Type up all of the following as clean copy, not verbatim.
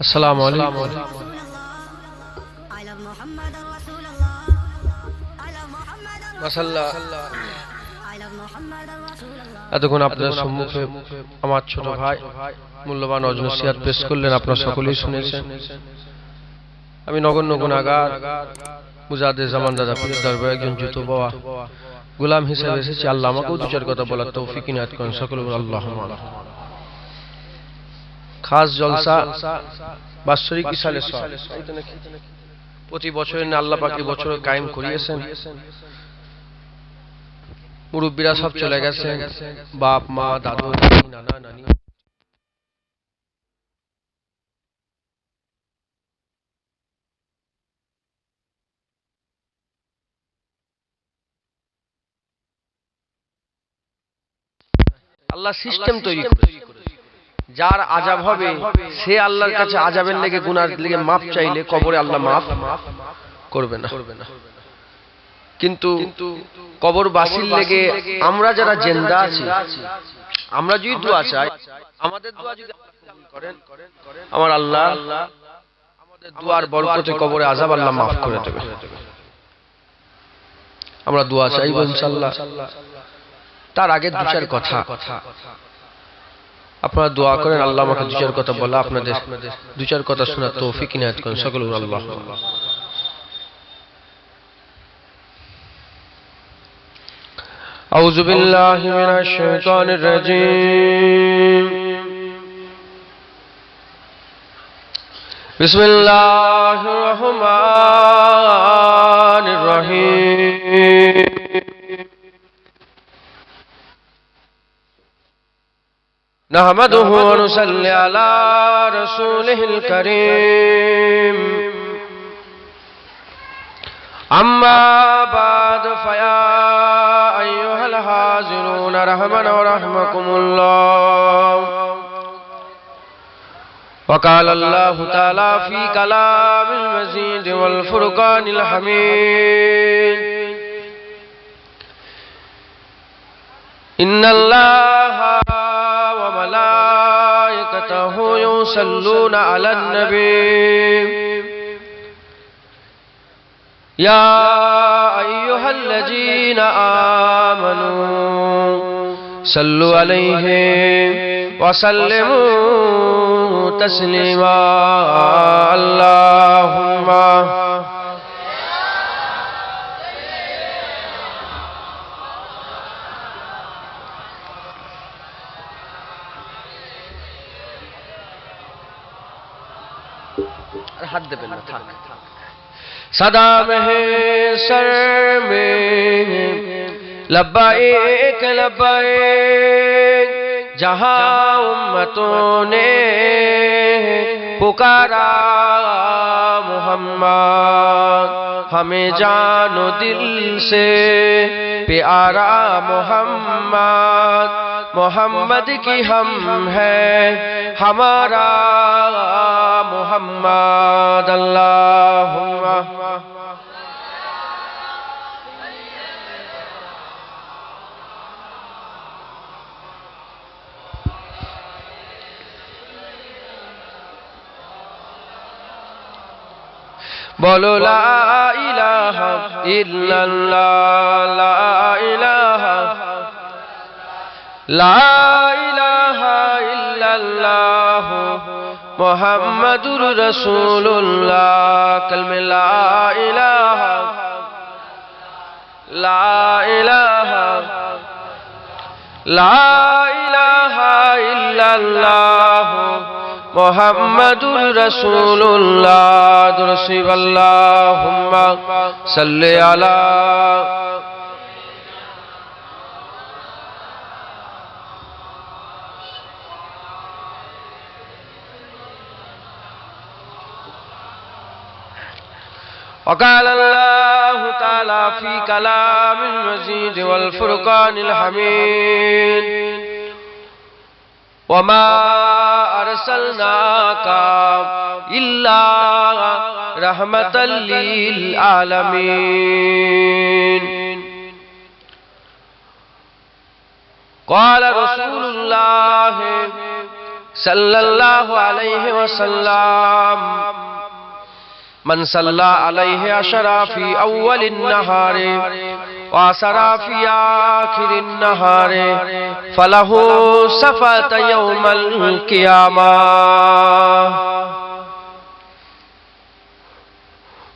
আসসালামু আলাইকুম। মাশাআল্লাহ, এতক্ষণ আপনাদের সম্মুখে আমার ছোট ভাই মূল্যবান নজনসিয়াত পেশ করলেন, আপনারা সকলেই শুনেছেন। আমি নগণ্য গুনাহগার মুজাদ্দেদ জামান দাদা পীরের দরবারে একজন জুতো বাবা গোলাম হিসেবে এসেছি। আল্লাহ আমাকেও দু চার কথা বলার তৌফিক ইনায়াত করেন। সকলে বলুন আল্লাহুম্মা। খাস জলসা বাৎসরিক ইসালে সওয়াব, প্রতি বছরের আল্লাহ পাক এই বছর কায়েম করিয়েছেন। মুরব্বীরা সব চলে গেছে, বাপ মা দাদু নানা নানি। আল্লাহ সিস্টেম তৈরি করেছে, যার আযাব হবে সে আল্লাহর কাছে আযাবের লেগে গুনার লেগে মাফ চাইলে কবরে আল্লাহ মাফ করবে না। কিন্তু কবর বাসির লেগে আমরা যারা জিন্দা আছি, আমরা যদি দোয়া চাই, আমাদের দোয়া যদি আল্লাহ কবুল করেন, আমার আল্লাহ আমাদের দোয়ার বরকতে কবরে আযাব আল্লাহ মাফ করে দেবে। আমরা দোয়া চাইব ইনশাআল্লাহ। তার আগে দু চার কথা আপনারা দোয়া করেন, আল্লাহ আমাকে দু চার কথা বলা, আপনাদের দু চার কথা শোনার তৌফিক ইনায়াত করেন। সকলে বলুন আল্লাহ। আউযু বিল্লাহি মিনাশ শাইতানির রাজীম। বিসমিল্লাহির রহমানির রহিম। نحمده ونصلي على رسوله الكريم. أما بعد فيا أيها الحاضرون رحمنا ورحمكم الله. وقال الله تعالى في كلام المجيد والفرقان الحميد: إن الله وملائكته يصلون على النبي يا أيها الذين آمنوا صلوا عليه وسلموا تسليما. اللهم حد بنا تھا सदा महशर में लब्बाइक लब्बाइक, जहां उम्मतों ने पुकारा मोहम्मद, हमें जानो दिल से प्यारा मोहम्मद, मोहम्मद की हम है हमारा मोहम्मद. अल्लाहुम्मा बोलो ला इलाहा इल्लल्लाह, ला इलाहा इल्लल्लाह मुहम्मदुर रसूलुल्लाह. कलमे ला इलाहा इल्लल्लाह मुहम्मदुर रसूलुल्लाह. दुरूद अल्लाहुम्मा सल्ली अला وقال الله تعالى في كلام المجيد والفرقان الحميد: وما أرسلناك إلا رحمة للعالمين. قال رسول الله সাল্লাল্লাহু আলাইহি ওয়াসাল্লাম মান সাল্লা আলাইহি আশরা ফি আউয়ালিন নাহারে ওয়া আসরা ফি আখিরিন নাহারে ফালাহু সাফাতা ইয়াউমাল কিয়ামাহ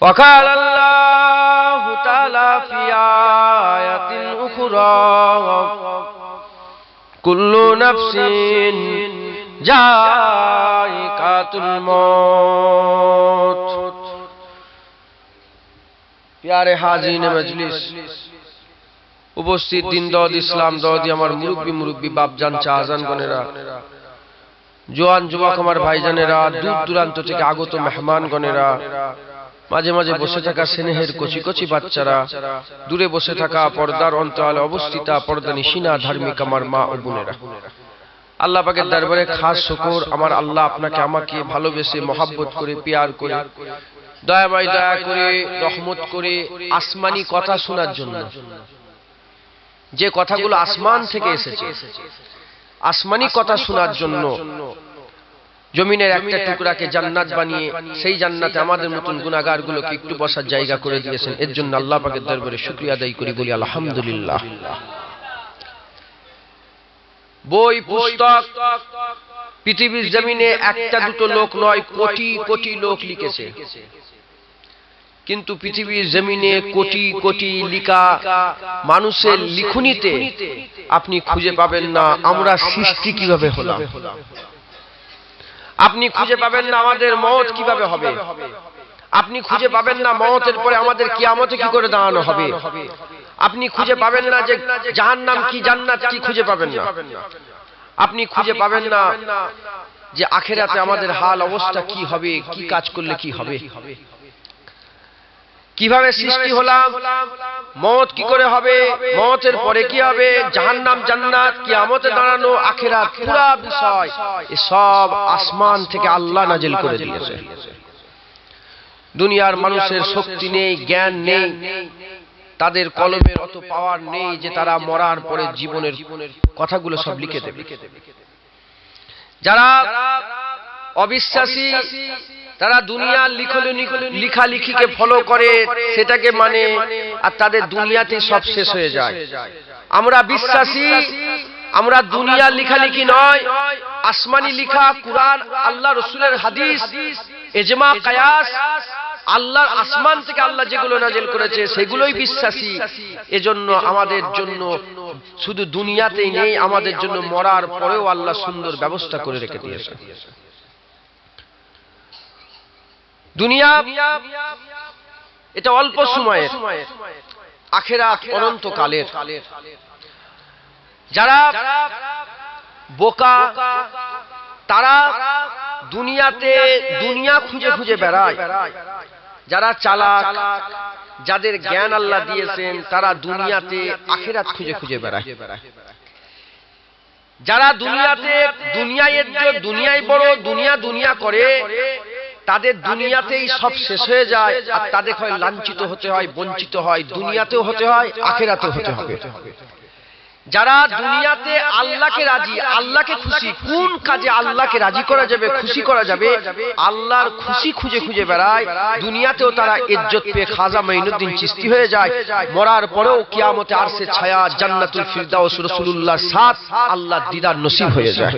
ওয়া ক্বালা আল্লাহু তাআলা ফি আয়াতিন উখরা কুল্লু নাফসিন যায়িকাতুল মউত। প্যারে হাজিরিন মজলিস, উপস্থিত দিন দওয়াত ইসলাম দওয়াতি আমার মুরব্বী বাপজান চাচাজান গণেরা, জোয়ান যুবক আমার ভাইজানেরা, দূর দূরান্ত থেকে আগত মেহমান গণেরা, মাঝে মাঝে বসে থাকা স্নেহের কচি কচি বাচ্চারা, দূরে বসে থাকা পর্দার অন্তরালে অবস্থিতা পর্দা নিশিনা ধার্মিক আমার মা ও বোনেরা, আল্লাহ পাকের দরবারে খাস শুকর আমার আল্লাহ আপনাকে আমাকে ভালোবেসে মহব্বত করে পিয়ার করে দয়াময় দয়া করে রহমত করে আসমানি কথা শোনার জন্য, যে কথাগুলো আসমান থেকে এসেছে আসমানি কথা শোনার জন্য জমিনের একটা টুকরাকে জান্নাত বানিয়ে সেই জান্নাতে আমাদের মতন গুনাহগার গুলোকে একটু বসার জায়গা করে দিয়েছেন। এর জন্য আল্লাহ পাকের দরবারে শুকরিয়া আদায় করি, বলি আলহামদুলিল্লাহ। বই পুস্তক পৃথিবীর জমিনে একটা দুটো লোক নয়, কোটি কোটি লোক লিখেছে, কিন্তু পৃথিবীর জমিনে কোটি কোটি লিখা মানুষের লিখনিতে আপনি খুঁজে পাবেন না আমরা সৃষ্টি কিভাবে হলাম, আপনি খুঁজে পাবেন না আমাদের মওত কিভাবে হবে, আপনি খুঁজে পাবেন না মওতের পরে আমাদের কিয়ামতে কি করে দাঁড়ানো হবে, আপনি খুঁজে পাবেন না যে জাহান্নাম কি জান্নাত কি খুঁজে পাবেন না, আপনি খুঁজে পাবেন না যে আখিরাতে আমাদের হাল অবস্থা কি হবে, কি কাজ করলে কি হবে, কিভাবে সৃষ্টি হলাম, মওত কি করে হবে, মওতের পরে কি হবে, জাহান্নাম জান্নাত কিয়ামতে দাঁড়ানো আখিরাত পুরো বিষয় এই সব আসমান থেকে আল্লাহ নাজিল করে দিয়েছে। দুনিয়ার মানুষের শক্তি নেই, জ্ঞান নেই, তাদের কলমের অত পাওয়ার নেই যে তারা মরার পরে জীবনের কথাগুলো সব লিখে দেবে। যারা অবিশ্বাসী তারা দুনিয়ার লিখালিখিকে ফলো করে, সেটাকে মানে, আর তাদের দুনিয়াতে সব শেষ হয়ে যায়। আমরা বিশ্বাসী, আমরা দুনিয়ার লিখালিখি নয়, আসমানি লিখা কুরআন, আল্লাহ রাসূলের হাদিস, ইজমা কিয়াস, আল্লাহর আসমান থেকে আল্লাহ যেগুলো নাজিল করেছে সেগুলোই বিশ্বাসী। এজন্য আমাদের জন্য শুধু দুনিয়াতেই নেই, আমাদের জন্য মরার পরেও আল্লাহ সুন্দর ব্যবস্থা করে রেখে দিয়েছে। দুনিয়া এটা অল্প সময়ের, আখিরাত অনন্তকালের। যারা বোকা তারা দুনিয়াতে দুনিয়া খুঁজে খুঁজে বেড়ায়, যারা চালাক যাদের জ্ঞান আল্লাহ দিয়েছেন তারা দুনিয়াতে আখিরাত খুঁজে খুঁজে বেড়ায়। যারা দুনিয়াতে দুনিয়ায় বড় দুনিয়া করে, তাদের দুনিয়াতেই সব শেষ হয়ে যায়, আর তাদের হয় লাঞ্ছিত হতে হয়, বঞ্চিত হয়, দুনিয়াতেও হতে হয়, আখিরাতেও হতে হবে। যারা দুনিয়াতে আল্লাহকে রাজি, আল্লাহকে খুশি, কোন কাজে আল্লাহকে রাজি করা যাবে, খুশি করা যাবে, আল্লাহর খুশি খুঁজে খুঁজে বেড়ায়, দুনিয়াতেও তারা ইজ্জত পেয়ে খাজা মাইনুদ্দিন চিশতি হয়ে যায়, মরার পরেও কিয়ামতে আরশে ছায়া জান্নাতুল ফিরদাউস রাসূলুল্লাহর সাথ আল্লাহর দিদার নসিব হয়ে যায়।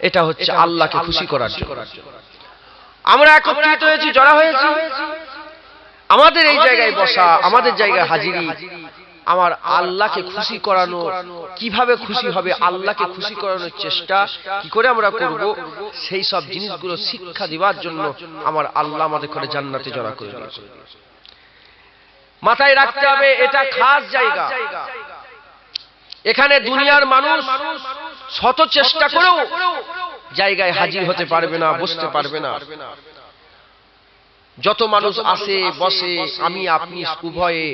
এটা হচ্ছে আল্লাহকে খুশি করার জন্য আমরা একত্রিত হয়েছি, জড়া হয়েছি। আমাদের এই জায়গায় বসা, আমাদের জায়গায় হাজিরি, আমার আল্লাহকে খুশি করানো, কিভাবে খুশি হবে আল্লাহকে খুশি করানোর চেষ্টা কি করে আমরা করব, সেই সব জিনিসগুলো শিক্ষা দেওয়ার জন্য আমার আল্লাহ আমাদের করে জান্নাতে জড়া করে দিয়েছে। মাথায় রাখতে হবে এটা খাস জায়গা। এখানে দুনিয়ার মানুষ শত চেষ্টা করেও জায়গায় হাজির হতে পারবে না, বসতে পারবে না। যত মানুষ আসে বসে, আমি আপনি উভয়ে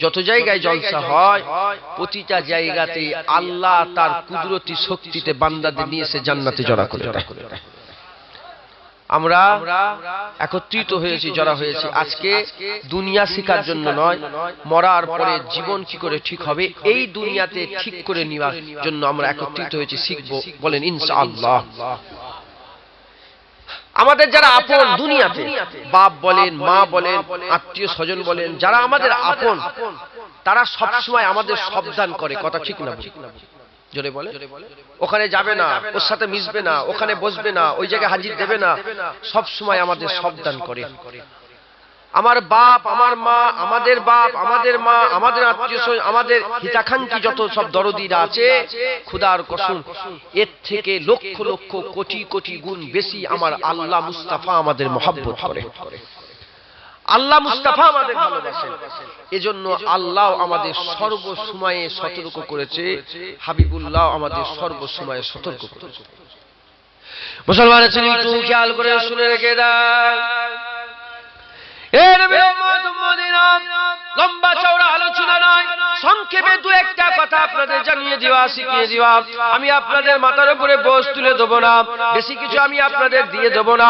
যত জায়গায় জলসা হয়, প্রতিটা জায়গাতেই আল্লাহ তার কুদরতি শক্তিতে বান্দাদের নিয়ে এসে জান্নাতে জড়া করে দেয়। আমরা একত্রিত হয়েছি, যারা হয়েছে আজকে দুনিয়া শিখার জন্য নয়, মরার পরে জীবন কি করে ঠিক হবে এই দুনিয়াতে ঠিক করে নেওয়ার জন্য আমরা একত্রিত হয়েছি, শিখবো। বলেন ইনশাআল্লাহ। আমাদের যারা আপন দুনিয়াতে, বাপ বলেন, মা বলেন, আত্মীয় স্বজন বলেন, যারা আমাদের আপন, তারা সবসময় আমাদের সাবধান করে। কথা ঠিক না? জোরে বলে। ওখানে যাবে না, ওর সাথে মিশবে না, ওখানে বসবে না, ওই জায়গায় হাজির দেবে না, সব সময় আমাদের সাবধান করে। আমার বাপ, আমার মা, আমাদের বাপ, আমাদের মা, আমাদের আত্মীয় স্বজন, আমাদের হিতাকাঙ্ক্ষী যত সব দরদিরা আছে, খুদার কসম এর থেকে লক্ষ লক্ষ কোটি কোটি গুণ বেশি আমার আল্লাহ মুস্তাফা আমাদের মহব্বত করে। আল্লাহ মুস্তাফা আমাদের ভালোবাসেন, এজন্য আল্লাহ আমাদের সর্বসময়ে সতর্ক করেছে, হাবিবুল্লাহ আমাদের সর্বসময়ে সতর্ক করেছে। মুসলমানের ছেলে একটু খেয়াল করে শুনে রেখে দেন। লম্বা চওড়া আলোচনা নয়, সংক্ষেপে দু একটা কথা আপনাদের জানিয়ে দেওয়া, শিখিয়ে দেওয়া। আমি আপনাদের মাথার উপরে বোঝ তুলে দেবো না, বেশি কিছু আমি আপনাদের দিয়ে দেবো না।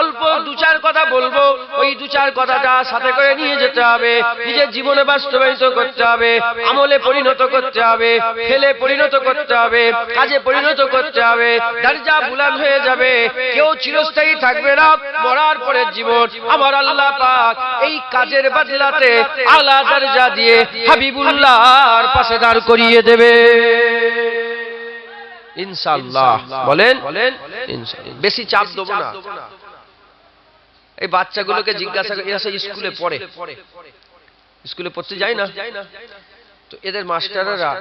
অল্প দু চার কথা বলবো, ওই দু চার কথাটা সাথে করে নিয়ে যেতে হবে, নিজের জীবনে বাস্তবায়িত করতে হবে, আমলে পরিণত করতে হবে, ফেলে পরিণত করতে হবে, কাজে পরিণত করতে হবে। দরজা বুলান্দ হয়ে যাবে, কেউ চিরস্থায়ী থাকবে না। মরার পরের জীবন আমার আল্লাহ পাক এই কাজের বদলাতে আলা দরজা দিয়ে হাবিবুল্লাহর পাশে দাঁড় করিয়ে দেবে ইনশাআল্লাহ। বলেন ইনশাআল্লাহ। বেশি চাপ দেব না। এই বাচ্চাগুলোকে জিজ্ঞাসা করে, এরা স্কুলে পড়ে, স্কুলে পড়তে যায় না, তো এদের মাস্টাররা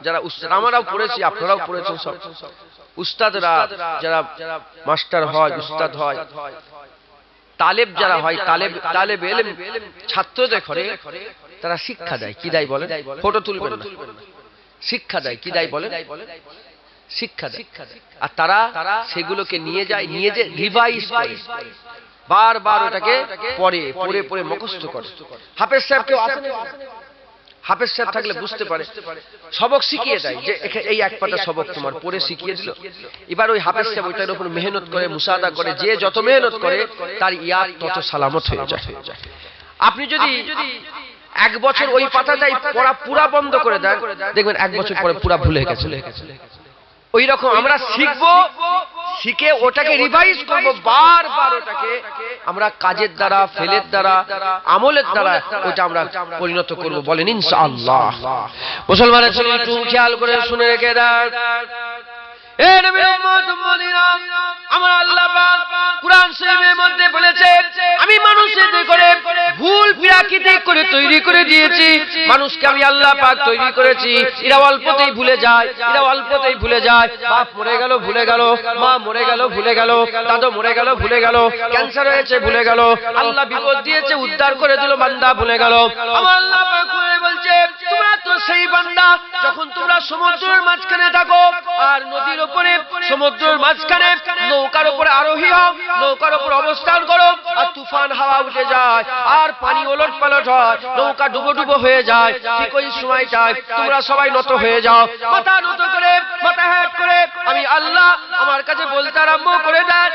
যারা উস্তাদ, আমরাও পড়েছি, আপনারাও পড়েছেন, সব উস্তাদরা যারা মাস্টার হয়, উস্তাদ হয়, তালেব যারা হয়, তালেব ইলম ছাত্রদের ঘরে তারা শিক্ষা দেয়। কি দেয় বলেন? ফটো তুলবেন না, শিক্ষা দেয়। কি দেয় বলেন? শিক্ষা দেয়। আর তারা সেগুলোকে নিয়ে যায়, নিয়ে যে রিভাইজ করে, বারবার ওটাকে পড়ে পড়ে পড়ে মুখস্থ করে। হাফেজ সাহেব কেউ আসেন, হাফেজ সাহেব থাকলে বুঝতে পারে, সবক শিখিয়ে দেয়, যে এই এক পাতা সবক তোমার পড়ে শিখিয়ে দিল। এবার ওই হাফেজ সাহেব ওইটার উপর মেহনত করে, মুসাদা করে, যে যত মেহনত করে তার ইয়াদ তত সালামত হয়ে যায়। আপনি যদি এক বছর ওই পাতাটাই পড়া পুরা বন্ধ করে দেন, দেখবেন এক বছর পরে পুরা ভুলে গেছে। ওই রকম আমরা শিখবো, শিখে ওটাকে রিভাইজ করব, বারবার ওটাকে আমরা কাজের দ্বারা, ফেলের দ্বারা, আমলের দ্বারা ওটা আমরা পরিণত করব। বলেন ইনশাআল্লাহ। মুসলমানের ছেলে একটু খেয়াল করে শুনে রেখে দেন। এ নবীর উম্মত উম্মতিরা, আমার আল্লাহ পাক কুরআন শরীফের মধ্যে বলেছে, আমি মানুষের করে ভুল প্রাকৃতিক করে তৈরি করে দিয়েছি। মানুষকে আমি আল্লাহ পাক তৈরি করেছি, এরা অল্পতেই ভুলে যায়, এরা অল্পতেই ভুলে যায়। বাপ মরে গেল ভুলে গেল, মা মরে গেল ভুলে গেল, দাদু মরে গেল ভুলে গেল, ক্যান্সার হয়েছে ভুলে গেল, আল্লাহ বিপদ দিয়েছে উদ্ধার করে দিল, বান্দা ভুলে গেল। আমার আল্লাহ পাক বলছে, তোমরা তো সেই বান্দা যখন তোমরা সমুদ্রের মাঝখানে থাকো, আর নদীর উপরে সমুদ্রের মাঝখানে নৌকার উপরে আরোহী হও, নৌকার উপর অবস্থান করো, আর তুফান হাওয়া উঠে যায়, আর পানি ওলট পালট হয়, নৌকা ডুবো ডুবো হয়ে যায়, ঠিক ওই সময়টায় তোমরা সবাই নত হয়ে যাও, মাথা নত করে, মাথা হেট করে আমি আল্লাহ আমার কাছে বলতে আরম্ভ করে দেন,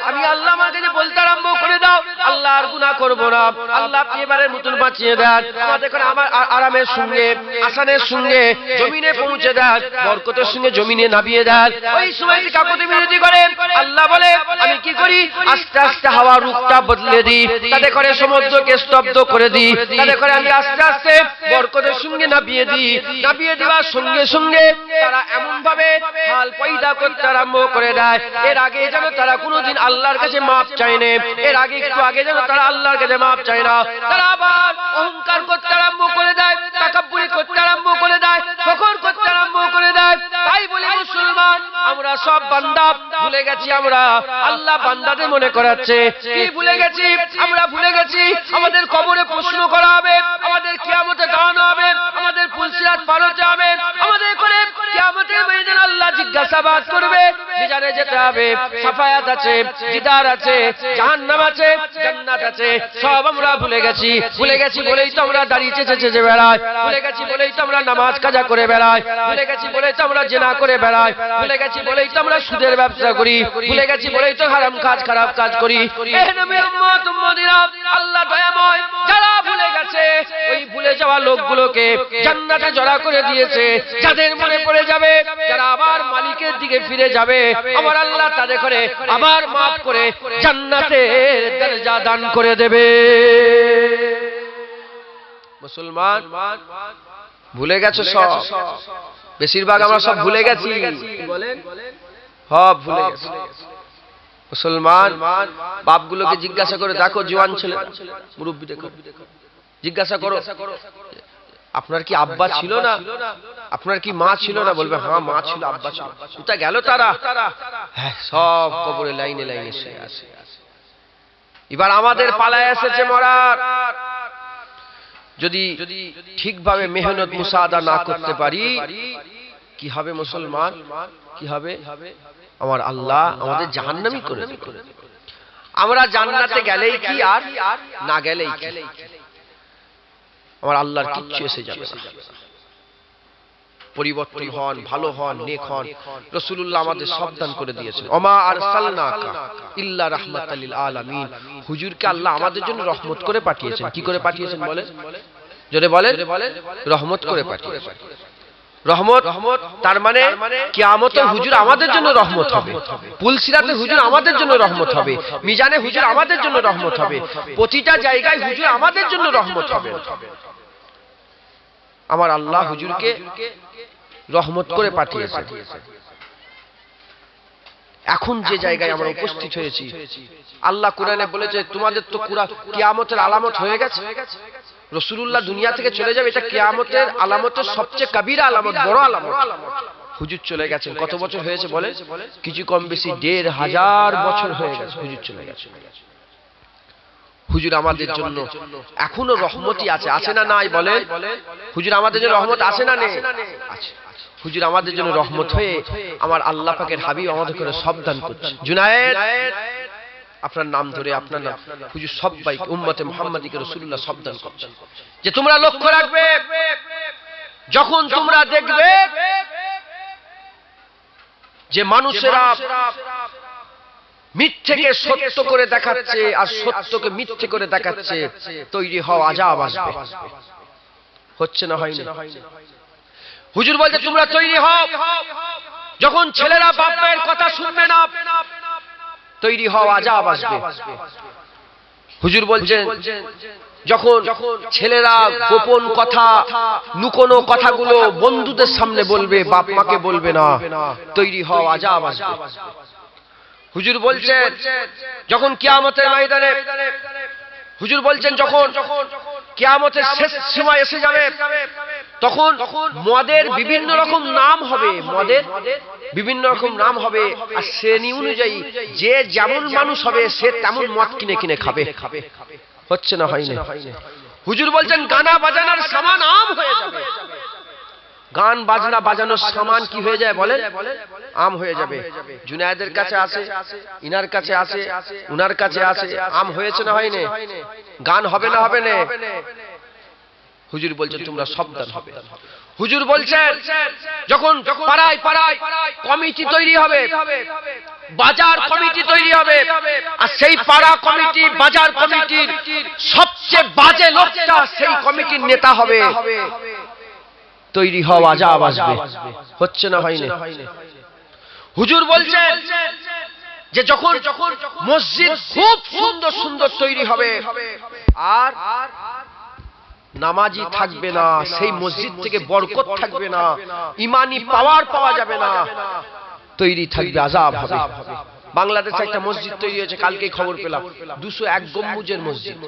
আমি আল্লাহ আমার কাছে বলতে আরম্ভ করে দাও, আল্লাহ আর গুনাহ করব না, আল্লাহ আপনি এবারে নতুন বাঁচিয়ে দেন, আমাদের এখন আমার আরামের সঙ্গে, আসানের সঙ্গে জমিনে পৌঁছে দেন, বরকতের সঙ্গে জমিনে নামিয়ে দেন। ওই সময় কাকতি বিরতি করে আল্লাহ বলে, আমি কি করি, আস্তে আস্তে হাওয়া রূপটা বদলে দিই, তাতে করে সমুদ্রকে স্তব্ধ করে দিই, তাতে করে আমি আস্তে আস্তে বরকতের সঙ্গে নামিয়ে দিই। নামিয়ে দেওয়ার সঙ্গে সঙ্গে তারা এমন ভাবে হাল পয়দা করতে আরম্ভ করে দেয়, এর আগে যেন তারা কোনোদিন আল্লাহর কাছে মাপ চায় না, এর আগে একটু আগে যেন তারা আল্লাহর কাছে মাপ চায় না, তারা আবার অহংকার করতে আরম্ভ করে দেয়, তাকাব্বুরি করতে আরম্ভ করে দেয়, ফখর করতে আরম্ভ করে দেয়। তাই বলি মুসলমান, আমরা সব বান্দা ভুলে গেছি, আমরা আল্লাহ বান্দাদের মনে করাচ্ছে। কি ভুলে গেছি? আমরা ভুলে গেছি আমাদের কবরে প্রশ্ন করা হবে, আমাদের কিয়ামতে দাঁড়ানো হবে, আমাদের পুলসিরাত পার হতে হবে, আমাদের করে কিয়ামতের ময়দানে আল্লাহ জিজ্ঞাসাবাদ করবে, মিজানে যেতে হবে, সাফায়াত আছে, দিদার আছে, জাহান্নাম আছে, জান্নাত আছে, সব আমরা ভুলে গেছি বলেই তো আমরা দাঁড়িয়ে চেঁচে বেড়াই, ভুলে গেছি বলেই তো আমরা নামাজ কাজা করে বেড়াই, ভুলে গেছি বলেই তো আমরা জিনা করে বেড়াই, ভুলে গেছি বলেই তো আমরা সুদের ব্যবসা করি, ভুলে গেছি বলেই তো হারাম কাজ খারাপ কাজ করি। এ নবীর উম্মত উম্মতিরা, আল্লাহ দয়াময়, যারা ভুলে গেছে ওই ভুলে যাওয়া লোকগুলোকে জান্নাতে জড়া করে দিয়েছে। যাদের মনে পড়ে যাবে, যারা আবার মালিকের দিকে ফিরে যাবে, আমার আল্লাহ তাদের করে আবার মাফ করে জান্নাতের দরজা দান করে দেবে। মুসলমান ভুলে গেছো সব, বেশিরভাগ আমরা সব ভুলে গেছি, বলেন সব ভুলে গেছি। মুসলমান বাপগুলোকে জিজ্ঞাসা করে দেখো, জওয়ান ছেলে মুরব্বী দেখো, জিজ্ঞাসা করো আপনার কি আব্বা ছিল না, আপনার কি মা ছিল না? বলবে হ্যাঁ মা ছিল, আব্বা ছিল। কোথায় গেল তারা? হ্যাঁ সব কবরে লাইনে লাইনে শুয়ে আছে। এবার আমাদের পালায় এসেছে মরার। যদি ঠিকভাবে মেহনত মুসাদা না করতে পারি, কি হবে মুসলমান? কি হবে? আমার আল্লাহ আমাদের জাহান্নামী করে দেবে। আমরা জান্নাতে গেলেই কি আর না গেলেই কি, আমার আল্লাহর কিচ্ছু এসে যাবে না। পরিবর্তন হন, ভালো হন, নেক হন। রাসূলুল্লাহ আমাদের সাবধান করে দিয়েছেন, ওমা আরসালনাকা ইল্লা রাহমাতাল লিল আলামিন। হুজুরকে আল্লাহ আমাদের জন্য রহমত করে পাঠিয়েছেন। কি করে পাঠিয়েছেন বলেন? জোরে বলেন, রহমত করে পাঠিয়েছেন। রহমত তার মানে কিয়ামতে হুজুর আমাদের জন্য রহমত হবে, পুলসিরাতে হুজুর আমাদের জন্য রহমত হবে, মিজানে হুজুর আমাদের জন্য রহমত হবে, প্রতিটা জায়গায় হুজুর আমাদের জন্য রহমত হবে। আমার আল্লাহ হুজুরকে রহমত করে পাঠিয়েছে। এখন যে জায়গায় আমরা উপস্থিত হয়েছি, আল্লাহ কোরআনে বলেছে তোমাদের তো কিয়ামতের আলামত হয়ে গেছে। রাসূলুল্লাহ দুনিয়া থেকে চলে যাবে, এটা কিয়ামতের আলামতের সবচেয়ে কবিরা আলামত, বড় আলামত। হুজুর চলে গেছেন, কত বছর হয়েছে বলে? কিছু কম বেশি ১৫০০ বছর হয়ে গেছে হুজুর চলে গেছে। হুজুর আমাদের জন্য এখনো রহমতই আছে, আছে না নাই বলেন? হুজুর আমাদের জন্য রহমত আছে না নেই? আছে। হুজুর আমাদের জন্য রহমত হয়ে আমার আল্লাহ পাকের হাবিব আমাদের করে সাবধান করছে। জুনায়েদ, আপনার নাম ধরে আপনার নাম হুজুর সবাই উম্মতে মুহাম্মাদিকে রাসূলুল্লাহ সাবধান করছেন যে তোমরা লক্ষ্য রাখবে, যখন তোমরা দেখবে যে মানুষেরা মিথ্যেকে সত্য করে দেখাচ্ছে আর সত্যকে মিথ্যে করে দেখাচ্ছে, তৈরি হও আযাব আসবে। হচ্ছে না হয়নি? হুজুর বলছে তোমরা তৈরি হও, যখন ছেলেরা বাপ মায়ের কথা শুনবে না, তৈরি হও আযাব আসবে। হুজুর বলছেন যখন ছেলেরা গোপন কথা, লুকোনো কথাগুলো বন্ধুদের সামনে বলবে, বাপ মাকে বলবে না, তৈরি হও আযাব আসবে। হুজুর বলছেন যখন কিয়ামতের ময়দানে, হুজুর বলছেন যখন কিয়ামতের শেষ সময় এসে যাবে, তখন মদের বিভিন্ন রকম নাম হবে, মদের বিভিন্ন রকম নাম হবে, আর শ্রেণী অনুযায়ী যে যেমন মানুষ হবে সে তেমন মদ কিনে কিনে খাবে। হচ্ছে না হয়নি? হুজুর বলছেন গানা বাজানোর সামান আম হয়ে যাবে। গান বাজনা বাজানোর সামান কি হয়ে যায় বলেন? আম হয়ে যাবে। জুনায়েদের কাছে আছে, ইনার কাছে আছে, উনার কাছে আছে, আম হয়েছে না হয়নি? গান হবে না হবে না? হুজুর বলছেন তোমরা সাবধান হবে। হুজুর বলছেন যখন পাড়ায় পাড়ায় কমিটি তৈরি হবে, বাজার কমিটি তৈরি হবে, আর সেই পাড়া কমিটি বাজার কমিটির সবচেয়ে বাজে লোকটা সেই কমিটির নেতা হবে, তৈরি হওয়া আযাব আসবে। হচ্ছে না হয়নি? হুজুর বলছেন যে যখন মসজিদ খুব সুন্দর সুন্দর তৈরি হবে আর নামাজি থাকবে না, সেই মসজিদ থেকে বরকত থাকবে না, ইমানি পাওয়ার পাওয়া যাবে না, তৈরি থাকবে আযাব হবে। বাংলাদেশে একটা মসজিদ তৈরি হয়েছে, কালকেই খবর পেলাম, 201 গম্বুজের মসজিদ।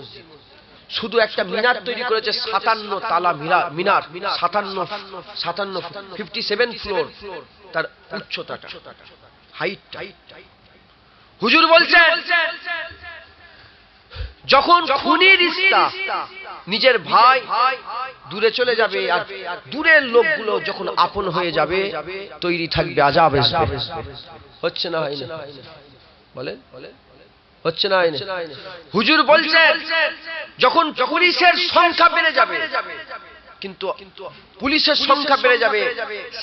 শুধু একটা মিনার তৈরি করেছে, 57 তালা মিনার, 57 ফ্লোর তার উচ্চতাটা, হাইটটা। হুজুর বলছেন যখন খুনি রিশতা নিজের ভাই দূরে চলে যাবে, আর দূরের লোকগুলো যখন আপন হয়ে যাবে তৈরি থাকবে আযাব আসবে। হচ্ছে না হয় না? বলেন হচ্ছে না হয় না? হুজুর বলছেন যখন পুলিশের সংখ্যা বেড়ে যাবে, কিন্তু পুলিশের সংখ্যা বেড়ে যাবে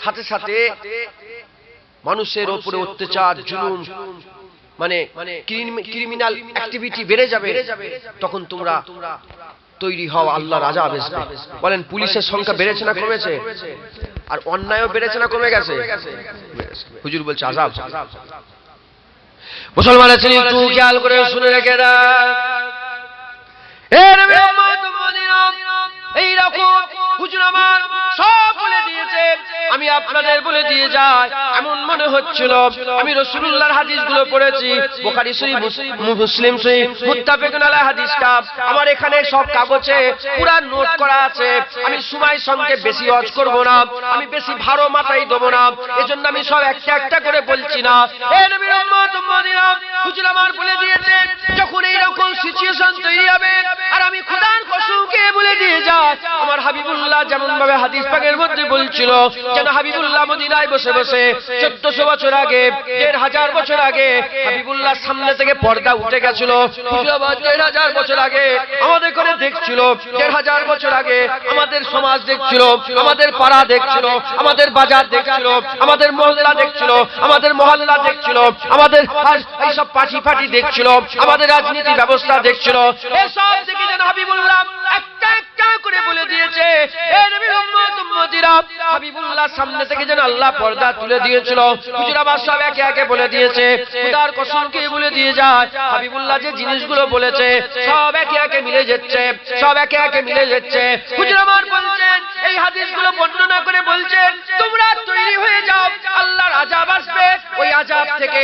সাথে সাথে মানুষের উপরে অত্যাচার জুলুম মানে ক্রিমিনাল অ্যাক্টিভিটি বেড়ে যাবে, তখন তোমরা তৈরি হও আল্লাহর আযাব আসবে। বলেন পুলিশের সংখ্যা বেড়েছে না কমেছে? আর অন্যায়ও বেড়েছে না কমে গেছে? হুজুর বলছে আযাব। মুসলমান আছেন একটু খেয়াল করে শুনে রেখে দেন, এইরকম হুজুর আমার সব বলে দিয়েছে, আমি আপনাদের বলে দিয়ে যাই। এমন মনে হচ্ছিল আমি রাসূলুল্লাহর হাদিসগুলো পড়েছি, বুখারী শরীফ, মুসলিম শরীফ, মুত্তাফাকুন আলাইহি হাদিসটা আমার এখানে সব কাগজে পুরো নোট করা আছে। আমি সময় সঙ্গে বেশি ওয়াজ করব না, আমি বেশি ভারো মাথায় দেব না, এজন্য আমি সব একটা একটা করে বলছি না। এ নবীর উম্মত উম্মতিরা, হুজুর আমার বলে দিয়েছে যখন এই রকম সিচুয়েশন তৈরি হবে, আর আমি খোদার কসমকে বলে দিয়ে যাই, আমার হাবিবুল্লাহ যেমন ভাবে হাদিস পাকের মধ্যে বলছিল, যেন হাবিবুল্লাহ মদিনায় বসে বসে 1400 বছর আগে, 1500 বছর আগে হাবিবুল্লাহ সামনে থেকে পর্দা উঠে গেছিল। 1500 বছর আগে আমাদের ঘরে দেখছিল, 1500 বছর আগে আমাদের সমাজ দেখছিল, আমাদের পাড়া দেখছিল, আমাদের বাজার দেখছিল, আমাদের মহল্লা দেখছিল, আমাদের মহল্লা দেখছিল, আমাদের এইসব পার্টি ফাটি দেখছিল, আমাদের রাজনীতি ব্যবস্থা দেখছিল। এসব দেখে যেন হাবিবুল্লাহ একটা একটা করে বলে দিয়েছে, এ নবীর উম্মত উম্মতিরা, হাবিবুল্লাহ সামনে থেকে যেন আল্লাহ পর্দা তুলে দিয়েছিল। হুজুর আবার সব একে একে বলে দিয়েছে, খোদার কসমকে বলে দিয়ে যায়, হাবিবুল্লাহ যে জিনিসগুলো বলেছে সব একে একে মিলে যাচ্ছে, সব একে একে মিলে যাচ্ছে। হুজুর আমার বলছেন, এই হাদিসগুলো বর্ণনা করে বলছেন, তোমরা তৈরি হয়ে যাও, আল্লাহর আযাব আসবে, ওই আযাব থেকে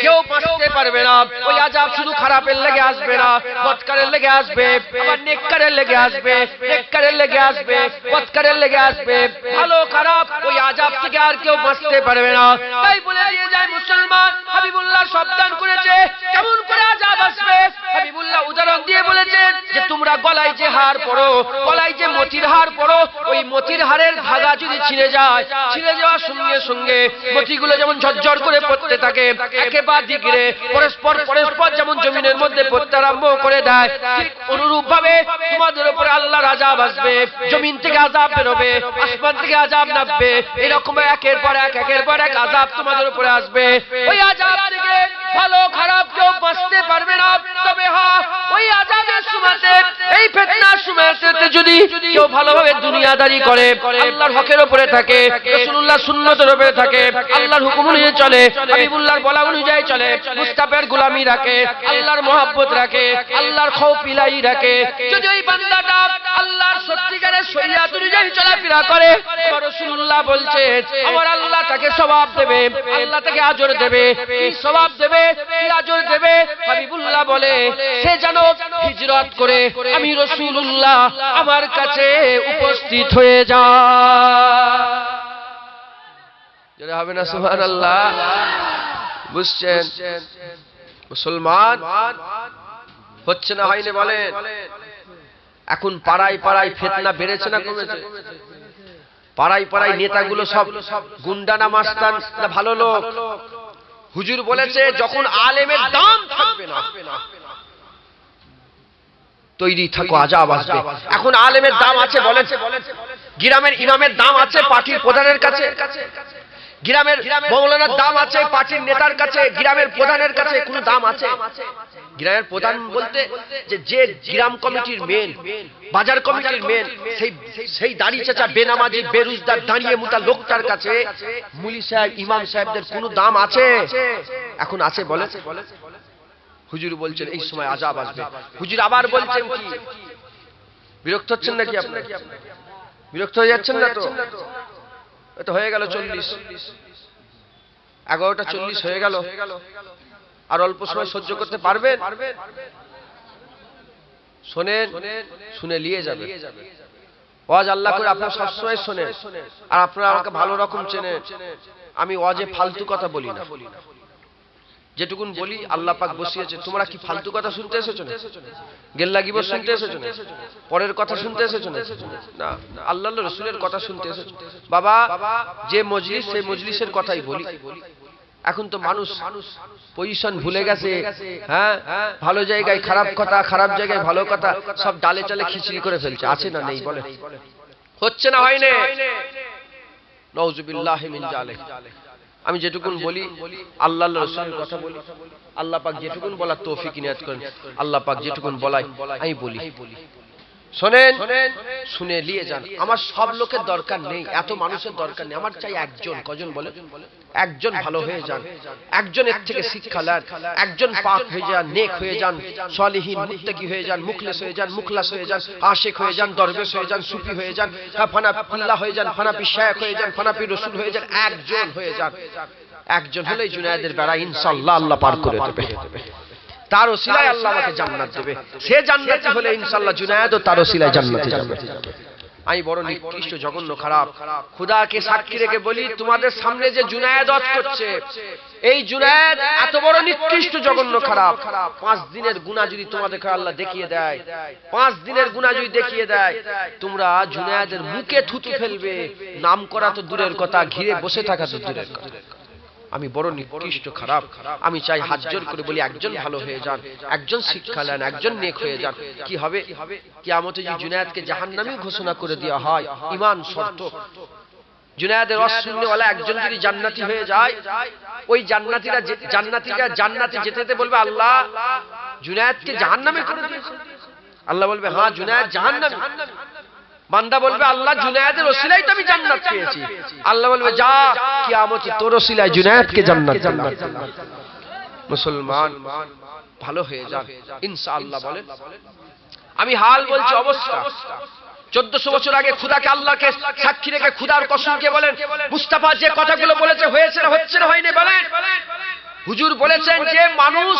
কেউ বাঁচতে পারবে না। ওই আযাব শুধু খারাপের লেগে আসবে না, বদকারের লেগে আসবে, আবার নেককারের লেগে আসবে, নেককারের লেগে আসবে, বদকারের লেগে আসবে। ভালো খারাপ ওই আযাব থেকে আর কেউ বাঁচতে পারবে না। তাই বলে দিয়ে যায় মুসলমান, হাবিবুল্লাহ সাবধান করেছে কেমন করে আযাব আসবে। হাবিবুল্লাহ উদাহরণ দিয়ে বলেছেন যে তোমরা গলায় যে হার পরো, গলায় যে মতির হার পরো, ওই মতির হারের ধাগা যদি ছিঁড়ে যায়, ছিঁড়ে যাওয়ার সঙ্গে সঙ্গে মতিগুলো যেমন ঝরঝর করে পড়তে থাকে, একেবারে দিকে পরস্পর পরস্পর যেমন জমিনের মধ্যে পড়তে আরম্ভ করে দেয়, ঠিক অনুরূপ ভাবে তোমাদের উপরে আল্লাহর আযাব আসবে। জমিন থেকে আযাব বেরোবে, আসমান থেকে আযাব নামবে, এরকম একের পর এক একের পর এক আযাব তোমাদের উপরে আসবে। ওই আযাব থেকে ভালো খারাপ কেউ বাঁচতে পারবে না। তবে হ্যাঁ, ওই আযাবের সময়তে, এই ফিতনার সময়তে যদি কেউ ভালোভাবে দুনিয়াদারি করে, আল্লাহর হকের উপরে থাকে, রাসূলুল্লাহর সুন্নতের উপরে থাকে, আল্লাহর হুকুম অনুযায়ী চলে, হাবিবুল্লাহর বলা অনুযায়ী চলে, মুস্তাফার গোলামি রাখে, আল্লাহর মহব্বত রাখে, আল্লাহর খৌফ ইলাহি রাখে, যদি ওই বান্দাটা আল্লাহর সত্যিকারের শরীয়ত অনুযায়ী চলাফেরা করে, রাসূলুল্লাহ বলছেন আমার আল্লাহ তাকে সওয়াব দেবে, আল্লাহ তাকে আজর দেবে। কি সওয়াব দেবে, কি আজর দেবে? হাবিবুল্লাহ বলে সে যেন হিজরত করে আমি রাসূলুল্লাহ আমার কাছে উপস্থিত হয়ে যায়। যারা হবে না সুবহানাল্লাহ, বুঝছেন? মুসলমান হচ্ছে না হয়নি বলেন? এখন পাড়ায় পাড়ায় ফিতনা বেড়েছে না কমেছে? পাড়ায় পাড়ায় নেতাগুলো সব গুন্ডা না মাস্তান না ভালো লোক? হুজুর বলেছে যখন আলেমের দাম থাকবে না, তৈরি থাকো আযাব আসবে। এখন আলেমের দাম আছে বলেন? গ্রামের ইমামের দাম আছে পার্টির প্রধানের কাছে, গ্রামের মৌলানার দাম আছে পার্টির নেতার কাছে, গ্রামের প্রধানের কাছে কোনো দাম আছে? গ্রামের প্রধান বলতে যে গ্রাম কমিটির মেন, বাজার কমিটির মেন, সেই দাড়ি চাচা বেনামাজি বেরুজদার দাঁড়িয়ে মোটা লোকটার কাছে মুলি সাহেব ইমাম সাহেবদের কোনো দাম আছে? এখন আছে বলে? হুজুর বলছেন এই সময় আযাব আসবে। হুজুর আবার বলছেন কি? বিরক্ত হচ্ছেন নাকি আপনি? বিরক্ত হয়ে যাচ্ছেন না তো? এটা হয়ে গেল 40, 11:40 হয়ে গেল। আর অল্প সময় সহ্য করতে পারবেন? শোনেন, শুনে নিয়ে যাবে। ওয়াজ আল্লাহ করে আপনারা সবসময় শোনেন, আর আপনারা আমাকে ভালো রকম চেনেন। আমি ওয়াজে ফালতু কথা বলি না। যেটুকুন বলি আল্লাহ পাক বসিয়েছে। তোমরা কি ফালতু কথা শুনতে এসেছো না? গেল্লা গিবত শুনতে এসেছো না? পরের কথা শুনতে এসেছো না? না, আল্লাহর রাসূলের কথা শুনতে এসেছো। বাবা, যে মজলিস সেই মজলিসের কথাই বলি। এখন তো মানুষ পজিশন ভুলে গেছে। হ্যাঁ, ভালো জায়গায় খারাপ কথা, খারাপ জায়গায় ভালো কথা, সব ডালে চালে খিচড়ি করে ফেলছে। আছে না নেই বলে? হচ্ছে না, হয়নি? নাউযুবিল্লাহি মিন জালিক। আমি যেটুকুন বলি আল্লাহর রাসূলের কথা বলি। আল্লাহ পাক যেটুকুন বলার তৌফিক ইনায়াত করেন। আল্লাহ পাক যেটুকুন বলাই আমি বলি। শোনেন, শুনে নিয়ে যান। আমার সব লোকের দরকার নেই, এত মানুষের দরকার নেই। আমার চাই একজন। কজন বলে? একজন ভালো হয়ে যান, একজনের থেকে শিক্ষা নেন, একজন পাক হয়ে যান, নেক হয়ে যান, সালিহিন মুত্তাকি হয়ে যান, মুখলেস হয়ে যান, মুখলাস হয়ে যান, আশিক হয়ে যান, দরবেশ হয়ে যান, সুফি হয়ে যান, ফানাফিল্লাহ হয়ে যান, ফানাফি শায়খ হয়ে যান, ফানাফি রাসূল হয়ে যান। একজন হয়ে যান। একজন হলেই জুনায়েদের বেড়া ইনশাআল্লাহ আল্লাহ পার করে দেবে। তার ওসিলায় আল্লাহ আমাকে জান্নাত দেবে। সে জান্নাতি হলে ইনশাআল্লাহ জুনায়েদও তার ওসিলায় জান্নাতে যাবে। আমি বড় নিকৃষ্ট, জঘন্য, খারাপ। খোদাকে সাক্ষী রেখে বলি, তোমাদের সামনে যে জুনায়েদ ওয়াজ করছে, এই জুনায়েদ এত বড় নিকৃষ্ট, জঘন্য, খারাপ। 5 দিনের গুনাহ যদি তোমাদেরকে আল্লাহ দেখিয়ে দেয়, 5 দিনের গুনাহ যদি দেখিয়ে দেয়, তোমরা জুনায়েদের মুখে থুতু ফেলবে। নাম করা তো দূরের কথা, ঘিরে বসে থাকা তো দূরের কথা। আমি বড় নিকৃষ্ট, খারাপ। আমি চাই হাত জোর করে বলি, একজন ভালো হয়ে যান, একজন শিক্ষা নেন, একজন নেক হয়ে যান। কি হবে? কিয়ামতে যে জুনায়েদকে জাহান্নামী ঘোষণা করে দেওয়া হয়, ঈমান শর্ত। জুনায়েদের ওয়াজ শুননেওয়ালা একজন যদি জান্নাতি হয়ে যায়, ওই জান্নাতীরা জান্নাতে যেতে যেতে বলবে, আল্লাহ জুনায়েদকে জাহান্নামে করে দিয়েছে। আল্লাহ বলবে, হ্যাঁ জুনায়েদ জাহান্নামী। বান্দা বলবে, আল্লাহ জুনায়েদের ওসিলায় তো আমি জান্নাত পেয়েছি। আল্লাহ বলবে, যা, কিয়ামতে তোর ওসিলায় জুনায়েদকে জান্নাত জান্নাত। মুসলমান ভালো হয়ে যান ইনশাআল্লাহ। বলেন, আমি হাল বলছি, অবস্থা। 1400 বছর আগে খোদাকে, আল্লাহকে সাক্ষী রেখে খোদার কসম কে বলেন, মুস্তাফা যে কথাগুলো বলেছে হয়েছে না হচ্ছে না হয়নি? বলেন, হুজুর বলেছেন যে মানুষ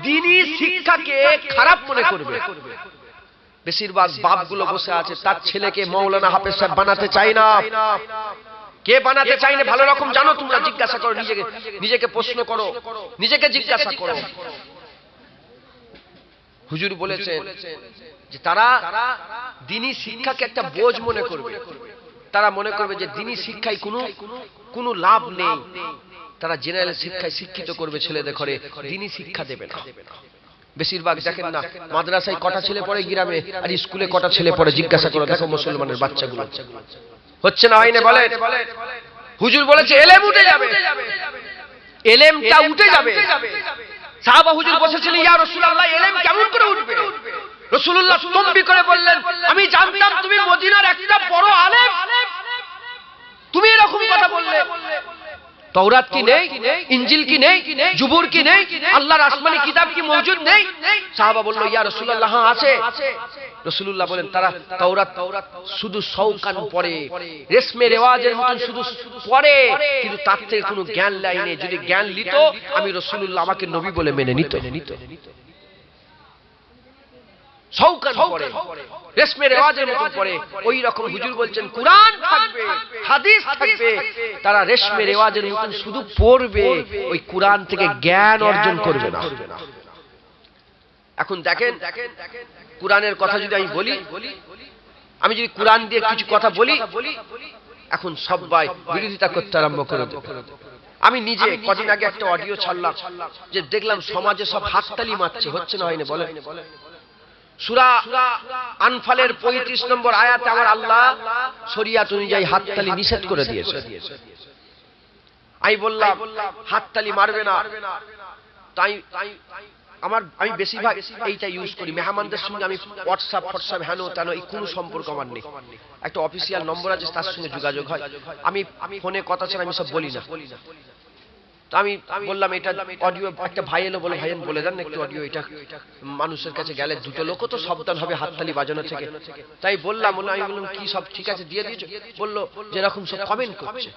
দ্বীনি শিক্ষাকে খারাপ মনে করবে। বেশিরভাগ বাপগুলো বসে আছে, তার ছেলেকে মাওলানা হাফেজ সাহেব বানাতে চায় না। কে বানাতে চায় না ভালো রকম জানো তোমরা? জিজ্ঞাসা করো নিজেকে প্রশ্ন করো, নিজেকে জিজ্ঞাসা করো। হুজুর বলেছেন যে তারা দ্বীনি শিক্ষাকে একটা বোঝ মনে করবে। তারা মনে করবে যে দ্বীনি শিক্ষায় কোনো লাভ নেই। তারা জেনারেল শিক্ষায় শিক্ষিত করবে ছেলেদের ঘরে, দ্বীনি শিক্ষা দেবে না। বেশিরভাগ দেখেন না, মাদ্রাসায় কটা ছেলে পড়ে গ্রামে, আর স্কুলে কটা ছেলে পড়ে? জিজ্ঞাসা করো, দেখো মুসলমানের বাচ্চাগুলো। হচ্ছে না হয়নি? বলেন, হুজুর বলেছে এলেম উঠে যাবে, এলেমটা উঠে যাবে। সাহাবা হুজুর বসেছিলেন, ইয়া রাসূলুল্লাহ এলেম কেমন করে উঠবে? রাসূলুল্লাহ তম্বি করে বললেন, আমি জানতাম তুমি মদিনার একটা বড় আলেম, তুমি এরকম কথা বললে। तौरात की नहीं, इंजिल की नहीं, जुबूर की नहीं, अल्लाहर आसमानी किताब की मौजूद नहीं। साहबा बोलो या रसूलुल्लाह हाँ आछे। रसूलुल्लाह बोलेन तारा तौरात शुधु शौकान पड़े, रेशमे रेवाजेर मतन शुधु पड़े, किन्तु तार थेके कोनो ज्ञान लाई नेই। যদি জ্ঞান লিতো আমি রসুলুল্লাহ আমাকে নবী বলে মেনে নিত। শৌকান পড়ে, রেশমে রেওয়াজের মতো পড়ে। ওই রকম হুজুর বলছেন কুরআন থাকবে, হাদিস থাকবে, তারা রেশমে রেওয়াজের মতো শুধু পড়বে, ওই কুরআন থেকে জ্ঞান অর্জন করবে না। এখন দেখেন কুরআনের কথা যদি আমি বলি, আমি যদি কুরআন দিয়ে কিছু কথা বলি, এখন সবাই বিরোধিতা করতে আরম্ভ করে দেবে। আমি নিজে কদিন আগে একটা অডিও ছাড়লাম যে দেখলাম সমাজে সব হাততালি মারছে। হচ্ছে না হয়নি? বলেন। সূরা আনফালের 35 নম্বর আয়াতে আমার আল্লাহ শরিয়াত অনুযায়ী হাততালি নিষেধ করে দিয়েছে। আমি বললাম হাততালি মারবে না, তাই আমি বেশিরভাগ এইটা ইউজ করি। মেহমানদের সঙ্গে আমি হোয়াটসঅ্যাপ হেন তেন এই কোনো সম্পর্ক আমার নেই। একটা অফিসিয়াল নম্বর আছে, তার সঙ্গে যোগাযোগ হয়। আমি ফোনে কথা ছাড়া আমি সব বলি না। আমি বললাম এটা অডিও, একটা ভাই এলো, বলে ভাইয়েন বলে দেন একটু অডিও, এটা মানুষের কাছে গেলে দুটো লোকও তো সাবধান হবে হাততালি বাজানো থেকে। তাই বললাম, আমি বললাম কি সব ঠিক আছে দিয়ে দিয়েছো? বললো যেরকম সব কমেন্ট করছে,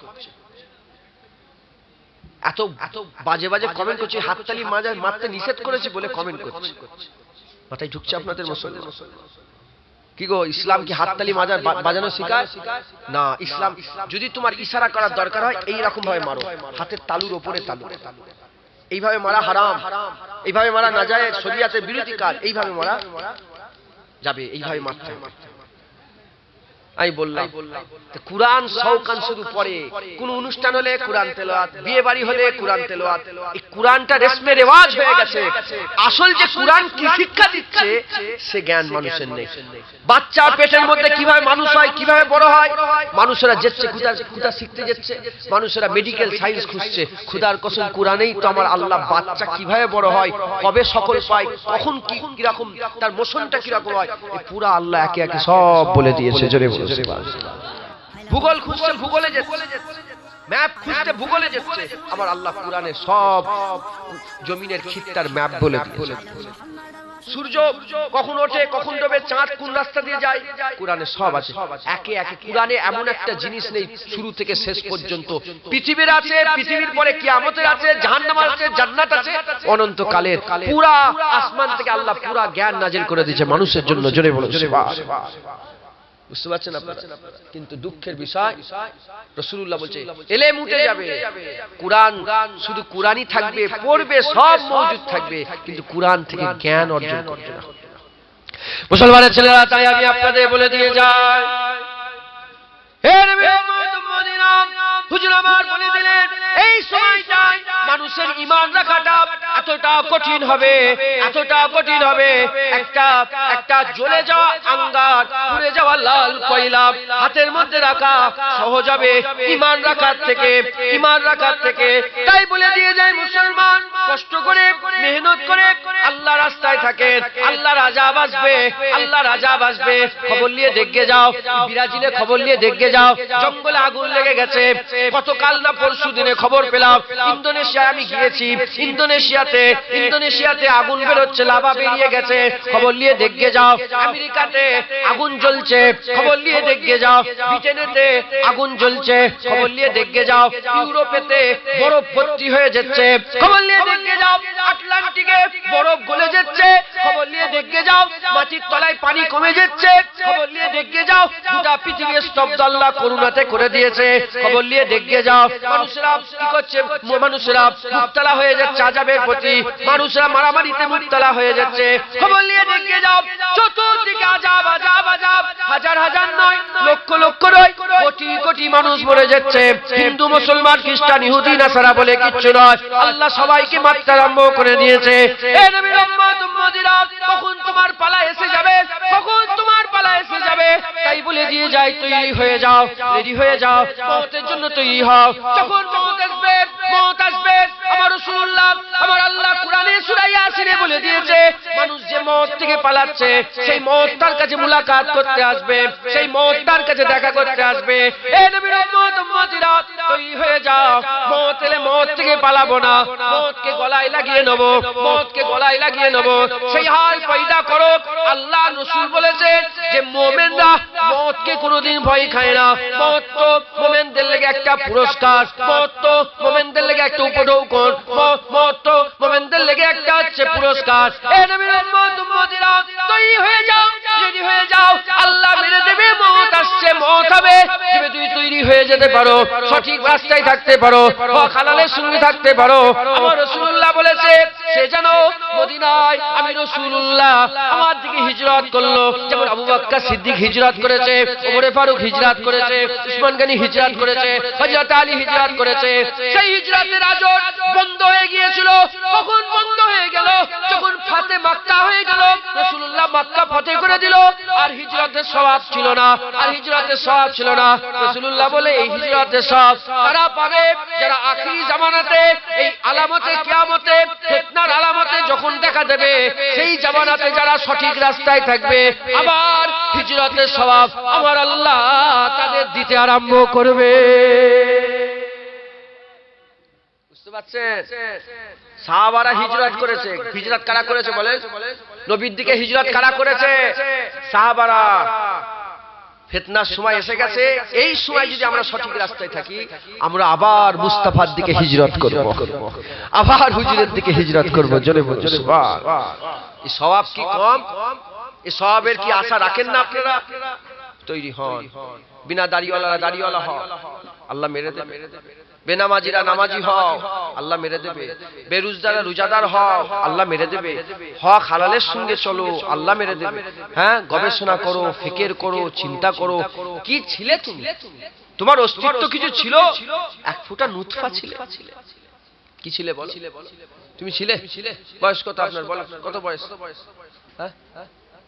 এত বাজে বাজে কমেন্ট করছে, হাততালি মারতে নিষেধ করেছে বলে কমেন্ট করছে। মাথায় ঢুকছে আপনাদের মুসলমান? কি গো, ইসলাম কি হাততালি বাজানো শেখায়? না, ইসলাম যদি তোমার ইশারা করার দরকার হয় এই রকম ভাবে মারো, হাতের তালুর উপরে তালু। এইভাবে মারা হারাম, এইভাবে মারা নাজায়েজ, শরীয়তের বিরোধী কাজ, এইভাবে মারা যাবে, এইভাবে মারতে হবে। আমি বললাম কুরআন শৌকান শুধু পড়ে, কোন অনুষ্ঠান হলে কুরআন তেলাওয়াত, বিয়ে বাড়ি হলে কুরআন তেলাওয়াত, এই কুরআনটা রেশমে রেওয়াজ হয়ে গেছে। আসল যে কুরআন কি শিক্ষা দিচ্ছে সে জ্ঞান মানুষের নেই। বাচ্চা পেটের মধ্যে কিভাবে মানুষ হয়, কিভাবে বড় হয়, মানুষেরা যাচ্ছে খুদা শিখতে যাচ্ছে, মানুষেরা মেডিকেল সায়েন্স খুঁজছে। খুদার কসম কুরআনেই তো আমার আল্লাহ বাচ্চা কিভাবে বড় হয়, কবে সকল পায়, কখন কি কিরকম তার মোশনটা কিরকম হয়, এই পুরো আল্লাহ একে একে সব বলে দিয়েছে। জোরে বলুন ভূগোল খুঁজছে ভূগোলে যাচ্ছে, ম্যাপ খুঁজতে ভূগোলে যাচ্ছে, আমার আল্লাহ কুরআনে সব জমিনের খিত্তার ম্যাপ বলে দিয়েছে। সূর্য কখন ওঠে কখন ডোবে, চাঁদ কোন রাস্তা দিয়ে যায়, কুরআনে সব আছে। একে একে কুরআনে এমন একটা জিনিস নেই শুরু থেকে শেষ পর্যন্ত। পৃথিবীর আছে, পৃথিবীর পরে কিয়ামতের আছে, জাহান্নাম আছে, জান্নাত আছে, অনন্তকালের পুরা আসমান থেকে আল্লাহ পুরা জ্ঞান নাজিল করে দিয়েছে মানুষের জন্য। জোরে বলুন সুবহানাল্লাহ। বুঝতে পারছেন আপনারা? কিন্তু দুঃখের বিষয় রাসূলুল্লাহ বলছে এলেম উঠে যাবে, কুরআন শুধু কুরআনই থাকবে, পড়বে, সব মওজুদ থাকবে, কিন্তু কুরআন থেকে জ্ঞান অর্জন করবে না। মুসলমানের ছেলেরা, তাই আমি আপনাদের বলে দিয়ে যাই, হে নবী মদিনা হুজুর আমার বলে দিলেন এই সময়টায় মানুষের ঈমান রাখাটা এতটা কঠিন হবে, এতটা কঠিন হবে, একটা জ্বলে যাওয়া আঙ্গার, পুড়ে যাওয়া লাল কয়লা হাতের মধ্যে রাখা সহজ হবে ঈমান রাখার থেকে, ঈমান রাখার থেকে। তাই বলে দিয়ে যায় মুসলমান কষ্ট করে মেহনত করে আল্লাহ রাস্তায় থাকেন, আল্লাহর আযাব আসবে, আল্লাহর আযাব আসবে। খবর নিয়ে দেখে যাও, বিরাজিলে খবর নিয়ে দেখে যাও, জঙ্গলে আগুন লেগে গেছে। গতকাল না পরশু দিনে খবর পেলাম ইন্দোনেশিয়ায় আমি গিয়েছি, ইন্দোনেশিয়াতে আগুন বেরোচ্ছে, লাভা বেরিয়ে গেছে। খবর নিয়ে দেখে যাও, আমেরিকাতে আগুন জ্বলছে, খবর নিয়ে দেখে যাও, ব্রিটেনেতে আগুন জ্বলছে, খবর নিয়ে দেখে যাও, ইউরোপেতে বরফ ভর্তি হয়ে যাচ্ছে, খবর নিয়ে দেখে যাও, আটলান্টিকে বরফ গলে যাচ্ছে, খবর নিয়ে দেখে যাও, মাটির তলায় পানি কমে যাচ্ছে, খবর নিয়ে দেখে যাও, গোটা পৃথিবী স্তব্ধ আল্লাহ করুণাতে করে দিয়েছে। খবর নিয়ে দেখে যাও, মানুষরা কি করছে, মানুষরা মুবতলা হয়ে যাচ্ছে আযাবের প্রতি, মানুষরা মারামারিতে মুবতলা হয়ে যাচ্ছে। খবর নিয়ে দেখে যাও, চতুর্দিকে আযাব আযাব আযাব, হাজার হাজার নয়, লক্ষ লক্ষ নয়, কোটি কোটি মানুষ মরে যাচ্ছে। হিন্দু মুসলমান খ্রিস্টান ইহুদি নাসারা বলে কিচ্ছু নয়, আল্লাহ সবাইকে মারতে আরম্ভ করে দিয়েছে। হে নবীর উম্মত উম্মতিরা, কখন তোমার পালা এসে যাবে, কখন তোমার পালা এসে যাবে, তাই বলে দিয়ে যায় তৈরি হয়ে যাও, রেডি হয়ে যাও, মওতের জন্য তৈরি হও। যখন মওত আসবে, মওত আসবে, আমার রাসূলুল্লাহ আমার আল্লাহ কোরআনে সূরা ইয়াসিনে বলে দিয়েছে মানুষ যে মওত থেকে পালাচ্ছে সেই মওত তার কাছে মুলাকাত করতে আসবে, সেই মওত তার কাছে দেখা করতে আসবে। হে নবীর উম্মত উম্মতিরা, তৈরি হয়ে যাও, মওত এলে মওত থেকে পালাবো না, মওতকে গলায় লাগিয়ে নেব, মওতকে গলায় লাগিয়ে নেব, সেই হাল পয়দা করো। আল্লাহ রাসূল বলেছে যে মুমিনরা মওতকে কোনোদিন ভয় খায় না, মওত তো মুমিনদের লাগি একটা পুরস্কার, মওত তো মুমিনদের লাগি একটা উপঢৌকন, মওত তো মুমিনদের লাগি একটা হচ্ছে পুরস্কার। হে নবীর উম্মত উম্মতিরা, তৈরি হয়ে যাও, রেডি হয়ে যাও, আল্লাহ মেরে দেবে, মওত আসছে, মওত হবে, তবে তুই তৈরি হয়ে যেতে পারো, সঠিক রাস্তায় থাকতে পারো, হক হালালের সঙ্গে থাকতে পারো। আমার রাসূলুল্লাহ বলেছে সে যেন মদিনায় আমি রাসূলুল্লাহ আমার দিকে হিজরত করলো, যেমন আবু বকর সিদ্দিক হিজরত করেছে, ওমর ফারুক হিজরত করেছে, উসমান গনি হিজরত করেছে, হযরত আলী হিজরত করেছে। সেই হিজরতের আজর বন্ধ হয়ে গিয়েছিল, কখন বন্ধ হয়ে গেল, যখন ফাতে মক্কা হয়ে গেল, রাসূলুল্লাহ মক্কা ফতে করে দিল, আর হিজরতের সওয়াব ছিল না, আর হিজরতের সওয়াব ছিল না। রাসূলুল্লাহ বলে এই হিজরতের সওয়াব তারা পাবে যারা আখিরি জামানাতে এই আলামতে কিয়ামতে ফিতনার আলামতে যখন দেখা দেবে সেই জামানাতে যারা সঠিক রাস্তায় থাকবে, আবার হিজরতের সওয়াব আমার আল্লাহ তাদের দিতে আরম্ভ করবে। বুঝতে পারছেন? সাহাবারা হিজরত করেছে, হিজরত কারা করেছে বলেন? নবীর দিকে হিজরত কারা করেছে? সাহাবারা। ফিতনার সময় এসে গেছে, এই সময় যদি আমরা সঠিক রাস্তায় থাকি আমরা আবার মুস্তাফার দিকে হিজরত করব, আবার হুজুরের দিকে হিজরত করব। জোরে বলুন সুবহানাল্লাহ। এই সওয়াব কি কম? এই সওয়াবের কি আশা রাখেন না আপনারা? তৈরি হন, বিনা দাড়িওয়ালারা দাড়িওয়ালা হন, আল্লাহ মেরে দেবে। বেনামাজিরা নামাজি হও, আল্লাহ মেরে দেবে। বেরোজগাররা রোজাদার হও, আল্লাহ মেরে দেবে। হক হালালের সঙ্গে চলো, আল্লাহ মেরে দেবে। হ্যাঁ, গবেষণা করো, ফিকির করো, চিন্তা করো, কি ছিলে তুমি? তোমার অস্তিত্ব কিছু ছিল? এক ফোঁটা নুতফা ছিলে। কি ছিলে বলো? তুমি ছিলে? বয়স কত আপনার? বলো কত বয়স? হ্যাঁ,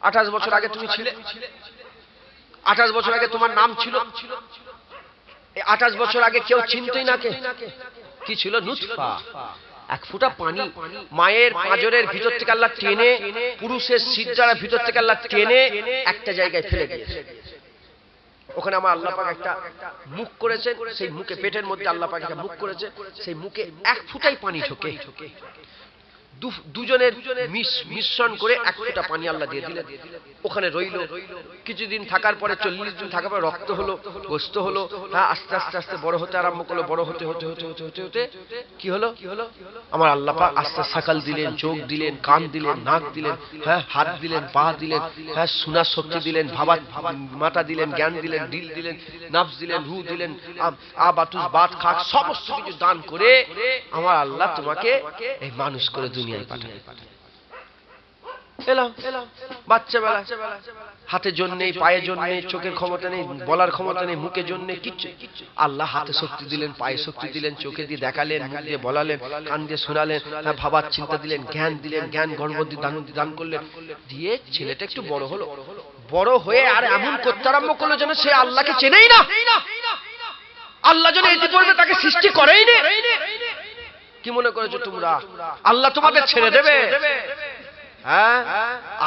28 বছর আগে তুমি ছিলে? 28 বছর আগে তোমার নাম ছিল? 28 বছর আগে কেউ চিনতই না। কি ছিল? নুতফা, এক ফোঁটা পানি। মায়ের পাঁজরের ভিতর থেকে আল্লাহ টেনে, পুরুষের সিজদার ভিতর থেকে আল্লাহ টেনে একটা জায়গায় ফেলে দিয়েছে। ওখানে আমার আল্লাহ পাক একটা মুখ করেছেন, সেই মুখে, পেটের মধ্যে আল্লাহ পাক একটা মুখ করেছে, সেই মুখে এক ফোঁটাই পানি ঢোকে। দুজনের মিশ্রণ করে এক ফোঁটা পানি আল্লাহ দিয়ে দিলেন। ওখানে রইল কিছুদিন থাকার পরে, 40 দিন থাকার পরে রক্ত হলো, গোস্ত হলো। হ্যাঁ, আস্তে আস্তে আস্তে বড় হতে আরম্ভ করলো। বড় হতে হতে হতে হতে হতে হতে কি হলো? আমার আল্লাহ পাক আস্তে সাকাল দিলেন, চোখ দিলেন, কান দিলেন, নাক দিলেন, হ্যাঁ, হাত দিলেন, পা দিলেন, হ্যাঁ, শোনার শক্তি দিলেন, ভাবার মাথা দিলেন, জ্ঞান দিলেন, দিল দিলেন, নাফস দিলেন, রূহ দিলেন, বাতুস বাত খাক, সমস্ত কিছু দান করে আমার আল্লাহ তোমাকে এই মানুষ করে দুনিয়ায় পাঠায়। এলাম বাচ্চা বেলা, হাতে জোর নেই, পায়ে জোর নেই, চোখের ক্ষমতা নেই, বলার ক্ষমতা নেই, মুখে জোর নেই, কিচ্ছু। আল্লাহ হাতে শক্তি দিলেন, পায়ে শক্তি দিলেন, চোখে দিয়ে দেখালেন, মুখ দিয়ে বলালেন, কান দিয়ে শোনালেন, ভাবার চিন্তা দিলেন, জ্ঞান দিলেন, জ্ঞান গর্ভবতী দান করলেন। দিয়ে ছেলেটা একটু বড় হলো। বড় হয়ে আর এমন করতে আরম্ভ করলো যেন সে আল্লাহকে চেনেই না। আল্লাহ যেন ইতিপূর্বে তাকে সৃষ্টি করেই না। কি মনে করেছো তোমরা আল্লাহ তোমাদের ছেড়ে দেবে? হ্যাঁ,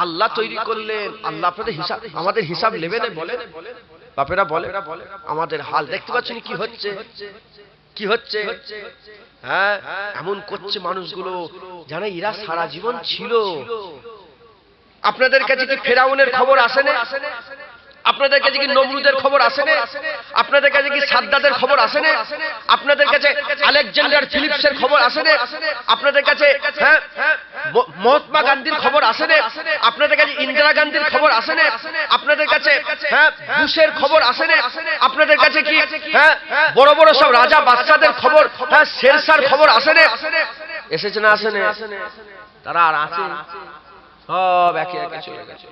আল্লাহ তৈরি করলেন। আল্লাহ আপনাদের হিসাব, আমাদের হিসাব নেবে না? বলেন বাপেরা, বলে আমাদের হাল দেখতে পাচ্ছেন কি হচ্ছে, কি হচ্ছে। হ্যাঁ, এমন করছে মানুষগুলো জানে এরা সারা জীবন ছিল। আপনাদের কাছে কি ফেরাউনের খবর আসে না? আপনাদের কাছে কি নমরুদের খবর আসে না? আপনাদের কাছে কি সাদ্দাদের খবর আসে না? আপনাদের কাছে আলেকজান্ডার ফিলিপসের খবর আসে না? আপনাদের কাছে হ্যাঁ মহাত্মা গান্ধীর খবর আসে না? আপনাদের কাছে ইন্দিরা গান্ধীর খবর আসে না? আপনাদের কাছে হ্যাঁ বুশের খবর আসে না? আপনাদের কাছে কি হ্যাঁ বড় বড় সব রাজা বাদশাদের খবর, হ্যাঁ শেরশাহর খবর আসে না? এসেছে না? আসে না? তারা আর আছে? সব একে একে চলে গেছে।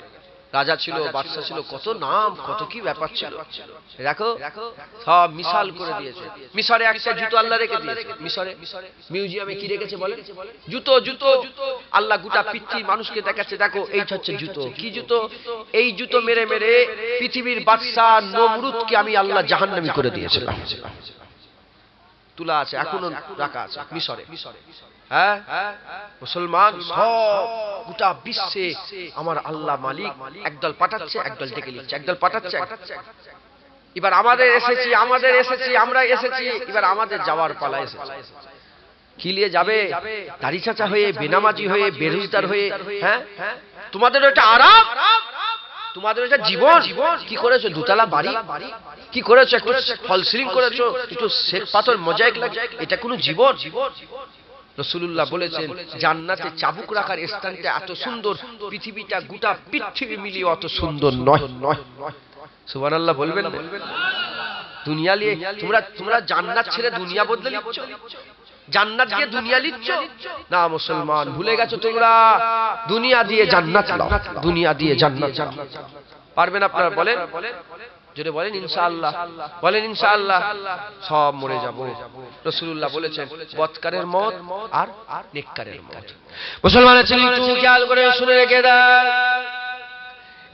রাজা ছিল, বাদশা ছিল, কত নাম, কত কি ব্যাপার ছিল। দেখো সব মিসাল করে দিয়েছে। মিশরে একটা জুতো আল্লাহ রেখে দিয়েছে। মিশরে মিউজিয়ামে কি রেখেছে বলে? জুতো। জুতো আল্লাহ গোটা পৃথিবীর মানুষকে দেখাচ্ছে, দেখো এই হচ্ছে জুতো। কি জুতো? এই জুতো মেরে মেরে পৃথিবীর বাদশা নমরুদকে আমি আল্লাহ জাহান্নামী করে দিয়েছিলাম। তুলা আছে, এখনো রাখা আছে মিশরে। হ্যাঁ, মুসলমান সব গোটা বিশ্বে আমার আল্লাহ মালিক একদল পাঠাচ্ছে, একদল ডেকে নিচ্ছে, একদল পাঠাচ্ছে। এবার আমাদের এসেছি, আমরা এসেছি, এবার আমাদের যাওয়ার পালা এসেছে। কি নিয়ে যাবে? দাড়ি চাচা হয়ে, বেনামাজি হয়ে, বেরোজগার হয়ে। হ্যাঁ, তোমাদের ওটা আরাম, তোমাদের ওটা জীবন। কি করেছো? দুতলা বাড়ি। কি করেছো? একটু ফল সিলিং করেছো, একটু শ্বেত পাথর মোজাইক লাগে, এটা কোনো জীবন? রাসূলুল্লাহ বলেছেন জান্নাতে চাবুক রাখার স্থানটা এত সুন্দর, পৃথিবীটা গোটা পৃথিবী মিলিয়ে অত সুন্দর নয়। সুবহানাল্লাহ বলবেন না? দুনিয়া নিয়ে তোমরা জান্নাত ছেড়ে দুনিয়া বদলে নিচ্ছ, জান্নাত দিয়ে দুনিয়া নিচ্ছ না। মুসলমান ভুলে গেছো তোমরা দুনিয়া দিয়ে জান্নাত নাও, দুনিয়া দিয়ে জান্নাত। পারবেন আপনারা? বলেন জোরে বলেন ইনশাআল্লাহ, বলেন ইনশাআল্লাহ। সব মরে যাব। রাসূলুল্লাহ বলেছেন বদকারের মত আর নেককারের মত। মুসলমানের ছেলে একটু খেয়াল করে শুনে রেখে দাও।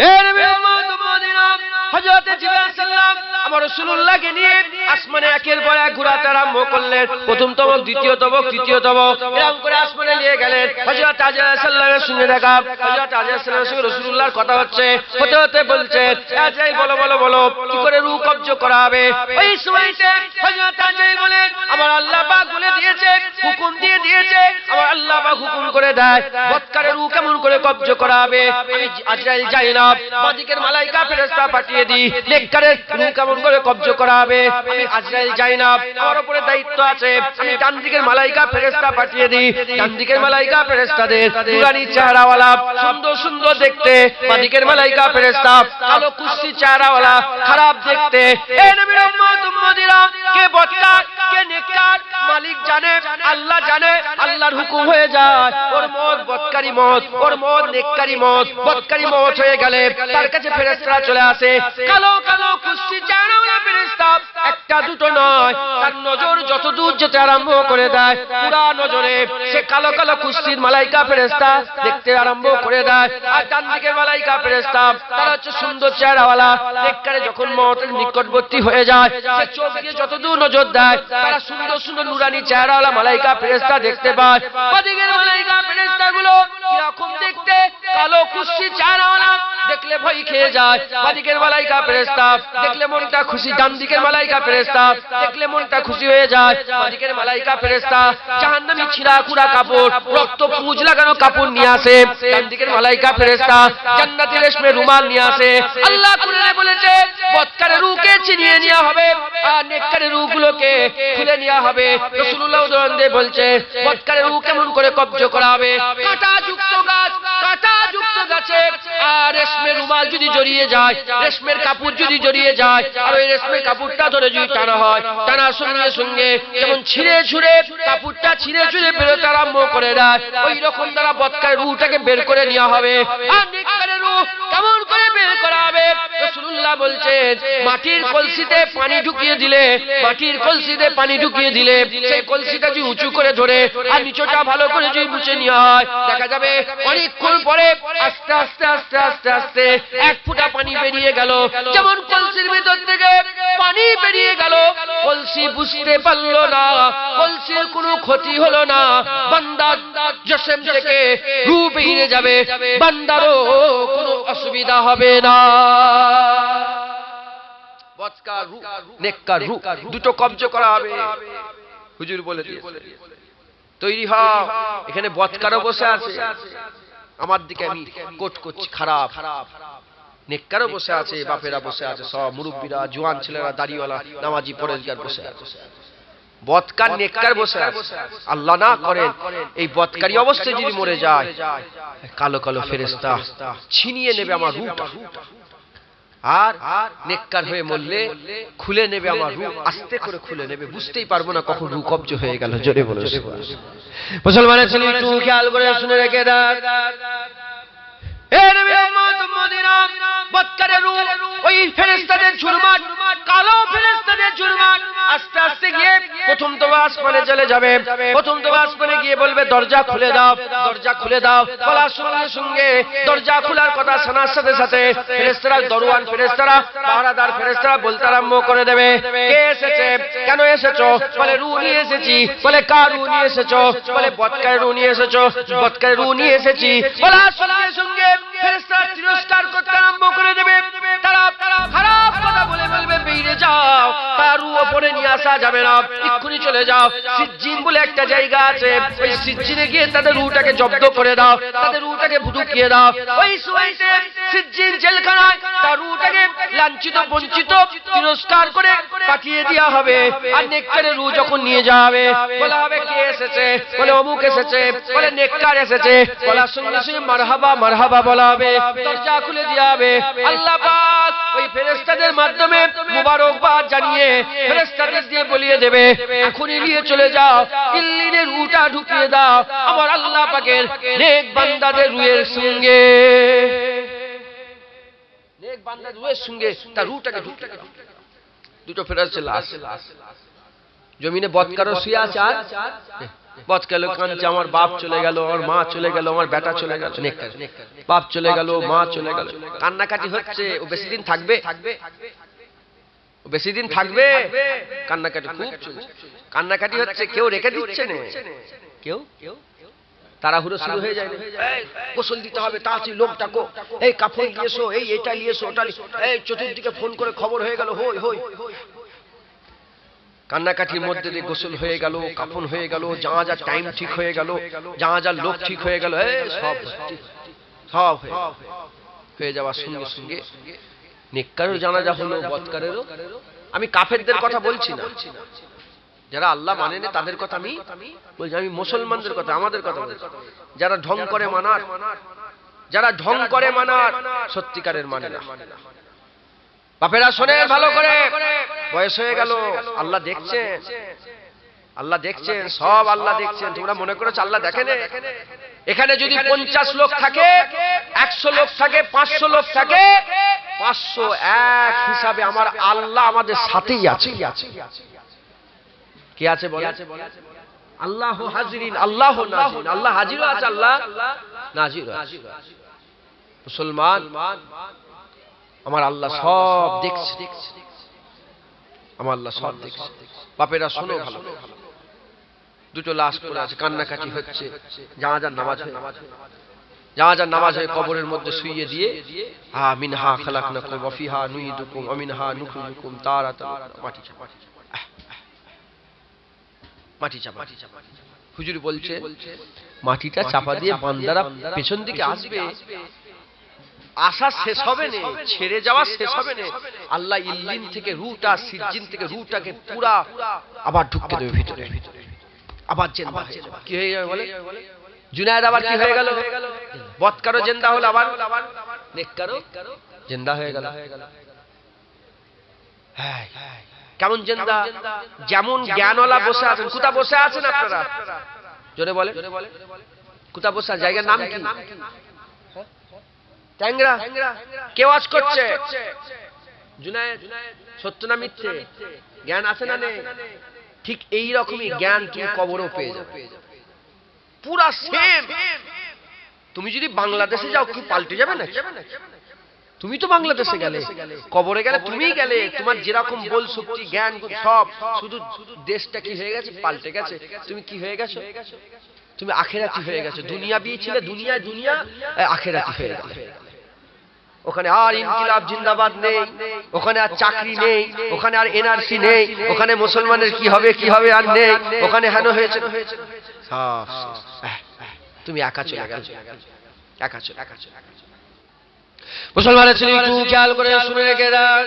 এ নবী মুহাম্মদ মদিনা হযরত জিবরাইল সাল্লাম আমার রাসূলুল্লাহকে নিয়ে আসমানে একের পর এক ঘোরাতে আরম্ভ করলেন। প্রথম তবক, দ্বিতীয় তবক, তৃতীয় তবক, এরকম করে আসমানে নিয়ে গেলেন। হযরত আজরাইল সাল্লামের সঙ্গে দেখা। হযরত আজরাইল সাল্লামের সঙ্গে রাসূলুল্লাহর কথা হচ্ছে। হতে হতে বলছে আজরাইল বলো বলো বলো কি করে রূহ কবজ করা হবে? ওই সময়তে হযরত আজরাইল বলেন আমার আল্লাহ পাক বলে দিয়েছে, হুকুম দিয়ে দিয়েছে, আমার আল্লাহ পাক হুকুম করে দেয় বদকারের রূহ কেমন করে কবজ করা হবে। আমি আজরাইল যাই না, বাদিকের মালাইকা ফেরেশতা পাঠিয়ে পাঠিয়ে দিই, নেককারের রূহ কেমন করে কবজ করা হবে? আমি আজরাইল যাই না, আমার উপরে দায়িত্ব আছে, আমি ডান দিকের মালাইকা ফেরেশতা পাঠিয়ে দিই, ডান দিকের মালাইকা ফেরেশতাদের নুরানি চেহারাওয়ালা, সুন্দর সুন্দর দেখতে, বাঁ দিকের মালাইকা ফেরেশতা কালো কুৎসিত চেহারাওয়ালা, খারাপ দেখতে। এ নবীর উম্মত উম্মতিরা, কে বদকার কে নেককার মালিক জানে, আল্লাহ জানে। আল্লাহর হুকুম হয়ে যায়, ওর মত বদকারি মত, ওর মত নেককারি মত। বদকারি মত হয়ে গেলে তার কাছে ফেরেশতারা চলে আসে, কালো কালো কুৎসিত চেহারাওয়ালা ফেরেশতা, একটা দুটো নয়, তার নজর যত দূর যেতে আরম্ভ করে দেয়, পুরা নজরে সে কালো কালো কুৎসিত মালাইকা ফেরেশতা দেখতে আরম্ভ করে দেয়। আর ডান দিকের মালাইকা ফেরেশতা তারা হচ্ছে সুন্দর চেহারাওয়ালা। নেককারে যখন মওতের নিকটবর্তী হয়ে যায়, সে চোখ দিয়ে যত দূর নজর দেয়, তারা সুন্দর সুন্দর নুরানি চেহারাওয়ালা মালাইকা ফেরেশতা দেখতে পায়। বাঁ দিকের মালাইকা ফেরেশতাগুলো কিরকম দেখতে? কালো কুৎসিত চেহারাওয়ালা, দেখলে ভয় খেয়ে যায়। বাঁ দিকের মালাইকা ফেরেশতা দেখলে মনটা খুশি, ডান দিকের মালাইকা ফেরেশতা দেখলে মনটা খুশি হয়ে যায়। বাঁ দিকের মালাইকা ফেরেশতা জাহান্নামী ছিঁড়া কুড়া কাপড়, রক্ত পুঁজ লাগানো কাপড় নিয়ে আসে, ডান দিকের মালাইকা ফেরেশতা জান্নাতি রেশমের রুমাল নিয়ে আসে। আল্লাহ কোরআনে বলেছে বদকারের রূহকে ছিনিয়ে নেওয়া হবে আর নেককারের রূহগুলোকে খুলে নেওয়া হবে। রাসূলুল্লাহ উদাহরণ দিয়ে বলছে বদকারের রূহ কেমন করে কবজ করা হবে? কাঁটা যুক্ত গাছ, কাঁটা যুক্ত গাছে আর রেশমের রুমাল যদি জড়িয়ে যায়, রেশমের কাপড় যদি জড়িয়ে যায়, আর ওই রেশমের কাপড়টা ধরে যদি টানা হয়, টানার সঙ্গে সঙ্গে যেমন ছিঁড়ে ছুঁড়ে কাপড়টা ছিঁড়ে ছুঁড়ে বেরোতে আরম্ভ করে দেয়, ওই রকম দ্বারা বদকারের রূহটাকে বের করে নেওয়া হবে। আর নেককারের রূহ কেমন করে বের করা হবে? রাসূলুল্লাহ বলছেন মাটির কলসিতে পানি ঢুকিয়ে দিলে, মাটির কলসিতে পানি ঢুকিয়ে দিলে সেই কলসিটা যদি উঁচু করে ধরে আর নিচটা ভালো করে যদি মুছে নেওয়া হয়, দেখা যাবে অনেকক্ষণ পরে আস্তে আস্তে আস্তে আস্তে আস্তে এক ফোঁটা পানি বেরিয়ে গেল। যেমন কলসির ভিতর থেকে পানি বেরিয়ে গেল, কলসি বুঝতে পারলো না, কলসির কোনো ক্ষতি হলো না, বান্দার জিসম থেকে রূহ বেরিয়ে যাবে, বান্দারও কোনো অসুবিধা হবে না। বদকার রূহ, নেককার রূহ দুটো কবজ করা হবে, হুজুর বলে দিয়েছে। তৈরি হও। এখানে বদকারও বসে আছে, আমার দিকে আমি কোট করছি খারাপ, নেককারও বসে আছে, বাপেরা বসে আছে, সব মুরব্বীরা, জওয়ান ছেলেরা, দাড়িওয়ালা, নামাজি পরেজগার বসে আছে। বদকার নেককার বসে আছে। আল্লাহ না করেন এই বদকারী অবস্থায় যদি মরে যায়, কালো কালো ফেরেশতা ছিনিয়ে নেবে আমার রূহটা, আর নেককার হয়ে মরলে খুলে নেবে আমার রূহ, আস্তে করে খুলে নেবে, বুঝতেই পারবো না কখন রূহ কবজ হয়ে গেল। জোরে বলো মুসলমানের ছেলে, একটু খেয়াল করে শুনে রেখে দেন। এ নবী উম্মত উম্মতিরা, বদকারের রূহ ওই ফেরেশতাদের ঝুরমাট, কালো ফেরেশতাদের ঝুরমাট আস্তে আস্তে গিয়ে প্রথম তো আসমানে চলে যাবে। প্রথম তো আসমানে গিয়ে বলবে দরজা খুলে দাও, দরজা খুলে দাও। বলার সঙ্গে সঙ্গে দরজা খোলার কথা শোনার সাথে সাথে ফেরেশতারা, দরওয়ান ফেরেশতারা, পাহারাদার ফেরেশতারা বলতে আরম্ভ করে দেবে, কে এসেছে, কেন এসেছো? বলে রূহ নিয়ে এসেছি। বলে কার রূহ নিয়ে এসেছো? বলে বদকারের রূহ নিয়ে এসেছো। বদকারের রূহ নিয়ে এসেছি। বলার সঙ্গে সঙ্গে ফেরেশতারা তিরস্কার করতে আরম্ভ করে দেবে। তারা খারাপ কথা বলে বলবে বেরিয়ে যাও, তার রূহ ওপরে নিয়ে আসা যাবে না, এক্ষুনি চলে যাও। সিজ্জিন বলে একটা জায়গা আছে, ওই সিজ্জিনে গিয়ে তাদের রূহটাকে জব্দ করে দাও, তাদের রূহটাকে ঢুকিয়ে দাও। ওই সময়তে সিজ্জিন জেলখানায় তার রূহটাকে লাঞ্ছিত বঞ্চিত তিরস্কার করে পাঠিয়ে দেওয়া হবে। আর নেককারের রূহ যখন নিয়ে যাবে, বলা হবে কে এসেছে? বলে অমুক এসেছে। বলে নেককার এসেছে। বলার সঙ্গে সঙ্গে মারহাবা মারহাবা বলা হবে, দরজা খুলে দেওয়া হবে। আল্লাহ পাক ওই ফেরেশতাদের মাধ্যমে মুবারকবাদ জানিয়ে ফেরেশতাদের দিয়ে বলিয়ে দেবে, এখনই নিয়ে চলে যাও, ইল্লিনের রূহটা ঢুকিয়ে দাও আমার আল্লাহ পাকের নেক বান্দাদের রূহের সঙ্গে, নেক বান্দাদের রূহের সঙ্গে তার রূহটাকে ঢুকিয়ে দাও। দুটো ফেরেশতা লাশ জমিনে বদকারও শুয়ে আছে, আর বদকার কাঁদছে, আমার বাপ চলে গেল, আমার মা চলে গেল, আমার বেটা চলে গেল। নেককার বাপ চলে গেল, মা চলে গেল, কান্নাকাটি হচ্ছে। ও বেশি দিন থাকবে? বেশি দিন থাকবে? কান্নাকাটি খুব চলছে, কান্নাকাটি হচ্ছে, কেউ রেখে দিচ্ছে না, কেউ তাড়াহুড়ো শুরু হয়ে যায়, গোসল দিতে হবে, তাড়াতাড়ি লোক ডাকো, এই কাপড় নিয়ে এসো, এই এটা নিয়ে এসো, ওটা, এই চতুর্দিকে ফোন করে খবর হয়ে গেল, হই হই। কান্নাকাটির মধ্যে দিয়ে গোসল হয়ে গেল, কাফন হয়ে গেল, জানাজার টাইম ঠিক হয়ে গেল, জানাজার লোক ঠিক হয়ে গেল, সব সব হয়ে যাওয়ার সঙ্গে সঙ্গে নেককারেরও জানাজা হলো, বদকারেরও। আমি কাফেরদের কথা বলছি না, যারা আল্লাহ মানে না তাদের কথা আমি বলছি, আমি মুসলমানদের কথা, আমাদের কথা বলছি। যারা ঢং করে মানার, যারা ঢং করে মানার, সত্যিকারের মানে না। বাপেরা শোনেন ভালো করে, বয়স হয়ে গেল, আল্লাহ দেখছেন, আল্লাহ দেখছেন, সব আল্লাহ দেখছেন। তোমরা মনে করেছো আল্লাহ দেখেন? এখানে যদি 50 লোক থাকে, 100 লোক থাকে, 500 লোক থাকে, 501 হিসাবে আমার আল্লাহ আমাদের সাথেই আছে। কি আছে বলে? আল্লাহ হাজিরিন, আল্লাহ নাজিরিন। আল্লাহ হাজিরও আছে, আল্লাহ নাজিরও আছে। মুসলমান, আমার আল্লাহ সব দেখছে, আমার আল্লাহ সব দেখছে। বাপেরা শোনো ভালো, দুটো লাশ পড়ে আছে, কান্নাকাটি হচ্ছে, জানাজার নামাজ হয়, জানাজার নামাজ হয়ে কবরের মধ্যে শুইয়ে দিয়ে, মিনহা খালাকনাকুম ওয়া ফিহা নুইদুকুম ওয়া মিনহা নুখরিজুকুম তারাতান, মাটি চাপা, মাটি চাপা। হুজুর বলছে মাটিটা চাপা দিয়ে বান্দারা পেছন দিকে আসবে, আসা শেষ হবে না, ছেড়ে যাওয়া শেষ হবে না, আল্লাহ ইল্লিন থেকে রূহটা, সিজ্জিন থেকে রূহটাকে পুরা আবার ঢুকে দেবে ভিতরে, আবার জিন্দা হয়ে যাবে। কি হয়ে যাবে বলে? জুনায়েদ আবার কি হয়ে গেল? বদকারও জিন্দা হলো, আবার নেককারও জিন্দা হয়ে গেল। হ্যাঁ, কেমন জিন্দা? যেমন জ্ঞানওয়ালা বসে আছেন। কোথা বসে আছেন আপনারা? জোরে বলে, কোথা বসে? জায়গার নাম কি? ট্যাংরা। কে ওয়াজ করছে? জুনায়েদ। সত্য না মিথ্যে? জ্ঞান আছে না নেই? ঠিক এই রকমই জ্ঞান তুমি কবরেও পেয়ে যাবে, পুরা সেম। তুমি যদি বাংলাদেশে যাও, কি পাল্টে যাবে না? তুমি তো বাংলাদেশে গেলে, কবরে গেলে তুমিই গেলে, তোমার যেরকম বল শক্তি, জ্ঞান, সব, শুধু দেশটা কি হয়ে গেছে? পাল্টে গেছে। তুমি কি হয়ে গেছো? তুমি আখেরাতি হয়ে গেছো। দুনিয়া ছিলে, দুনিয়ায় দুনিয়া, আখেরাতি হয়ে গেলে। ওখানে আর ইনকিলাব জিন্দাবাদ নেই, ওখানে আর চাকরি নেই, ওখানে আর এনআরসি নেই, ওখানে মুসলমানের কি হবে কি হবে আর নেই, ওখানে হেন হয়েছে। তুমি একা চলে গেছো, একা চলে। মুসলমানের ছেলে একটু খেয়াল করে শুনে রেখে দাও,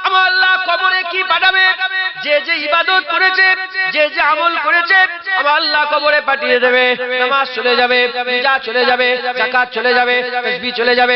আমার আল্লাহ কবরে কি পাঠাবে? যে যে ইবাদত করেছে, যে যে আমল করেছে, আমার আল্লাহ কবরে পাঠিয়ে দেবে। নামাজ চলে যাবে, রোজা চলে যাবে, যাকাত চলে যাবে, তাসবিহ চলে যাবে,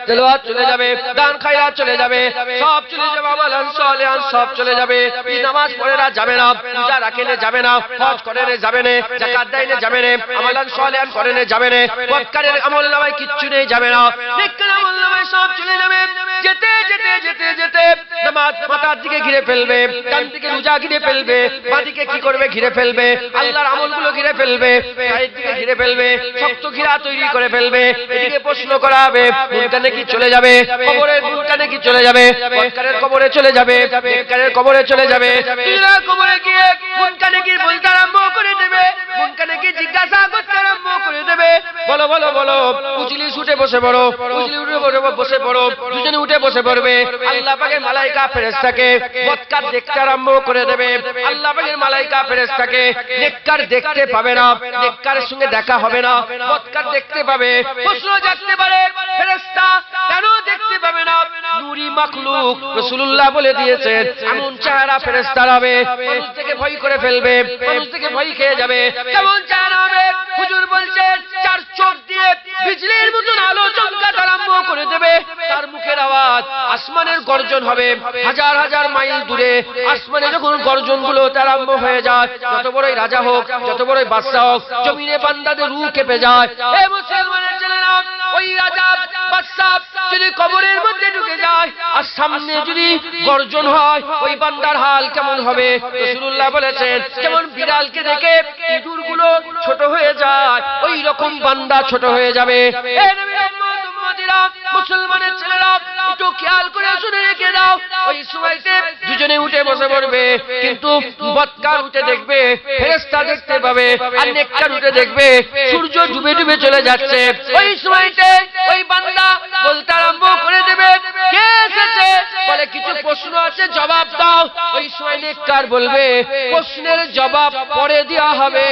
তেলাওয়াত চলে যাবে, দান খায়রাত চলে যাবে, সব চলে যাবে। আমালান সালিহান সব চলে যাবে। এই নামাজ পড়ে না যাবে না, রোজা রাখে না যাবে না, হজ করে না যাবে না, যাকাত দেয় না যাবে না, আমালান সালিহান করে না যাবে না, বদকারের আমল নামায় কিচ্ছু নেই যাবে না, নেককার আমল নামায় সব চলে যাবে। যেতে যেতে যেতে যেতে নামাজ মাথার দিকে ঘিরে ফেলবে, ডান দিকে রোজা ঘিরে ফেলবে, বাঁ দিকে কি করবে? ঘিরে ফেলবে, আল্লাহর আমলগুলো ঘিরে ফেলবে, চারিদিকে দিকে ঘিরে ফেলবে, শক্ত ঘিরা তৈরি করে ফেলবে। এদিকে প্রশ্ন করা হবে, মুনকারে কি চলে যাবে? কবরের মুনকারে কি চলে যাবে? বদকারের কবরে চলে যাবে, নেককারের কবরে চলে যাবে। দুনিয়ার কবরে গিয়ে মুনকারে কি বলতে আরম্ভ করে দেবে, মুনকারে কি জিজ্ঞাসা করতে আরম্ভ করে দেবে। বলো বলো বলো, উজলি উঠে বসে পড়ো, উজলি উঠে বসে পড়ো, দুজনে উঠে বসে পড়বে। আল্লাহ পাকের মালায়েকা ফেরেশতাকে বদকার দেখতে আরম্ভ করে দেবে। আল্লাহ পাকের মালায়েকা ফেরেশতাকে নেককার দেখতে পাবে না, নেককারের সঙ্গে দেখা হবে না, বদকার দেখতে পাবে। প্রশ্ন জাগতে পারে, ফেরেশতা কেন দেখতে পাবে না? নূরি মাখলুক, রাসূলুল্লাহ বলে দিয়েছেন এমন চেহারা ফেরেশতার হবে, মানুষ থেকে ভয় করে ফেলবে, মানুষ থেকে ভয় খেয়ে যাবে। কেমন চেহারা হবে? হুজুর বলছেন চার চোখ দিয়ে বিজলির মতন আলো চমকাতে আরম্ভ করে দেবে। তার মুখের আওয়াজ আসমানের গর্জন হবে, হাজার হাজার মাইল দূরে আসমানে যখন গর্জন গুলো আরম্ভ হয়ে যায়, যত বড়ই রাজা হোক, যত বড়ই বাদশা হোক, জমিনে বান্দাদের রূহ কেঁপে যায়। হে মুসলমানের ছেলেরা, ওই রাজা বাদশা যদি কবরের মধ্যে ঢুকে যায় আর সামনে যদি গর্জন হয়, ওই বান্দার হাল কেমন হবে? রাসূলুল্লাহ বলেছেন যেমন বিড়ালকে দেখে ইঁদুর গুলো ছোট হয়ে যায়, ওই রকম বান্দা ছোট হয়ে যাবে। হে নবীর উম্মত উম্মতিরা, মুসলমানের ছেলেরা একটু খেয়াল করে শুনে রেখে দাও। ওই সময়তে দুজনে উঠে বসে পড়বে, কিন্তু বদকার উঠে দেখবে ফেরেশতা দেখতে পাবে, আর নেককার উঠে দেখবে সূর্য ডুবে ডুবে চলে যাচ্ছে। ওই সময়তে ওই বান্দা বলতে আরম্ভ করে দেবে, কে এসেছে? বলে কিছু প্রশ্ন আছে, জবাব দাও। ওই সময় নেককার বলবে প্রশ্নের জবাব পরে দেওয়া হবে,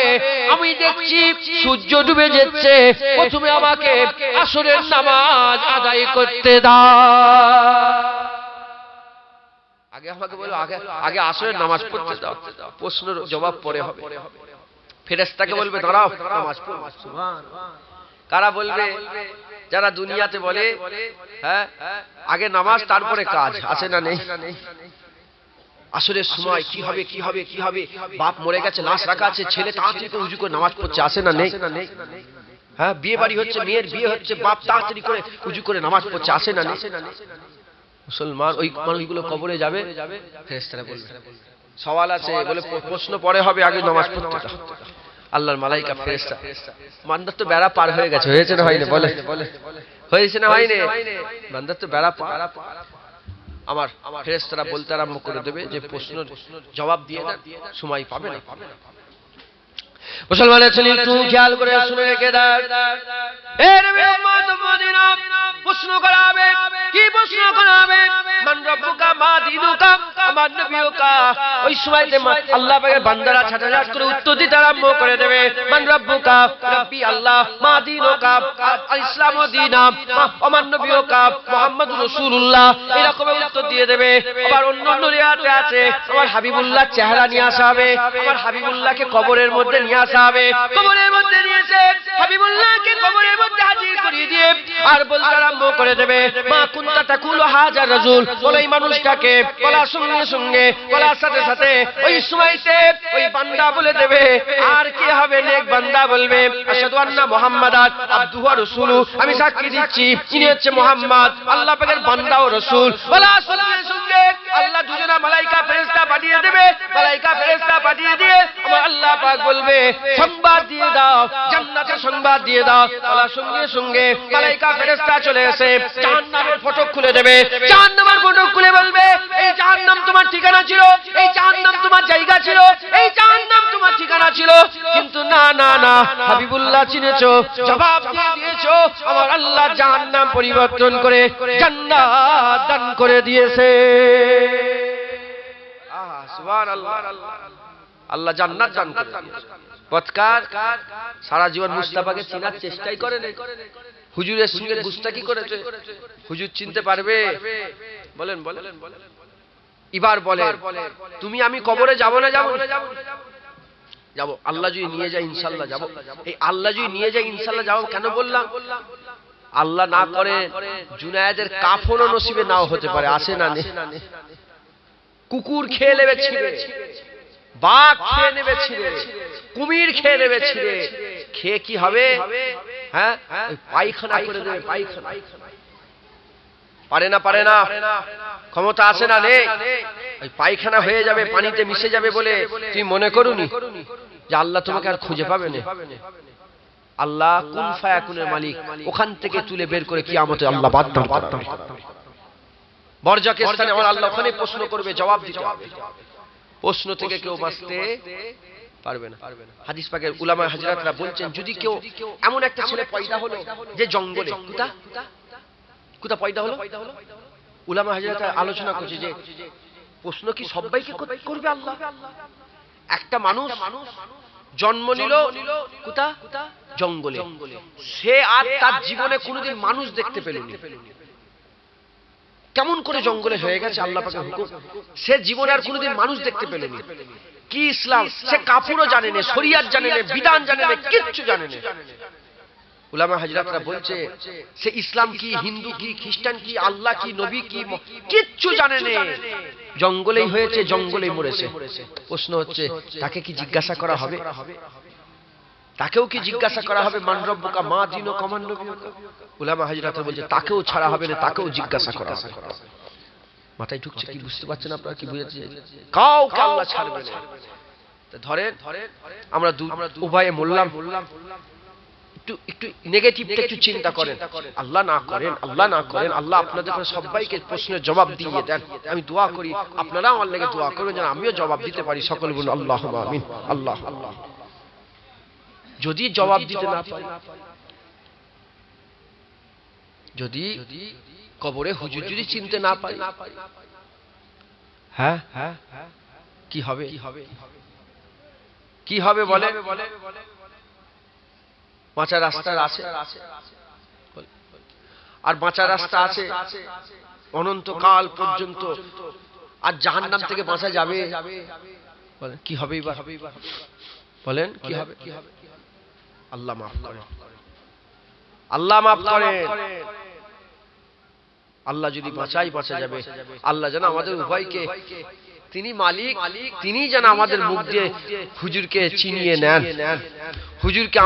আমি দেখছি সূর্য ডুবে যাচ্ছে, প্রথমে আমাকে আসরের নামাজ আদায় করতে দাও। আগে আমাকে বলো, আগে আসরের নামাজ পড়তে দাও, প্রশ্নের জবাব পরে হবে। ফেরেশতাকে বলবে দাঁড়াও, নামাজ পড়ো। কারা বলবে? যারা দুনিয়াতে বলে হ্যাঁ আগে নামাজ তারপরে কাজ, আছে না নেই? আসরের সময় কি হবে কি হবে কি হবে, বাপ মরে গেছে, লাশ রাখা আছে, ছেলে তাড়াতাড়ি করে উজু করে নামাজ পড়ছে, আছে না নেই? হ্যাঁ, বিয়ে বাড়ি হচ্ছে, মেয়ের বিয়ে হচ্ছে, বাপ তাড়াতাড়ি করে উজু করে নামাজ পড়ছে, আছে না নেই? মুসলমান ওই মানুষগুলো কবরে যাবে, ফেরেশতারা বলবে সওয়াল আছে, বলে প্রশ্ন পরে হবে, আগে নামাজ পড়তে দাও। আল্লাহর মালাইকা ফেরেশতা, বান্দার তো বেড়া পার হয়ে গেছে, হয়েছে না হয়নি? বলে হয়েছে না হয়নি? বান্দার তো বেড়া পার। আমার ফেরেশতারা বলতে আরম্ভ করে দেবে যে প্রশ্নের জবাব দিয়ে দেন, সময় পাবে না। মুসলমানের ছেলে একটু খেয়াল করে শুনে রেখে দেন, এর উম্মত মদিনা প্রশ্ন করাবে। কি প্রশ্ন করাবে? মান রব্বুকা মা দীনুকা, আমার নবীকা। ওই সময়তে আল্লাহ পাকের বান্দারা ছাটাছাট করে উত্তর দিতে আরম্ভ করে দেবে। মান রব্বুকা, রব্বি আল্লাহ, মা দীনুকা, ইসলাম দীনাম, আমার নবীকা মুহাম্মদুর রাসূলুল্লাহ, এরকম উত্তর দিয়ে দেবে। আবার অন্য অন্য রিওয়ায়াতে আছে আমার হাবিবুল্লাহ চেহারা নিয়ে আসা হবে, আমার হাবিবুল্লাহকে কবরের মধ্যে নিয়ে আসা হবে। কবরের মধ্যে নিয়েছে হাবিবুল্লাহকে কবরের মধ্যে হাজির করিয়ে দিয়ে আর বলতে আরম্ভ করে দেবে মা কুনতা তাকুলু হাজার রাজুল। বলে এই মানুষটাকে বলার সঙ্গে সঙ্গে, বলার সাথে সাথে ওই সময়তে ওই বান্দা বলে দেবে, আর কি হবে? নেক বান্দা বলবে আশহাদু আন্না মুহাম্মাদান আবদুহু ওয়া রাসূলুহু, আমি সাক্ষী দিচ্ছি তিনি হচ্ছে মুহাম্মদ আল্লাহ পাকের বান্দা ও রাসূল। বলার সঙ্গে সঙ্গে আল্লাহ দুজনা মালাইকা ফেরেশতা পাঠিয়ে দেবে। মালাইকা ফেরেশতা পাঠিয়ে দিয়ে আমার আল্লাহ পাক বলবে সংবাদ দিয়ে দাও, জান্নাতের সংবাদ দিয়ে দাও। বলার সঙ্গে সঙ্গে মালাইকা ফেরেশতা চলে এসে জাহান্নামের ফটক খুলে দেবে। জাহান্নামের ফটক খুলে বলবে এই জাহান্নাম তোমার ঠিকানা ছিল, এই জাহান্নাম তোমার জায়গা ছিল, এই জাহান্নাম তোমার ঠিকানা ছিল, কিন্তু না না না, হাবিবুল্লাহ চিনেছো, জবাব দিয়ে দিয়েছো, আমার আল্লাহ জাহান্নাম পরিবর্তন করে জান্নাত দান করে দিয়েছে। আহা সুবহানাল্লাহ, আল্লাহ জান্নাত দান করে দিয়েছে। পথকার সারা জীবন মুস্তাফাকে চেনার চেষ্টাই করে না, হুজুরের সঙ্গে গুস্তাকি করেছে। হুজুর চিনতে পারবে? বলেন বলেন। এবার বলে তুমি আমি কবরে যাব না? যাব যাব। আল্লাহ যদি নিয়ে যায় ইনশাআল্লাহ যাব। এই আল্লাহ যদি নিয়ে যায় ইনশাআল্লাহ যাব কেন বললাম? আল্লাহ না করে জুনায়েদের কাফনও নসিবে নাও হতে পারে, আসে না? কুকুর খেয়ে নেবে ছিঁড়ে, বাঘ খেয়ে নেবে ছিঁড়ে, কুমির খেয়ে নেবে ছিঁড়ে, খেয়ে কি হবে? হ্যাঁ, পায়খানা করে দেবে, পায়খানা। পারে না? পারে না? ক্ষমতা আছে না? নেই। ওই পায়খানা হয়ে যাবে, পানিতে মিশে যাবে বলে তুই মনে করুনি যে আল্লাহ তোমাকে আর খুঁজে পাবে না। আল্লাহ কুন ফায়াকুনের মালিক, ওখান থেকে তুলে বের করে কিয়ামতে আল্লাহ বাদ দান করবে। বরজাকের স্থানে আমার আল্লাহ ওখানে প্রশ্ন করবে, জবাব দিতে হবে। প্রশ্ন থেকে কেউ বাঁচতে পারবে না। হাদিস পাকের উলামা হযরতরা বলছেন যদি কেউ এমন একটা ছেলে পয়দা হলো যে জঙ্গলে, কোথা পয়দা হলো, উলামা হযরতরা আলোচনা করছে যে প্রশ্ন কি সবাইকে করবে আল্লাহ? একটা মানুষ জন্ম নিল কোথা? জঙ্গলে। সে আর তার জীবনে কোনোদিন মানুষ দেখতে পেলনি। কেমন করে জঙ্গলে হয়ে গেছে আল্লাহ পাকের হুকুম, সে জীবনে আর কোনোদিন মানুষ দেখতে পেলনি। কি ইসলাম সে কাফুরও জানে না, শরিয়ত জানে না, বিধান জানে না, কিচ্ছু জানে না। উলামা হযরতরা বলছে সে ইসলাম কি, হিন্দু কি, খ্রিস্টান কি, আল্লাহ কি, নবী কি, কিচ্ছু জানে না। জঙ্গলেই হয়েছে, জঙ্গলেই মরেছে। প্রশ্ন হচ্ছে তাকে কি জিজ্ঞাসা করা হবে? তাকেও কি জিজ্ঞাসা করা হবে মান রব্বুকা মা দীনুকা মান নবিয়ুকা? উলামা হযরতরা বলছে তাকেও ছাড়া হবে না, তাকেও জিজ্ঞাসা করা হবে। মাথায় ঢুকছে কি? বুঝতে পারছেন আপনারা কি বুঝাচ্ছি? কাউকে আল্লাহ ছাড়বে না। ধরেন আমরা উভয়ে বললাম একটু নেগেটিভটা একটু চিন্তা করেন, আল্লাহ না করেন, আল্লাহ না করেন, আল্লাহ আপনাদের সবাইকে প্রশ্নের জবাব দিয়ে দেন। আমি দোয়া করি আপনারা আমার লেগে দোয়া করবেন যেন আমিও জবাব দিতে পারি। সকল বলুন আল্লাহুম্মা আমিন। আল্লাহ আল্লাহ। যদি জবাব দিতে না পারি, যদি কবরে হুজুর যদি চিনতে না পারি, হ্যাঁ কি হবে? কি হবে বলে? বাঁচার রাস্তা আছে, আর বাঁচার রাস্তা আছে অনন্তকাল পর্যন্ত। আর জাহান্নাম থেকে বাঁচা যাবে? বলেন কি হবে? বলেন কি হবে? আল্লাহ মাফ করেন, আল্লাহ মাফ করেন। আল্লাহ যদি বাঁচাই বাঁচা যাবে। আল্লাহ যেন আমাদের উভয়কে, তিনি মালিক, তিনি যেন আমাদের মুখ দিয়ে হুজুরকে চিনিয়ে নেন। হুজুরকে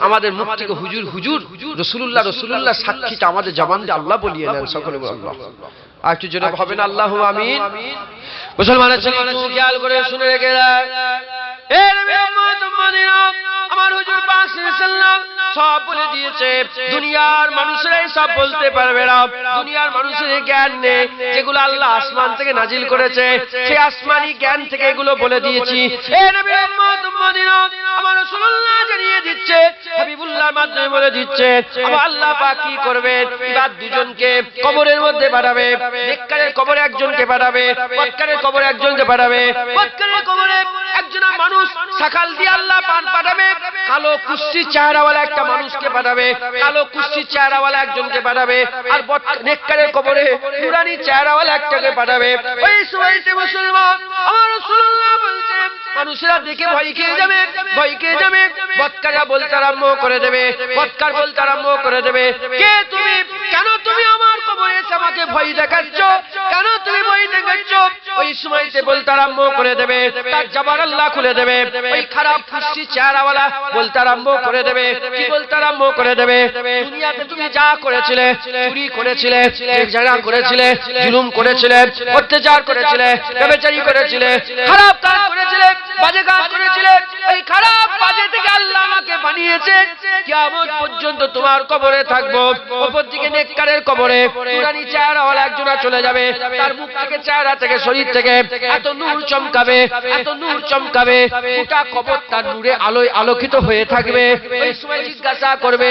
আমাদের মুখ থেকে হুজুর হুজুর রাসূলুল্লাহ সাক্ষীটা আমাদের জবান দিয়ে আল্লাহ বলিয়ে নেন। সকলে বলেন আল্লাহ। আর একটু জোরে হবে না আল্লাহুম্মা আমিন। মুসলমানের ছেলে একটু খেয়াল করে শুনে রেখে দেয়, এ নবী উম্মত উম্মতিরা, আমার হুজুর পাক সাল্লাল্লাহু আলাইহি ওয়াসাল্লাম সব বলে দিয়েছে। দুনিয়ার মানুষরাই সব বলতে পারবে না, দুনিয়ার মানুষের জ্ঞান নেই। যেগুলো আল্লাহ আসমান থেকে নাজিল করেছে, সেই আসমানি জ্ঞান থেকে এগুলো বলে দিয়েছি। এ নবী উম্মত উম্মতিরা, আমার রাসূলুল্লাহ জানিয়ে দিচ্ছে, হাবিবুল্লাহর মাধ্যমে বলে দিচ্ছে, আমার আল্লাহ পাক কি করবেন? এবার দুজনকে কবরের মধ্যে পাঠাবে। নেককারের কবরে একজনকে পাঠাবে, বদকারের কবরে একজনকে পাঠাবে। বদকারের কবরে একজন মানুষ সকাল দিয়ে আল্লাহ পান পাঠাবে, কালো কুচ্ছির চেহারাওয়ালা একটা মানুষকে পাঠাবে, কালো কুচ্ছির চেহারাওয়ালা একজনকে পাঠাবে। আর নেককারের কবরে নুরানি চেহারাওয়ালা একটাকে পাঠাবে। ওই সময়তে মুসলমান, আমার রাসূলুল্লাহ বলছেন, মানুষেরা দেখে ভয় খেয়ে যাবে, ভয় খেয়ে যাবে। বদকাররা বলতে আরম্ভ করে দেবে, বদকার বলতে আরম্ভ করে দেবে, কে তুমি? কেন তুমি আমার কবরে এসে আমাকে ভয় দেখাচ্ছ? কেন তুমি ভয় দেখাচ্ছ? ওই সময়তে বলতে আরম্ভ করে দেবে, তার জবান আল্লাহ খুলে দেবে। ওই খারাপ কুচ্ছির চেহারাওয়ালা বলতে আরম্ভ করে দেবে, কি বলতে আরম্ভ করে দেবে? দুনিয়াতে তুমি যা করেছিলে, চুরি করেছিলে, জেনা করেছিলে, জুলুম করেছিলে, অত্যাচার করেছিলে, ব্যভিচারী করেছিলে, খারাপ কাজ করেছিলে, বাজে কাজ করেছিলে, ওই খারাপ বাজে থেকে আল্লাহ আমাকে বানিয়েছে। কিয়ামত পর্যন্ত তোমার কবরে থাকবো। উপর দিকে নেককারের কবরে নুরানি চেহারাওয়ালা একজনা চলে যাবে, তার মুখ থেকে, চেহারা থেকে, শরীর থেকে এত নূর চমকাবে, এত নূর চমকাবে, গোটা কবর তার নূরে আলোয় আলোকিত হয়ে থাকবে। ওই সময় জিজ্ঞাসা করবে,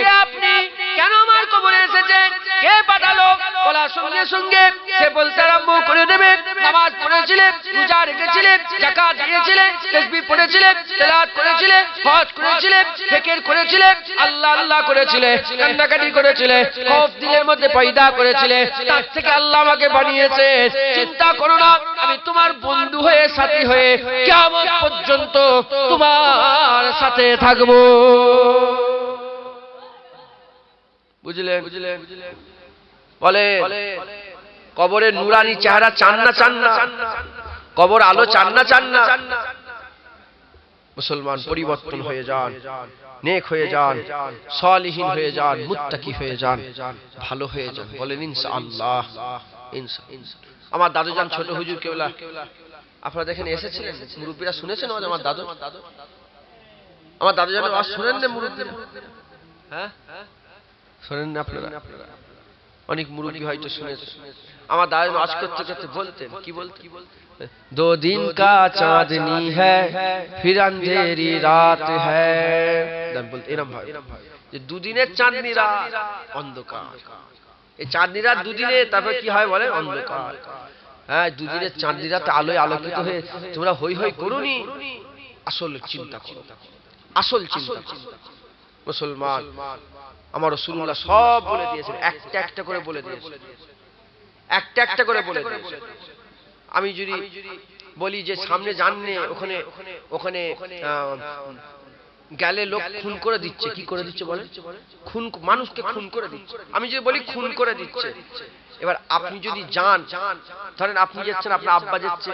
কে আপনি? কেন আমার কবরে এসেছেন? কে পাঠালো? বলার সঙ্গে সঙ্গে সে বলতে আরম্ভ করে দেবে, নামাজ পড়েছিলে, রোজা রেখেছিলে, যাকাত দিয়েছিলে, তাসবিহ পড়েছিলে, তেলাওয়াত করেছিলে, হজ করেছিলে, জিকির করেছিলে, আল্লাহ আল্লাহ করেছিলে, কান্নাকাটি করেছিলে, খৌফ দিলের মধ্যে পয়দা করেছিলে, তার থেকে আল্লাহ আমাকে বানিয়েছে। চিন্তা করো না, আমি তোমার বন্ধু হয়ে, সাথী হয়ে কিয়ামত পর্যন্ত তোমার সাথে থাকবো। বুঝলেন? বলে কবরের নুরানি চেহারা চান না? চান না? কবর আলো চান না? চান না? মুসলমান পরিবর্তন হয়ে যান, নেক হয়ে যান, সালিহিন হয়ে যান, মুত্তাকি হয়ে যান, ভালো হয়ে যান। বলেন ইনশাআল্লাহ। আমার দাদুজান ছোট হুজুর কেবলা, আপনারা দেখেন এসেছিলেন, মুরব্বীরা শুনেছেন আমার দাদু, আমার দাদুজান আজ শুনেন না মুরব্বীরা? হ্যাঁ শোনেন না আপনারা? অনেক মুরব্বী হয়তো শুনেছে। আমার দাদু আজ করতে করতে বলতেন, কি বলতেন? दो दिन का चांदनी है फिर अंधेरी रात है। বলতে এরকম ভাই যে দুদিনের চাঁদনি রাত, অন্ধকার। এই চাঁদনি রাত দুদিনে, তারপর কি হয় বলে? অন্ধকার। হ্যাঁ, দুদিনের চাঁদনি রাত আলোয় আলোকিত হয়ে তোমরা হই হই করুনি। আসল চিন্তা করো, আসল চিন্তা করো। মুসলমান, আমার রাসূলুল্লাহ সব বলে দিয়েছেন, একটা একটা করে বলে দিয়েছেন, একটা একটা করে বলে দিয়েছেন। আমি যদি বলি যে সামনে জাননে, ওখানে ওখানে গেলে লোক খুন করে দিচ্ছে, কি করে দিচ্ছে বলে? খুন, মানুষকে খুন করে দিচ্ছে। আমি যদি বলি খুন করে দিচ্ছে, এবার আপনি যদি যান, ধরেন আপনি যাচ্ছেন, আপনার আব্বা যাচ্ছে,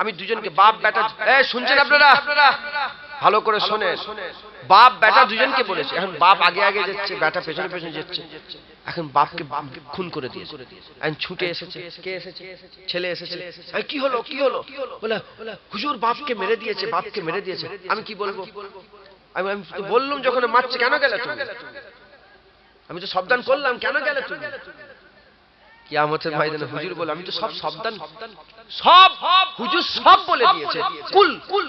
আমি দুজনকে, বাপ বেটা, শুনছেন আপনারা? ভালো করে শোনেন, বাপ বেটা দুজনকে বলেছে। এখন বাপ আগে আগে যাচ্ছে, বেটা পেছনে পেছনে যাচ্ছে। এখন বাপকে খুন করে দিয়েছে, এখন ছুটে এসেছে। কে এসেছে? ছেলে এসেছে। কি হলো, কি হলো? বলে হুজুর বাপকে মেরে দিয়েছে, বাপকে মেরে দিয়েছে। আমি কি বলবো? আমি তো বললাম যখন মারছে, কেন গেলে তুমি? আমি তো সাবধান করলাম, কেন গেলে তুমি? কিয়ামতের ময়দানে হুজুর বলে, আমি তো সব সাবধান, সব হুজুর সব বলে দিয়েছে। কুল কুল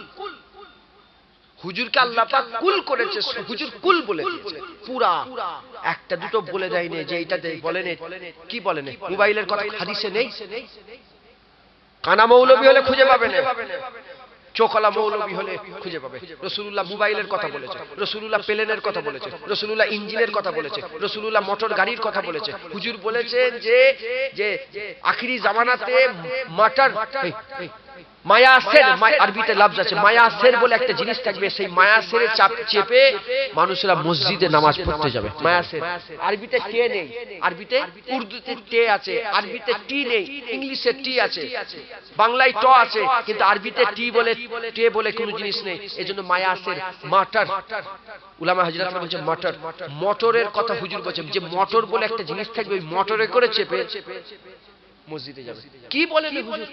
হুজুরকে আল্লাহ পাক কুল করেছে, হুজুর কুল বলে দিয়েছে পুরা, একটা দুটো বলে দেয়নি যে এইটাতে বলেন কি বলেন মোবাইলের কথা হাদিসে নেই। কানা মৌলবী হলে খুঁজে পাবে না, চোখলা মৌলবী হলে খুঁজে পাবে। রাসূলুল্লাহ মোবাইলের কথা বলেছে, রাসূলুল্লাহ প্লেনের কথা বলেছে, রাসূলুল্লাহ ইঞ্জিনের কথা বলেছে, রাসূলুল্লাহ মোটর গাড়ির কথা বলেছে। হুজুর বলেছেন যে যে আখিরি জামানাতে মাটার মায়াসের, আরবিতে লফজ আছে মায়াসের বলে একটা জিনিস থাকবে, সেই মায়াসেরে চাপ চেপে মানুষেরা মসজিদে নামাজ পড়তে যাবে। মায়াসের আরবিতে কে নেই, আরবিতে উর্দুতে তে আছে, আরবিতে টি নেই, ইংলিশে টি আছে, বাংলায় ট আছে, কিন্তু আরবিতে টি বলে তে বলে কোনো জিনিস নেই। এজন্য মায়াসের মাটার, উলামা হযরতরা বলছে মোটর, মোটরের কথা হুজুর বলেছেন যে মোটর বলে একটা জিনিস থাকবে, ওই মোটরে করে চেপে মসজিদে যাবে। কি বলেন হুজুর?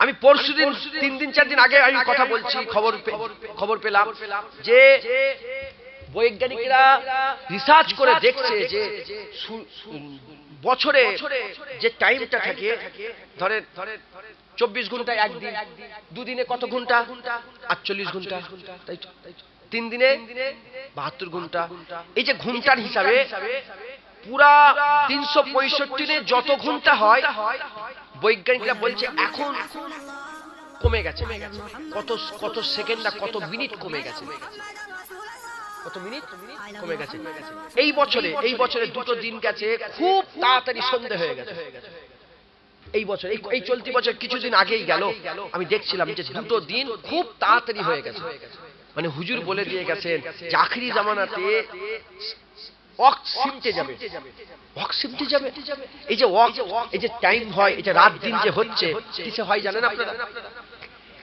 আমি পরশুদিন 3 দিন 4 দিন আগে আমি কথা বলছি, খবর পেলাম যে বৈজ্ঞানিকরা রিসার্চ করে দেখছে যে বছরে যে টাইমটা থাকে, ধরেন 24 ঘন্টা একদিন, দুদিনে কত ঘন্টা? 48 ঘন্টা, তাই তো? 3 দিনে 72 ঘন্টা। এই যে ঘন্টার হিসাবে পুরা 365 দিনে যত ঘন্টা হয়, বৈজ্ঞানিকরা বলছে এখন কমে গেছে। কত সেকেন্ড না কত মিনিট কমে গেছে, কত মিনিট কমে গেছে। এই বছরে দুটো দিন গেছে, খুব তাড়াতাড়ি সন্ধে হয়ে গেছে। এই বছর এই চলতি বছর কিছুদিন আগেই গেল, আমি দেখছিলাম যে দুটো দিন খুব তাড়াতাড়ি হয়ে গেছে। মানে হুজুর বলে দিয়ে গেছেন যে আখিরি জামানাতে ওয়াক্ত সিমটে যাবে, ওয়াক্ত সিমটে যাবে। এই যে ওয়াক্ত, এই যে টাইম হয়, এটা রাত দিন যে হচ্ছে, কিসে হয় জানেন আপনারা?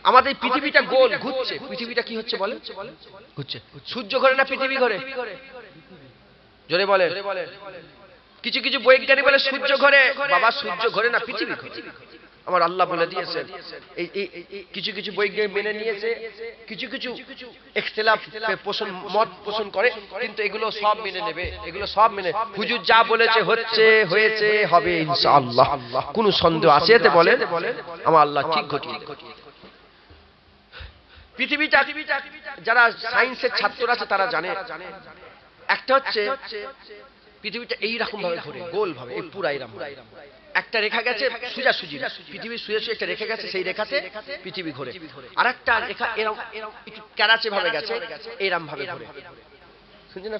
আমাদের পৃথিবীটা গোল ঘুরছে। পৃথিবীটা কি হচ্ছে বলেন? ঘুরছে। সূর্য ঘোরে না পৃথিবী ঘোরে? জোরে বলে। কিছু কিছু বৈজ্ঞানিক বলে সূর্য ঘোরে। বাবা সূর্য ঘোরে না, পৃথিবী ঘোরে। আমার আল্লাহ বলে দিয়েছেন। এই কিছু কিছু বৈজ্ঞানিক মেনে নিয়েছে, কিছু কিছু ইখতিলাফ পোষণ মত পোষণ করে, কিন্তু এগুলো সব মেনে নেবে, এগুলো সব মেনে। হুজুর যা বলেছে হচ্ছে, হয়েছে, হবে ইনশাআল্লাহ। কোনো সন্দেহ আছে এতে? বলেন। আমার আল্লাহ ঠিক ঘটিয়ে দেবে। পৃথিবীটা যারা সায়েন্সের ছাত্ররা আছে তারা জানে, একটা হচ্ছে পৃথিবীটা এইরকম ভাবে ঘোরে, গোল ভাবে, এই পুরা এরকম একটা রেখা গেছে সোজাসুজি, পৃথিবী সোজাসুজি একটা রেখা গেছে, সেই রেখাতে পৃথিবী ঘোরে। আরেকটা রেখা এরকম একটু ক্যারাচে ভাবে গেছে, এরকম ভাবে ঘোরে। শুনছেন না?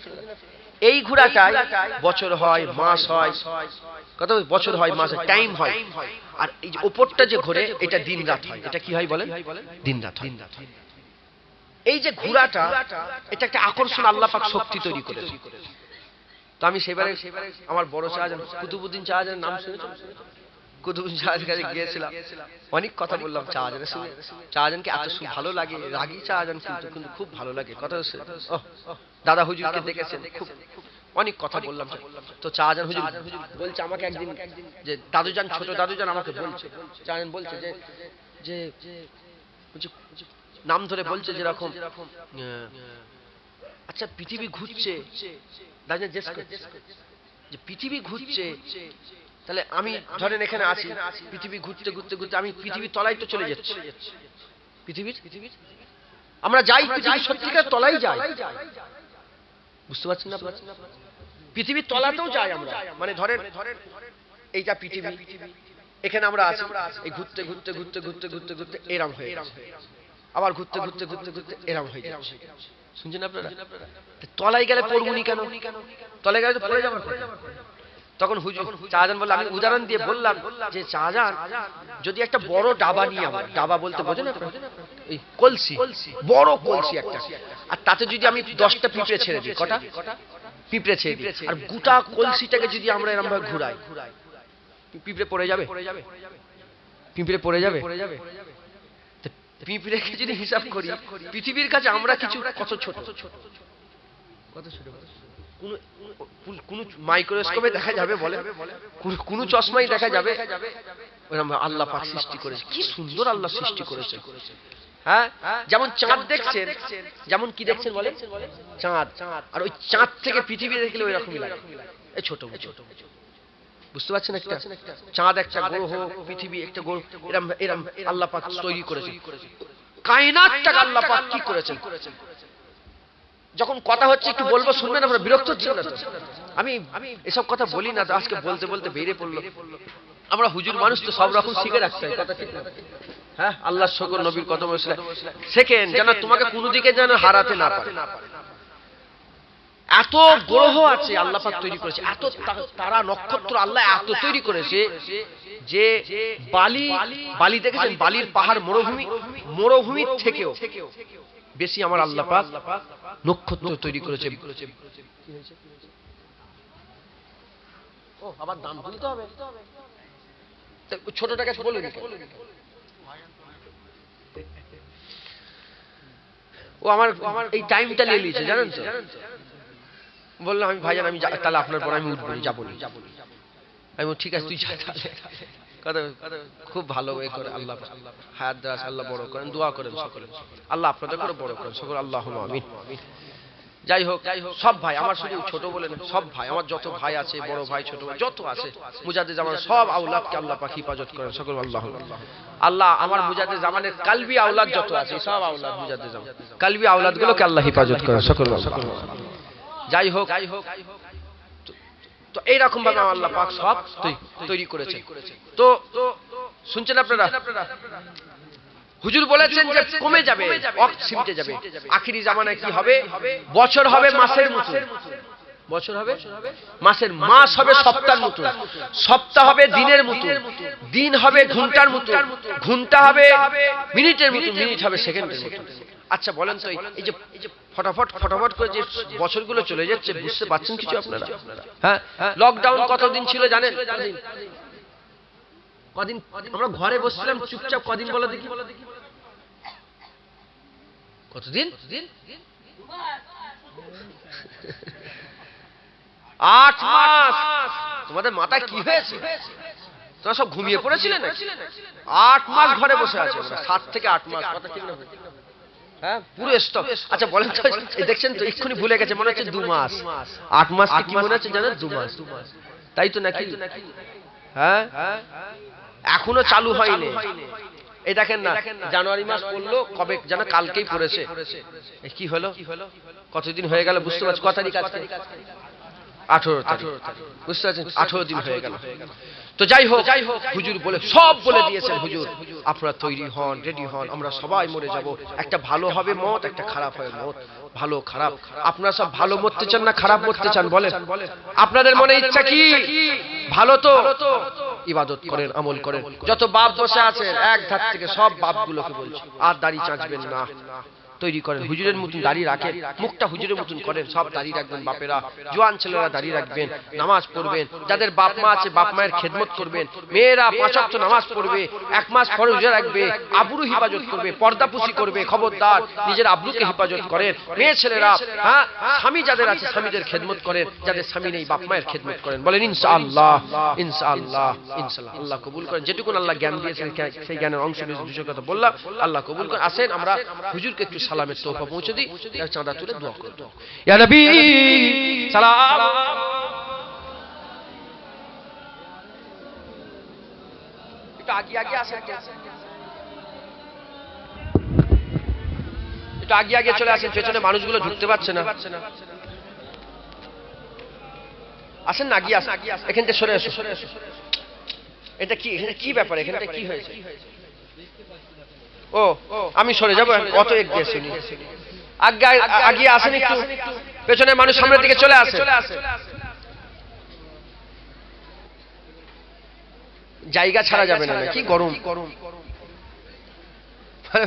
এই ঘোরাটাই বছর হয়, মাস হয়, কত বছর হয়, মাস হয়, টাইম হয়। আর এই যে উপরটা যে ঘোরে, এটা দিন রাত হয়। এটা কি হয় বলেন? দিন রাত হয়। এই যে ঘোরাটা, এটা একটা আকর্ষণ আল্লাহ পাক শক্তি তৈরি করেছে। তো আমি সেবারে আমার বড় শাহজাহান কুতুবউদ্দিন শাহজাহানের নাম শুনেছেন? কুতুবউদ্দিন শাহজাহানের কাছে গিয়েছিলাম, অনেক কথা বললাম শাহজাহানের সঙ্গে। শাহজাহানকে এত ভালো লাগে, রাগী শাহজাহান কিন্তু খুব ভালো লাগে কথা। দাদা হুজুরকে দেখেছেন, খুব অনেক কথা বললাম। তো শাহজাহান হুজুর বলছে আমাকে একদিন, যে দাদুজান, ছোট দাদুজান আমাকে বলছে, শাহজাহান বলছে যে নাম ধরে বলছে যেরকম, আচ্ছা পৃথিবী ঘুরছে, যে পৃথিবী ঘুরছে, তাহলে আমি ধরেন এখানে আছি, পৃথিবী ঘুরতে ঘুরতে ঘুরতে আমি পৃথিবীর তলায় তো চলে যাচ্ছি। পৃথিবীর আমরা যাই, পৃথিবীর সত্যিকার তলায় যাই, বুঝতে পারছেন না? পৃথিবীর তলাতেও যাই আমরা। মানে ধরেন এইটা পৃথিবী, এখানে আমরা আছি, এই ঘুরতে ঘুরতে ঘুরতে ঘুরতে ঘুরতে ঘুরতে এরম হয়ে যাচ্ছে, আবার ঘুরতে ঘুরতে ঘুরতে ঘুরতে এরম হয়ে যাচ্ছে। শুনছেন আপনারা? তলায় গেলে পড়বনি কেন? তলায় গেলে তো পড়ে যাবেন। তখন হুজুর শাহজাহান বলল, আমি উদাহরণ দিয়ে বললাম যে শাহজাহান, যদি একটা বড় ডাবা নিয়ে, আমরা ডাবা বলতে বোঝেন আপনারা? এই কলসি, বড় কলসি একটা, আর তাতে যদি আমি 10টা পিঁপড়ে ছেড়ে দিই, কটা পিঁপড়ে ছেড়ে দিই, আর গোটা কলসিটাকে যদি আমরা এরকম ভাবে ঘুরাই, পিঁপড়ে পড়ে যাবে? পিঁপড়ে পড়ে যাবে? পিঁপড়েকে যদি হিসাব করি, পৃথিবীর কাছে আমরা কিছু কত ছোট, কত ছোট, কোন মাইক্রোস্কোপে দেখা যাবে বলে? কোন চশমাই দেখা যাবে? আল্লাহ পাক সৃষ্টি করেছে, কি সুন্দর আল্লাহ সৃষ্টি করেছে। হ্যাঁ, যেমন চাঁদ দেখছেন, যেমন কি দেখছেন বলে? চাঁদ। আর ওই চাঁদ থেকে পৃথিবী দেখলে ওই রকমই লাগে, এই ছোট ছোট, বুঝতে পারছেন? একটা চাঁদ একটা গ্রহ, পৃথিবী একটা গ্রহ, এরম এরম আল্লাহ পাক তৈরি করেছে। কায়নাতটাকে আল্লাহ পাক কি করেছেন। যখন কথা হচ্ছে একটু বলবো, শুনবেন আপনারা, বিরক্ত হচ্ছেন না তো? আমি এসব কথা বলি না তো, আজকে বলতে বলতে বেরিয়ে পড়লো। আমরা হুজুর মানুষ তো সব রকম শিখে রাখতে হয়, কথা ঠিক না? হ্যাঁ, আল্লাহর শকর, নবীর কদম শেখেন যেন তোমাকে কোনো দিকে যেন হারাতে না পারে। এত গ্রহ আছে আল্লাহ পাক তৈরি করেছে, এত তারা নক্ষত্র আল্লাহ এত তৈরি করেছে যে বালি দেখেছেন, বালির পাহাড়, মরুভূমির থেকেও বেশি আমার আল্লাহ পাক নক্ষত্র তৈরি করেছে। ও আবার দাম বলতে হবে, ছোটটাকে বলুন। ও আমার এই টাইমটা নিয়ে নিয়েছে, জানেন তো? বললাম আমি ভাইজান, আমি তাহলে আপনার পর আমি উঠবো, যাবো। আমি ঠিক আছে, তুই যা। তাহলে খুব ভালো এ করে আল্লাহ হায়াত দারাজ আল্লাহ বড় করেন, দোয়া করেন সকলে, আল্লাহ আপনাদের করে বড় করেন সকলে, আল্লাহুম্মা আমিন। যাই হোক, সব ভাই আমার, শুধু ছোট বলে না, সব ভাই আমার, যত ভাই আছে, বড় ভাই ছোট ভাই যত আছে, মুজাদ্দিদ জামানের সব আওলাদকে আল্লাহ পাক হিফাজত করেন সকল, আল্লাহ আমার মুজাদ্দিদ জামানের কালবি আওলাদ যত আছে, সব আওলাদ মুজাদ্দিদ জামান কালবি আওলাদগুলোকে আল্লাহ হিফাজত করেন সকল। যাই হোক, তো এইরকম ভাবে আল্লাহ পাক সব তৈরি করেছেন। তো শুনছেন আপনারা, হুজুর বলেছেন যে কমে যাবে, ওয়াক্ত সিমটে যাবে, আখিরি জামানায় কি হবে? বছর হবে মাসের মতো, বছর হবে মাসের, মাস হবে সপ্তাহের মতো, সপ্তাহ হবে দিনের মতো, দিন হবে ঘন্টার মতো, ঘন্টা হবে মিনিটের মতো, মিনিট হবে সেকেন্ডের মতো। আচ্ছা বলেন তো, এই যে ফটাফট করে যে বছরগুলো চলে যাচ্ছে, বুঝতে পারছেন কিছু আপনারা? হ্যাঁ, লকডাউন কতদিন ছিল জানেন? কদিন আমরা ঘরে বসছিলাম চুপচাপ, কদিন বলো দেখি? কতদিন? 8 মাস। তোমাদের মাথায় কি হয়েছে? তোমরা সব ঘুমিয়ে পড়েছিলে না? 8 মাস ঘরে বসে আছে, 7 থেকে 8 মাস, কথা ঠিক না? হ্যাঁ, পুরো স্টপ। আচ্ছা বলেন তো, দেখছেন তো এক্ষুনি ভুলে গেছে, মনে হচ্ছে 2 মাস। 8 মাস কি মনে হচ্ছে জানেন? 2 মাস, তাই তো নাকি? হ্যাঁ, এখনো চালু হয়নি। এই দেখেন না, জানুয়ারি মাস পড়লো কবে যেন, কালকেই পড়েছে। কি হলো? কতদিন হয়ে গেল বুঝতে পারছি? কত তারিখ আজকে? 18 তারিখ, বুঝতে পারছেন? 18 দিন হয়ে গেল। তো যাই হোক, হুজুর বলে সব বলে দিয়েছেন, হুজুর আপনারা তৈরি হন, রেডি হন, আমরা সবাই মরে যাব। একটা ভালো হবে মত, একটা খারাপ হবে মত। ভালো খারাপ, আপনারা সব ভালো মরতে চান না খারাপ মরতে চান? বলেন, আপনাদের মনে ইচ্ছা কি? ভালো তো ইবাদত করেন, আমল করেন। যত বাপ বসে আছেন এক ধার থেকে সব বাপগুলোকে বলছি, আর দাড়ি চাঁচবেন না, তৈরি করেন, হুজুরের মতন দাড়ি রাখেন, মুখটা হুজুরের মতন করেন, সব দাড়ি রাখবেন। বাপেরা, জোয়ান ছেলেরা দাড়ি রাখবেন, নামাজ পড়বেন, যাদের বাপ মা আছে বাপ মায়ের খেদমত করবেন, মেয়েরা 5 ওয়াক্ত নামাজ পড়বে, 1 মাস ফরজ রোজা রাখবে, আবরু হিফাজত করবে, পর্দাপুশি করবে। খবরদার নিজের আবরুকে হিফাজত করেন। মেয়ে ছেলেরা, হ্যাঁ, স্বামী যাদের আছে স্বামীদের খেদমত করেন, যাদের স্বামী নেই বাপ মায়ের খেদমত করেন। বলেন ইনশাআল্লাহ, ইনশাআল্লাহ, ইনশাআল্লাহ। আল্লাহ কবুল করেন। যেটুকুন আল্লাহ জ্ঞান দিয়েছেন সেই জ্ঞানের অংশ দুশো কথা বললাম, আল্লাহ কবুল করেন। আসেন আমরা হুজুরকে একটু সালামের তোহফা পৌঁছে দিই, চাঁদা তুলে দোয়া করব। ইয়া নবী সালাম। একটু আগে আসেন, একটু আগে চলে আসেন, পেছনে মানুষগুলো ঢুকতে পারছে না। আসেন না, আগে আসেন, এখান থেকে সরে আসো। এটা কি, এখানে কি ব্যাপার? এখানটা কি হয়েছে? ও আমি সরে যাবো, অত এগিয়ে শুনি। আগে আসেন একটু, পেছনে মানুষ সামনের দিকে চলে আসে। জায়গা ছাড়া যাবে না, কি গরম।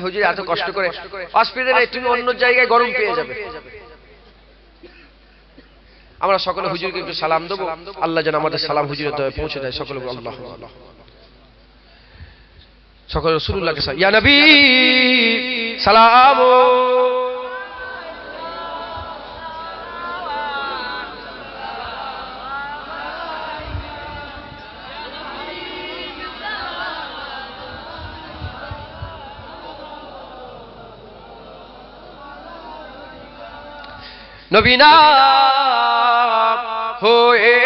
হুজুর এত কষ্ট করে, অসুবিধা নেই, তুমি অন্য জায়গায় গরম পেয়ে যাবে। আমরা সকলে হুজুরকে একটু সালাম দেবো, আল্লাহ যেন আমাদের সালাম হুজুরের দয়ে পৌঁছে দেয়। সকলে আল্লাহ, সকলে রাসূলুল্লাহকে সালাম। ইয়া নবী সালাম। নবী না হয়ে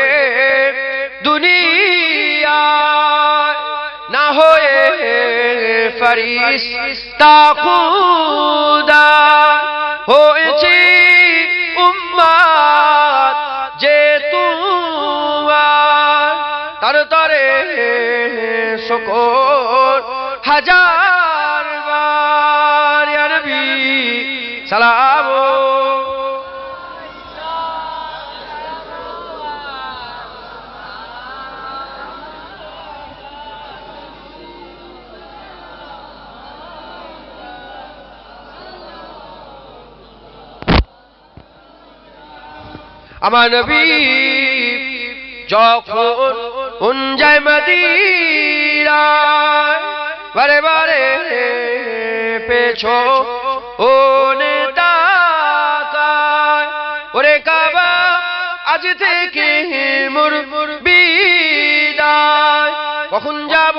দুনিয়া না হয়ে ফরিস্তা খুদা হয়েছে উম্মত যে তোমার তার তরে শুকর হাজার বার ইয়া নবী সালাম আমার নবী যখন যায় মদিনায় বারে বারে পেছনে তাকায় ওরে কাবা আজ থেকে মোর বিদায় কখন যাব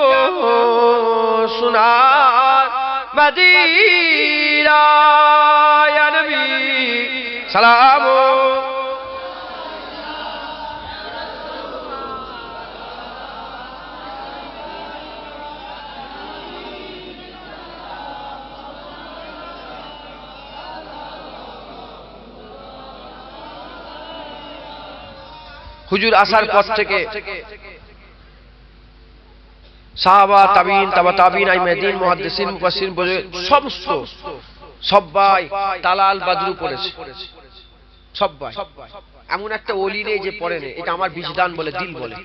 সোনার মদিনায় ইয়া নবী সালাম হুজুর আসার পর থেকে সাহাবা তাবিন তাবা তাবিন আইমাদিন মুহাদ্দিসিন মুফাসসিরিন সমস্ত সবাই তালাল বাদরু পড়েছে সবাই এমন একটা ওলি নেই যে পড়ে নেই এটা আমার বিজদান বলে দিল বলে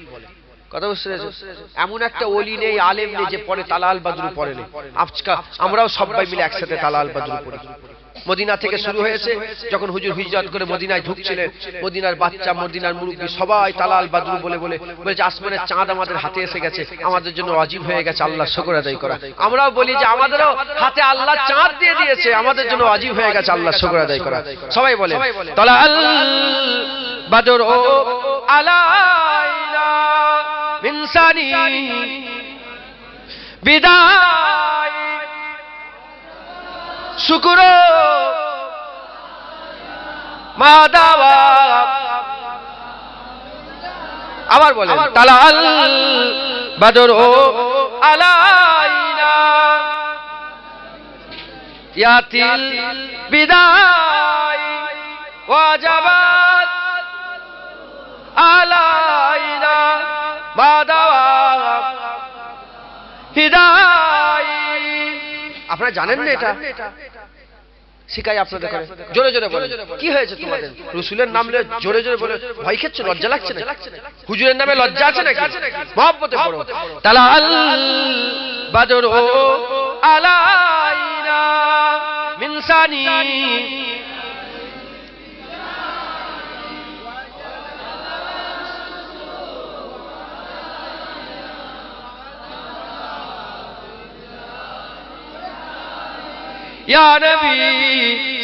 কথা বুঝতে এমন একটা ওলি নেই আলেম নেই যে পড়ে তালাল বাদরু পড়ে নেই আজকাল আমরাও সবাই মিলে একসাথে তালাল বাদরু পড়ি মদিনা থেকে শুরু হয়েছে যখন হুজুর হিজরত করে মদিনায় ঢুকছিলেন মদিনার বাচ্চা মদিনার মুরব্বি সবাই তালাল বাদরু বলে বলেছে আসমানের চাঁদ আমাদের হাতে এসে গেছে আমাদের জন্য ওয়াজিব হয়ে গেছে আল্লাহর শুকর আদায় করা আমরাও বলি যে আমাদেরও হাতে আল্লাহ চাঁদ দিয়ে দিয়েছে আমাদের জন্য ওয়াজিব হয়ে গেছে আল্লাহর শুকর আদায় করা সবাই বলে তালাল বাদর ও আলাইনা ইনসানি বিদায় শুকর মাদাওয়া আবার বলেন তালাল বাদর ও আলাইনা ইয়াতিল বিদায় ওয়াজাবাত আলাইনা মাদাওয়া হিদায় আপনারা জানেন না এটা শিখাই আপনাদের করে জোরে জোরে বলেন কি হয়েছে তোমাদের রাসূলের নাম নিয়ে জোরে জোরে বলে ভয় খাচ্ছে লজ্জা লাগছে না হুজুরের নামে লজ্জা আছে নাকি মহব্বতে পড়ো তালাল বাদর ও আলাইনা মিনসানি ইয়া নবী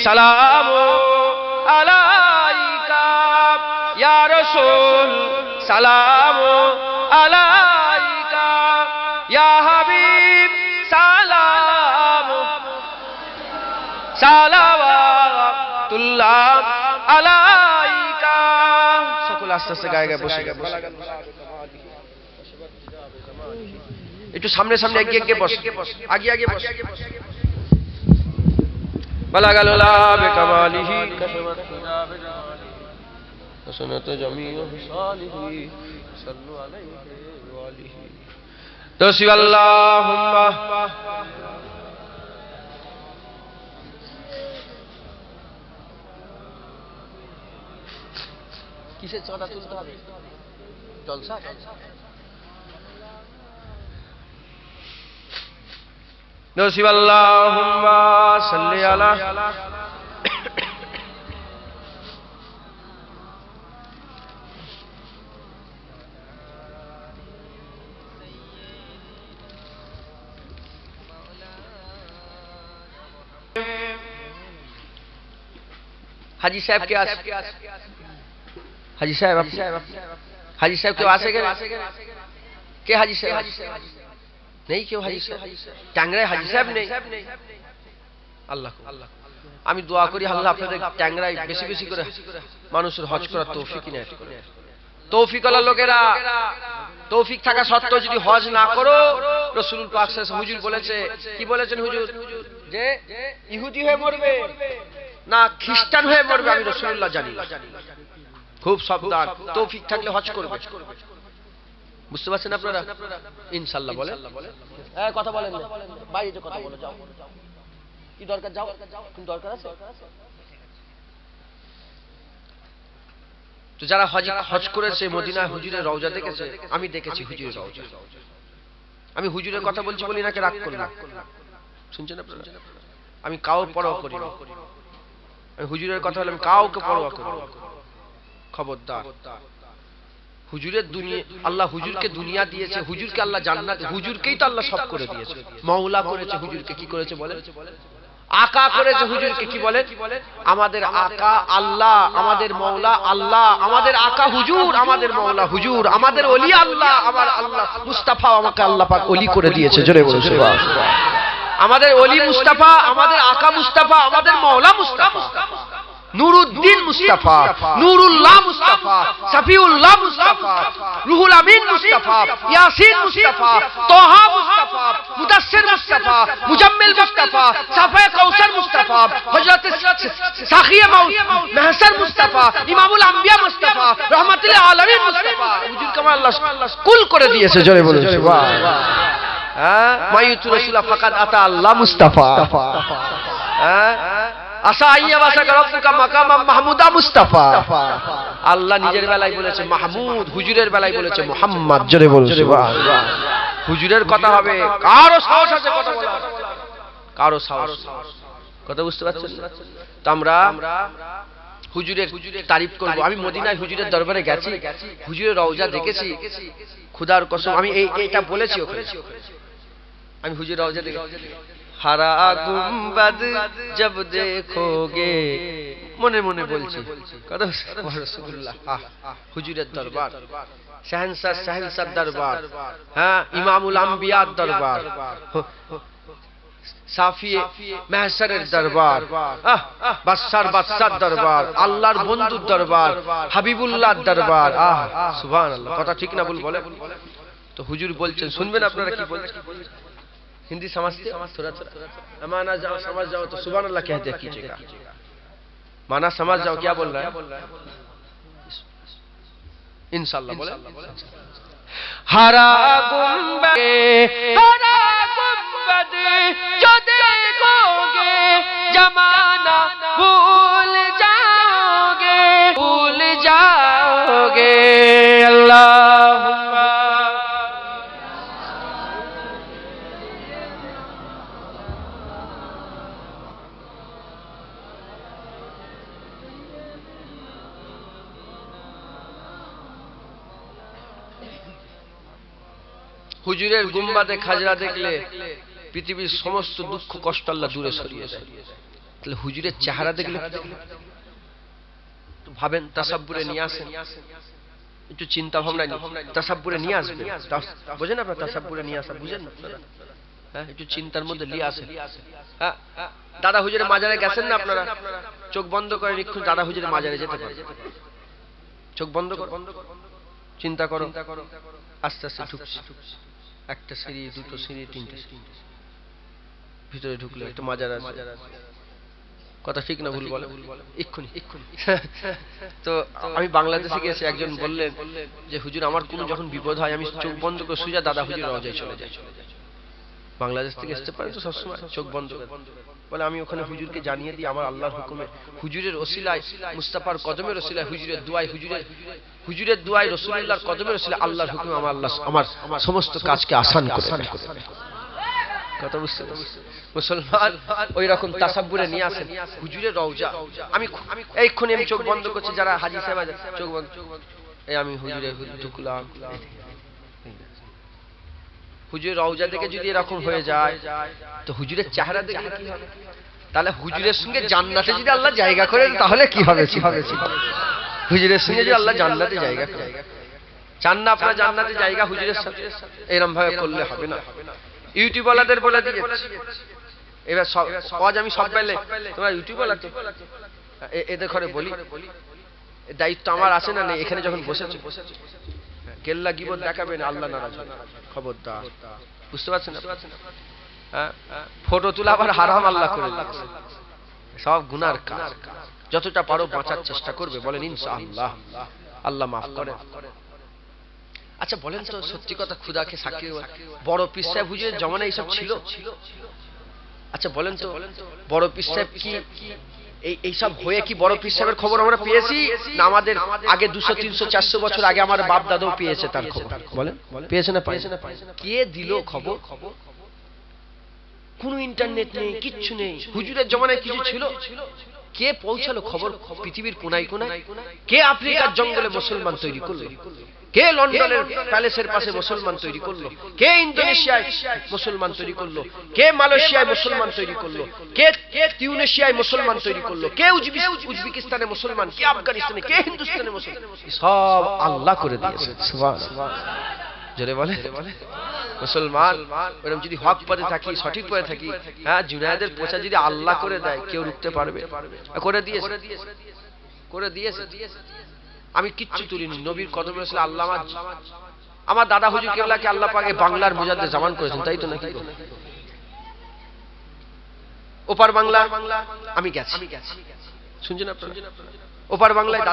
সালাম আলাইকা ইয়া রাসূল সালাম আলাইকা ইয়া হাবিব সালাম সালাওয়াতুল্লাহ আলাইকা সকল আস্তে আস্তে গায়ে গায়ে বসে একটু সামনে সামনে এগিয়ে বস আগে বস بلغ العلا بكماله كشفت الهدى بجماله حسنت جميع خصاله صلوا عليه وآله تسبح اللهم কিসের চাঁদা তুলতে হবে জলসা نصب اللهم صل على हाजी साहब के हाजी साहब क्यों आ सके के हाजी साहब नहीं क्यों हाजी साहब ট্যাংরায় हाजी साहब नहीं আল্লাহ আমি দোয়া করি আল্লাহ আপনাদের ট্যাংরায় বেশি বেশি করে মানুষের হজ করার তৌফিক ইনায়াত করেন তৌফিকওয়ালা লোকেরা তৌফিক থাকা সত্ত্বেও যদি হজ না করো, রাসূল পাক সাল্লাল্লাহু আলাইহি ওয়াসাল্লাম হুজুর বলেছে, কি বলেছেন হুজুর, যে ইহুদি হয়ে মরবে না খ্রিস্টান হয়ে মরবে আমি রাসূলুল্লাহ জানি না। খুব সাবধান, তৌফিক থাকলে হজ করবে। বুঝতে পারছেন আপনারা? ইনশাআল্লাহ বলেন। হ্যাঁ কথা বলেন না, বাইরে যে কথা বলে যাও, কি দরকার যাও, কোন দরকার আছে? তো যারা হজ করেছে মদিনায় হুজুরের রওজা দেখেছে, আমি দেখেছি হুজুরের রওজা। আমি হুজুরের কথা বলছি বলি নাকি রাগ করলাম? শুনছেন আপনারা? আমি কাউর পরোয়া করি না। আমি হুজুরের কথা বলে আমি কাউকে পরোয়া করি না। খবরদার। হুজুরের দুনিয়া, আল্লাহ হুজুরকে দুনিয়া দিয়েছে, হুজুরকে আল্লাহ জান্নাত, হুজুরকেই তো আল্লাহ সব করে দিয়েছে। মাওলা করেছে হুজুরকে, কি করেছে বলেন? আকা করেছে হুজুরকে, কি বলেন? আমাদের আকা আল্লাহ, আমাদের মাওলা আল্লাহ, আমাদের আকা হুজুর, আমাদের মাওলা হুজুর, আমাদের ওলি আল্লাহ, আমার আল্লাহ মুস্তাফা, আমাকে আল্লাহ পাক ওলি করে দিয়েছে। জোরে বলুন সুবহানাল্লাহ। আমাদের ওলি মুস্তাফা, আমাদের আকা মুস্তাফা, আমাদের মাওলা মুস্তাফা, নুরুদ্দিন মুস্তাফা, নুরুল্লাহ মুস্তাফা, সাফিউল্লাহ মুস্তাফা, রুহুল আমিন মুস্তাফা, ইয়াসিন মুস্তাফা, তোহা মুস্তাফা, মুদাসসির মুস্তাফা, মুজাম্মিল মুস্তাফা, সাফায়ে কাউসার মুস্তাফা, হযরত সাখিয়ে মাউত মেহসার মুস্তাফা, ইমামুল আম্বিয়া মুস্তাফা, রাহমাতুল আলামিন মুস্তাফা। হুজুর কামাল আল্লাহ কুল করে দিয়েছে। জোরে বলুন সুবহানাল্লাহ। হ্যাঁ, মাইয়ুতু রাসূলা ফাকাদ আতা আল্লাহ মুস্তাফা। হ্যাঁ, আসা আইয়া বাসাকা রব্বুকা মাকামাম মাহমুদা মুস্তাফা। আল্লাহ নিজের বেলায় বলেছে মাহমুদ, হুজুরের বেলায় বলেছে মুহাম্মদ। জোরে বলুন সুবহানাল্লাহ। হুজুরের কথা হবে, কারো সাহস আছে কথা বলা? কারো সাহস? কথা বুঝতে পারছেন? তো আমরা হুজুরের তারিফ করব। আমি মদিনায় হুজুরের দরবারে গেছি, হুজুরের রওজা দেখেছি, খুদার কসম আমি এইটা বলেছি ওখানে। আমি হুজুরের রওজা দেখেছি, হারা গুম্বাদ জব দেখোগে, মনে মনে বলছি কথা রাসূলুল্লাহ। হুজুরের দরবার, শাহেনশাহ দরবার, হ্যাঁ, ইমামুল আম্বিয়ার দরবার, সাফিয়ে মেহসারের দরবার, বাদশার দরবার, আল্লাহর বন্ধুর দরবার, হাবিবুল্লাহর দরবার। সুবহানাল্লাহ। কথা ঠিক না ভুল বলে? তো হুজুর বলছেন, শুনবেন আপনারা কি বলছেন? हिंदी समझते? थोड़ा थोड़ा माना जाओ, समझ जाओ तो सुभान अल्लाह कह दिया कीजिएगा। माना समझ जाओ क्या बोल रहा है? इंशाअल्लाह बोले। हरा गुंबद जो देखोगे जमाना भूल जाओगे अल्लाहुम्मा। হুজুরের গুম্বাদে খাজরা দেখলে পৃথিবীর সমস্ত দুঃখ কষ্ট আল্লাহ দূরে সরিয়ে দেয়। তাহলে হুজুরের চেহারা দেখলে ভাবেন, তাসাব্বুরে নিয়ে আসেন, একটু চিন্তা ভাবনা তাসাব্বুরে নিয়ে আসবেন। বুঝেন আপনারা? তাসাব্বুরে নিয়ে আসা বুঝেন না? হ্যাঁ, একটু চিন্তার মধ্যে নিয়ে আসেন। হ্যাঁ, দাদা হুজুরের মাজারে গেছেন না আপনারা? চোখ বন্ধ করে নিক্ষুন দাদা হুজুরের মাজারে যেতে পারেন। চোখ বন্ধ করো, চিন্তা করো, আস্তে আস্তে ঢুকছি, একটা সিঁড়ি, দুটো সিঁড়ি, তিনটে সিঁড়ি, ভিতরে ঢুকলে একটা মাজার আছে। কথা ঠিক না ভুল বলে? এক্ষুনি। তো আমি বাংলাদেশে গেছি, একজন বললেন যে হুজুর আমার কোনো যখন বিপদ হয় আমি চোখ বন্ধ করে সুজা দাদা হুজুর রওজায় চলে যাই। বাংলাদেশ থেকে আসতে পারে তো সবসময় চোখ বন্ধ করে বলে আমি ওখানে হুজুরকে জানিয়ে দিই আমার আল্লাহর হুকুমে, হুজুরের ওসিলায়, মুস্তাফার কদমের ওসিলায়, হুজুরের দুআয়, হুজুরের দুআয়, রাসূলুল্লাহর কদমের ওসিলায় আল্লাহর হুকুমে আমার সমস্ত কাজকে আসান করে দেয়। কথা বুঝতে পারছেন? মুসলমান ওই রকম তাসাব্বুরে নিয়ে আসেন হুজুরের রওজা। আমি এইক্ষুনি আমি চোখ বন্ধ করছি, যারা হাজী সাহেব চোখ বন্ধ, এই আমি হুজুরের ঢুকলাম। হুজুরের রওজা দেখে যদি এরকম হয়ে যায় তো হুজুরের চেহারা দেখলে কি হবে? তাহলে হুজুরের সঙ্গে জান্নাতে যদি আল্লাহ জায়গা করে তাহলে কি হবে? হুজুরের সঙ্গে যদি আল্লাহ জান্নাতে জায়গা করে, চান না আপনারা জান্নাতে জায়গা হুজুরের সাথে? এরকম ভাবে করলে হবে না। ইউটিউবওয়ালাদের বলে দিয়ে এবার আজ আমি সব পেলে তোমরা ইউটিউবওয়ালা তো এদের ঘরে বলি, দায়িত্ব আমার আছে না নেই? এখানে যখন বসেছে কেল্লা গিবত দেখাবেন, আল্লাহ নারাজ হবে, খবরদার। বুঝতে পারছেন? ফটো তোলা আবার হারাম আল্লাহ করে দিয়েছে, সব গুনার কাজ। যতটা পারো বাঁচার চেষ্টা করবে, বলেন ইনশাআল্লাহ, আল্লাহ মাফ করে। আচ্ছা বলেন তো, সত্যি কথা, খুদাকে সাক্ষী, বড় পীর সাহেব হুজুরের জমানায় এইসব ছিল? আচ্ছা বলেন তো, বড় পীর সাহেব কি এইসব হয়ে কি বড় পীর সাহেবের খবর আমরা পেয়েছি? না আমাদের আগে 200, 300, 400 বছর আগে আমার বাপ দাদাও পেয়েছে তার খবর? বলেন, পেয়েছে না পাইছে? কে দিল খবর? কোন ইন্টারনেট নেই, কিচ্ছু নেই। হুজুরের জমানায় কিছু ছিল? কে পৌঁছালো খবর পৃথিবীর কোনায় কোনায়? কে আফ্রিকার জঙ্গলে মুসলমান তৈরি করলো? কে লন্ডনের প্যালেসের পাশে মুসলমান তৈরি করলো? কে ইন্দোনেশিয়ায় মুসলমান তৈরি করলো? কে মালয়েশিয়ায় মুসলমান তৈরি করলো? কে টিউনেশিয়ায় মুসলমান তৈরি করলো? কে উজবেকিস্তানে মুসলমান? কে আফগানিস্তানে? কে হিন্দুস্তানে মুসলমান? সব আল্লাহ করে দিয়েছে। সুবহানাল্লাহ, জোরে বলে মুসলমান। এরকম যদি হক পথে থাকি, সঠিক পথে থাকি, হ্যাঁ, জুনায়েদের পোছা যদি আল্লাহ করে দেয়, কেউ রুখতে পারবে? করে দিয়েছে, করে দিয়েছে। আমি কিচ্ছু তুলিনি, নবীর কদমে ছিল আল্লাহ। আমার দাদা হুজুর কেবলাকে আল্লাহ পাকে বাংলার মুজাদ্দেদ জামান করেছেন, তাই তো নাকি? ওপার বাংলা আমি গেছি, শুনছেন আপনারা? ওপার বাংলায়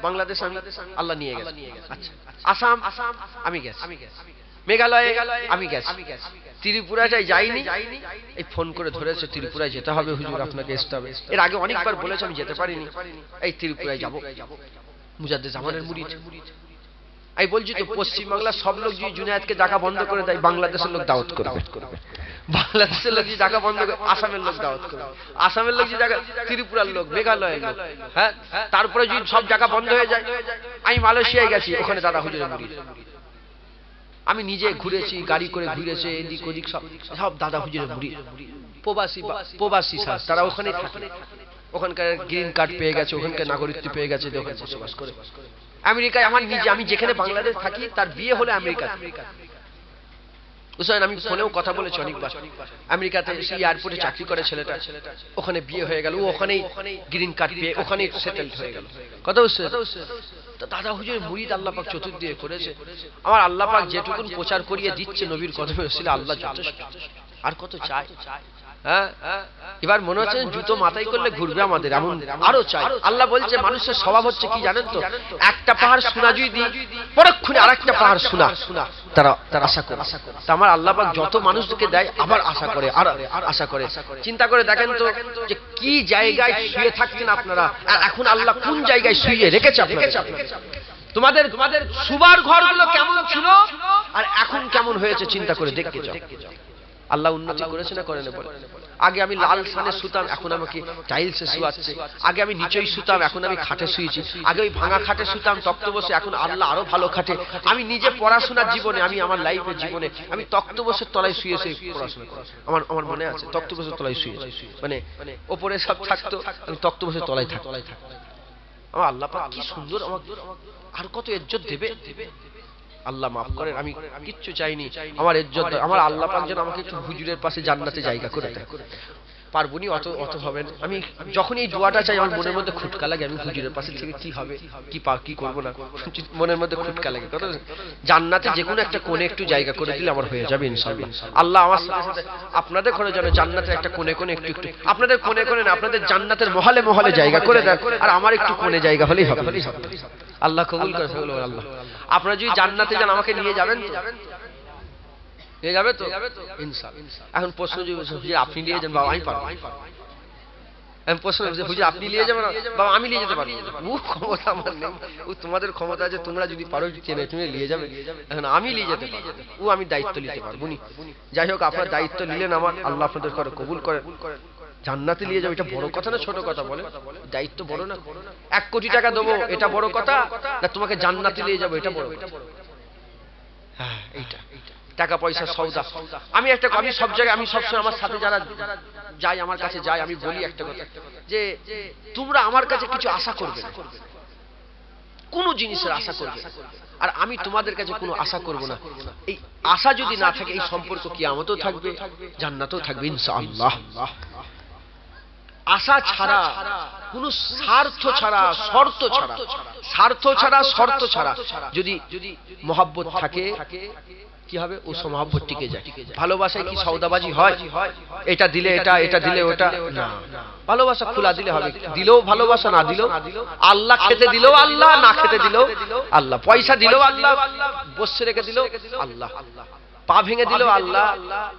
বাংলাদেশ আমি আল্লাহ নিয়ে গেছে। আচ্ছা, আসাম আমি গেছি, মেঘালয়ে আমি গেছি, ত্রিপুরায় যাইনি। এই ফোন করে ধরেছে ত্রিপুরায় যেতে হবে হুজুর, আপনাকে আসতে হবে। এর আগে অনেকবার বলেছে, আমি যেতে পারিনি। এই ত্রিপুরায় যাব, মুজাদ্দেদ জামানের মুরিদ। আমি বলছি তো, পশ্চিমবাংলার সব লোক যদি জুনায়েদকে ডাকা বন্ধ করে দেয়, বাংলাদেশের লোক দাওয়াত করবে। বাংলাদেশের লোক যদি ডাকা বন্ধ করে, আসামের লোক দাওয়াত করবে। আসামের লোক যদি ডাকা, ত্রিপুরার লোক, মেঘালয়ের লোক, হ্যাঁ। তারপরে যদি সব ডাকা বন্ধ হয়ে যায়, আমি মালয়েশিয়ায় গেছি, ওখানে দাদা হুজুরের মুরিদ। আমি নিজে ঘুরেছি, গাড়ি করে ঘুরেছে, এদিক ওদিক, সব দাদা হুজুরের মুরিদ। প্রবাসী স্যার, তারা ওখানে থাকে, ওখানকার গ্রিন কার্ড পেয়ে গেছে, ওখানকার নাগরিকত্ব পেয়ে গেছে, ওখানে বসবাস করে। আমেরিকায় আমার নিজে, আমি যেখানে বাংলাদেশ থাকি, তার বিয়ে হলো আমেরিকা। বুঝলেন? আমি ফোনেও কথা বলেছি অনেকবার। আমেরিকাতে এয়ারপোর্টে চাকরি করে ছেলেটা, ওখানে বিয়ে হয়ে গেল, ও ওখানেই গ্রিন কার্ড পেয়ে ওখানেই সেটেলড হয়ে গেল। কথা বুঝছে? তো দাদা হুজুরের মুরিদ আল্লাহ পাক চতুর্দিকে করেছে। আমার আল্লাহ পাক যেটুকুন প্রচার করিয়ে দিচ্ছে নবীর কদমে রসিলা, আল্লাহ যথেষ্ট। আর কত চাই? হ্যাঁ, এবার মনে হচ্ছে জুতো মাথায় করলে ঘুরবে আমাদের, এমন আরো চাই। আল্লাহ বলছে, মানুষের স্বভাব হচ্ছে কি জানেন তো? একটা পাহাড় সোনা যদি দিই, পরক্ষণে আরেকটা পাহাড় সোনা তারা আশা করে। তা আমার আল্লাহ পাক যত মানুষকে দেয়, আবার আশা করে, আর আশা করে। চিন্তা করে দেখেন তো, যে কি জায়গায় শুয়ে থাকতেন আপনারা, এখন আল্লাহ কোন জায়গায় শুয়ে রেখেছে আপনাদের। তোমাদের সুবার ঘরগুলো কেমন ছিল, আর এখন কেমন হয়েছে, চিন্তা করে দেখতে যাও। আল্লাহ উন্নতি করেছে না করেন? বলে, আগে আমি লাল সানে শুতাম, এখন আমাকে টাইলসে শুয়াচ্ছে। আগে আমি নিচেই শুতাম, এখন আমি খাটে শুয়েছি। আগে ওই ভাঙা খাটে শুতাম তক্ত বসে, এখন আল্লাহ আরো ভালো খাটে। আমি নিজে পড়াশোনার জীবনে, আমি আমার লাইফের জীবনে আমি তক্ত বসে তলায় শুয়েছি পড়াশোনা করি। আমার মনে আছে, তক্ত বসে তলায় শুয়েছি, মানে ওপরে সব থাকতো, আমি তক্ত বসে তলায় থাকতো। আমার আল্লাহ পাক কি সুন্দর, আমাকে আর কত ইজ্জত দেবে। আল্লাহ মাফ করেন, আমি কিচ্ছু চাইনি। আমার ইজ্জত, আমার আল্লাহ পাক যেন আমাকে একটু হুজুরের পাশে জান্নাতে জায়গা করে দেয়। পারবনি, অত হবে না। আমি যখন এই দোয়াটা চাই, আমার মনের মধ্যে খুটকা লাগে, আমি হুজুরের পাশে থেকে কি হবে, কি করবো না, মনের মধ্যে খুটকা লাগে। কথা, জান্নাতে যে কোনো একটা কোণে একটু জায়গা করে দিলে আমার হয়ে যাবে ইনশাআল্লাহ। আল্লাহ আমার সাথে সাথে আপনাদের ঘরে যেন জান্নাতের একটা কোণে কোণে একটু, আপনাদের কোণে কোণে না, আপনাদের জান্নাতের মহলে মহলে জায়গা করে দেন, আর আমার একটু কোণে জায়গা হলেই হবে। আল্লাহ কবুল করে। আল্লাহ, আপনারা যদি জান্নাতে যান, আমাকে নিয়ে যাবেন তো? নিয়ে যাবে তো ইনশাআল্লাহ। এখন প্রশ্ন যদি আপনি নিয়ে যান, বাবা আমি পারবো। এখন প্রশ্ন হুজুর আপনি নিয়ে যাবেন, বাবা আমি নিয়ে যেতে পারবো। ও ক্ষমতা আমার নেই, ও তোমাদের ক্ষমতা আছে, তোমরা যদি পারো চেনে তুমি নিয়ে যাবে। এখন আমি নিয়ে যেতে পারবো, ও আমি দায়িত্ব নিতে পারবো নি। যাই হোক, আপনার দায়িত্ব নিলেন, আমার আল্লাহ আপনাদের করে কবুল করেন। জান্নাতে নিয়ে যাবে, এটা বড় কথা না ছোট কথা? বলে, দায়িত্ব বড় না? 1 কোটি টাকা দেবো, এটা বড় কথা না? তোমাকে জান্নাতে নিয়ে যাবো, এটা বড় কথা? হ্যাঁ, এইটা টাকা পয়সা সওদা। আমি সব জায়গায়, আমি সবসময় আমার সাথে যারা যায়, আমার কাছে যায়, আমি বলি একটা কথা, যে তোমরা আমার কাছে কিছু আশা করবে না, কোন জিনিসের আশা করবে, আর আমি তোমাদের কাছে কোনো আশা করব না। এই আশা যদি না থাকে, এই সম্পর্ক কিয়ামতেও থাকবে, জান্নাতেও থাকবে ইনশাআল্লাহ। আশা ছাড়া, কোন স্বার্থ ছাড়া, শর্ত ছাড়া, স্বার্থ ছাড়া শর্ত ছাড়া যদি মহব্বত থাকে কি হবে? ও মহব্বত টিকে যায়। ভালোবাসায় কি সওদাবাজি হয়? এটা দিলে এটা, এটা দিলে ওটা না। ভালোবাসা খোলা দিলে হবে, দিলেও ভালোবাসা, না দিলেও আল্লাহ, খেতে দিলেও আল্লাহ, না খেতে দিলেও আল্লাহ, পয়সা দিলেও আল্লাহ, বসে রেখে দিলেও আল্লাহ, পা ভেঙে দিলেও আল্লাহ,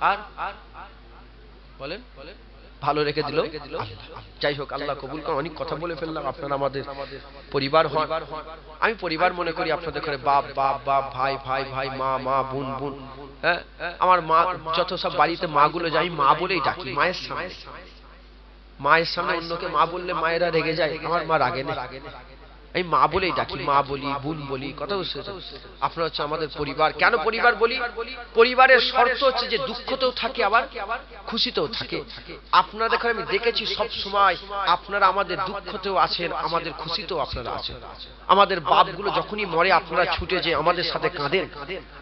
আর বলেন ভালো রেখে দিল। যাই হোক, আল্লাহ কবুল করুন। অনেক কথা বলে ফেললাম। আপনারা আমাদের পরিবার হন, আমি পরিবার মনে করি আপনাদের ঘরে বাপ বাপ বাপ, ভাই ভাই ভাই, মা মা, বোন বোন। হ্যাঁ, আমার মা, যত সব বাড়িতে মা গুলো যাই, মা বলেই ডাকি। মায়ের সামনে, মায়ের সামনে অন্যকে মা বললে মায়েরা রেগে যায়, আমার মা রাগে না। আমি মা বলেই ডাকি, মা বলি, বোন বলি। কথা বুঝতে? আপনারা হচ্ছে আমাদের পরিবার। কেন পরিবার বলি? পরিবারের শর্ত হচ্ছে যে দুঃখতেও থাকে, আবার খুশিতেও থাকে। আপনাদের ঘরে আমি দেখেছি সব সময় আপনারা আমাদের দুঃখতেও আছেন, আমাদের খুশিতেও আপনারা আছেন। আমাদের বাপগুলো যখনই মরে আপনারা ছুটে যে আমাদের সাথে কাঁদেন,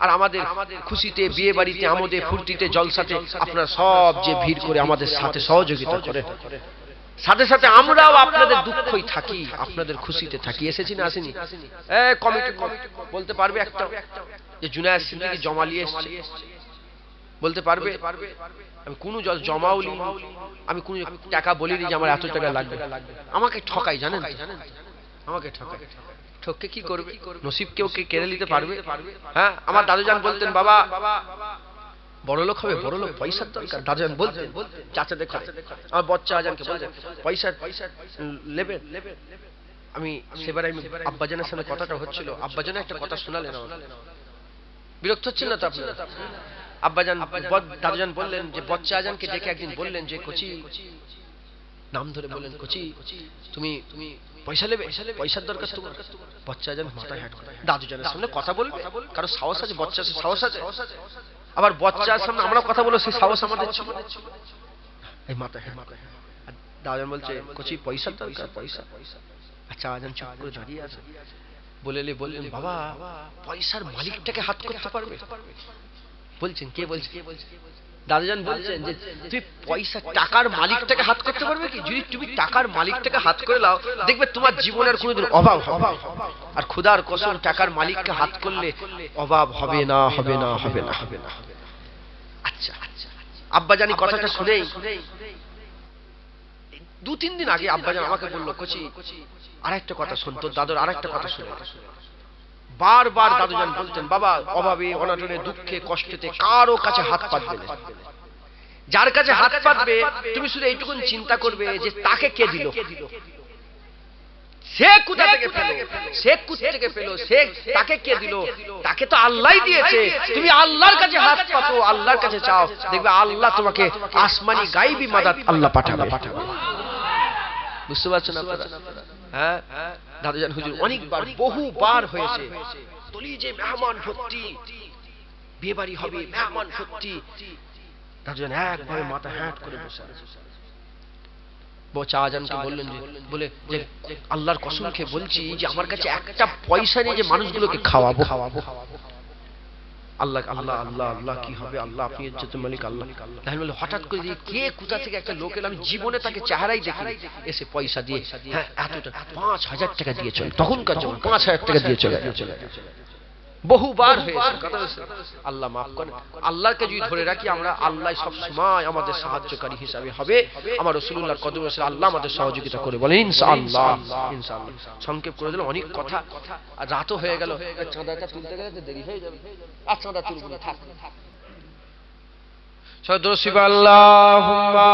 আর আমাদের খুশিতে, বিয়ে বাড়িতে, আমোদে ফুর্তিতে, জলসাতে আপনারা সব যে ভিড় করে আমাদের সাথে সহযোগিতা করেন। সাথে সাথে আমরাও আপনাদের দুঃখই থাকি, আপনাদের খুশিতে থাকি। এসেছি না আসেনি? কমিটি বলতে পারবে একটা যে জুনায়েদ সিদ্দিকী জমা নিয়ে এসেছে? বলতে পারবে? আমি কোন জমাও নি, আমি কোন টাকা বলিনি যে আমার এত টাকা লাগবে। আমাকে ঠকাই, জানেন? আমাকে ঠকাই। ঠককে কি করবে? নসিব কেউ কেড়ে নিতে পারবে? হ্যাঁ, আমার দাদুজান বলতেন, বাবা বড় লোক হবে, বড় লোক, পয়সার দরকার। দাদুজান বলতেন, চাচা দেখো, আমার বচ্চা আজানকে বলতেন, পয়সা নেবে। আমি সেবার আমি আব্বাজানের সামনে কথাটা হচ্ছিল, আব্বাজান একটা কথা শোনালেন। বিরক্ত হচ্ছেন না তো আপনারা? আব্বাজান, দাদুজান বললেন যে বচ্চা আজানকে ডেকে একদিন বললেন যে কোচি, নাম ধরে বললেন, কোচি তুমি পয়সা নেবে, পয়সার দরকার তোমার। বচ্চা আজান মাথায় হ্যাট করে, দাদুজানের সামনে কথা বলবে, কারো সাহস আছে? বচ্চা সাহস আছে? আবার বচ্চার সামনে আমরা কথা বলো, সেই সাহস আমাদের ছিল? এই মাথায় হ্যাট। দাদুজান বলছে, কোচি পয়সার দরকার, পয়সা। আচ্ছা, আজান চুপ করে দাঁড়িয়ে আছে। বললেন, বাবা পয়সার মালিকটাকে হাত করতে পারবে? বলছেন, কে বলছে? দাদুজান বলছেন যে তুই পয়সা, টাকার মালিকটাকে হাত করতে পারবে কি? যদি তুমি টাকার মালিকটাকে হাত করে নাও, দেখবে তোমার জীবনের কোনোদিন অভাব হবে। আর খোদার কসম, টাকার মালিককে হাত করলে অভাব হবে না, হবে না, হবে না, হবে না। আচ্ছা, আব্বাজানি কথাটা শুনেই 2-3 দিন আগে আব্বাজান আমাকে বললো, কোচি আরেকটা কথা শুন, তোর দাদুর আরেকটা কথা শুনে। বারবার দাদুজান বলতেন, বাবা অভাবে, অনাটনে, দুঃখে, কষ্টেতে কারো কাছে হাত পাতবে না। যার কাছে হাত পাতবে তুমি শুধু এইটুকুন চিন্তা করবে যে তাকে কে দিল, সে কোথা থেকে পেল, সে কোথা থেকে পেল, সে তাকে কে দিল, তাকে তো আল্লাহই দিয়েছে। তুমি আল্লাহর কাছে হাত পাতো, আল্লাহর কাছে চাও, দেখবে আল্লাহ তোমাকে আসমানি গায়বী মাদাত আল্লাহ পাঠাবে। বুঝতে পারছেন আপনারা? হ্যাঁ, দাদুজান হুজুর অনেকবার, বহুবার হয়েছে, তলি যে মেহমান ভর্তি, বিয়ে বাড়ি হবে, মেহমান ভর্তি, দাদুজান একভাবে মাথা হ্যাট করে বসে আছে। বচ্চা আজানকে বললেন যে আল্লাহর কসম খেয়ে বলছি যে আমার কাছে একটা পয়সা নেই যে মানুষগুলোকে খাওয়াবো। আল্লাহ আল্লাহ আল্লাহ আল্লাহ, কি হবে আল্লাহ, আপনি ইজ্জতের মালিক আল্লাহ। তাহলে বলে হঠাৎ করে যে কে কোথা থেকে একটা লোক এলো, আমি জীবনে তাকে চেহারাই দেখিনি, এসে পয়সা দিয়ে, হ্যাঁ এতটা 5,000 টাকা দিয়ে চলে, তখনকার জন্য 5,000 টাকা দিয়ে চলে। বহুবার হয়েছে। আল্লাহ মাফ করেন। আল্লাহকে যদি ধরে রাখি আমরা, আল্লাহ সব সময় আমাদের সাহায্যকারী হিসাবে হবে। আমার রাসূলুল্লাহর কদমে এসে আল্লাহ আমাদের সহযোগিতা করে, বলেন ইনশাআল্লাহ। ইনশাআল্লাহ। সংক্ষেপ করে দিলাম, অনেক কথা, আর রাতও হয়ে গেল। চাঁদাটা তুলতে গেলে তো দেরি হয়ে যাবে। আর চাঁদা তুলব না, থাক। সদরসিব আল্লাহুম্মা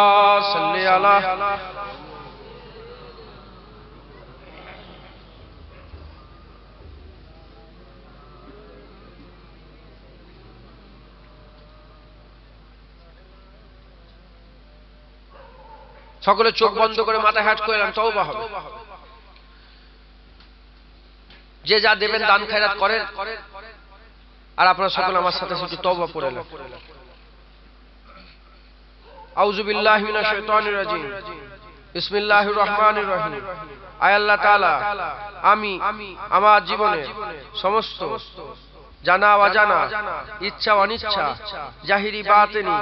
সাল্লি আলা। সকলে চোখ বন্ধ করে মাথা হ্যাট করে এলাম, তওবা হবে। যে যা দেবেন দান খয়রাত করেন, আর আপনারা সকলে আমার সাথে সাথে তওবা পড়ে এলাম। আউযু বিল্লাহি মিনাশ শাইতানির রাজিম, বিসমিল্লাহির রহমানির রহিম। আয় আল্লাহ তাআলা, আমি আমার জীবনে সমস্ত জানা অজানা, ইচ্ছা অনিচ্ছা, জাহিরি বাতিনি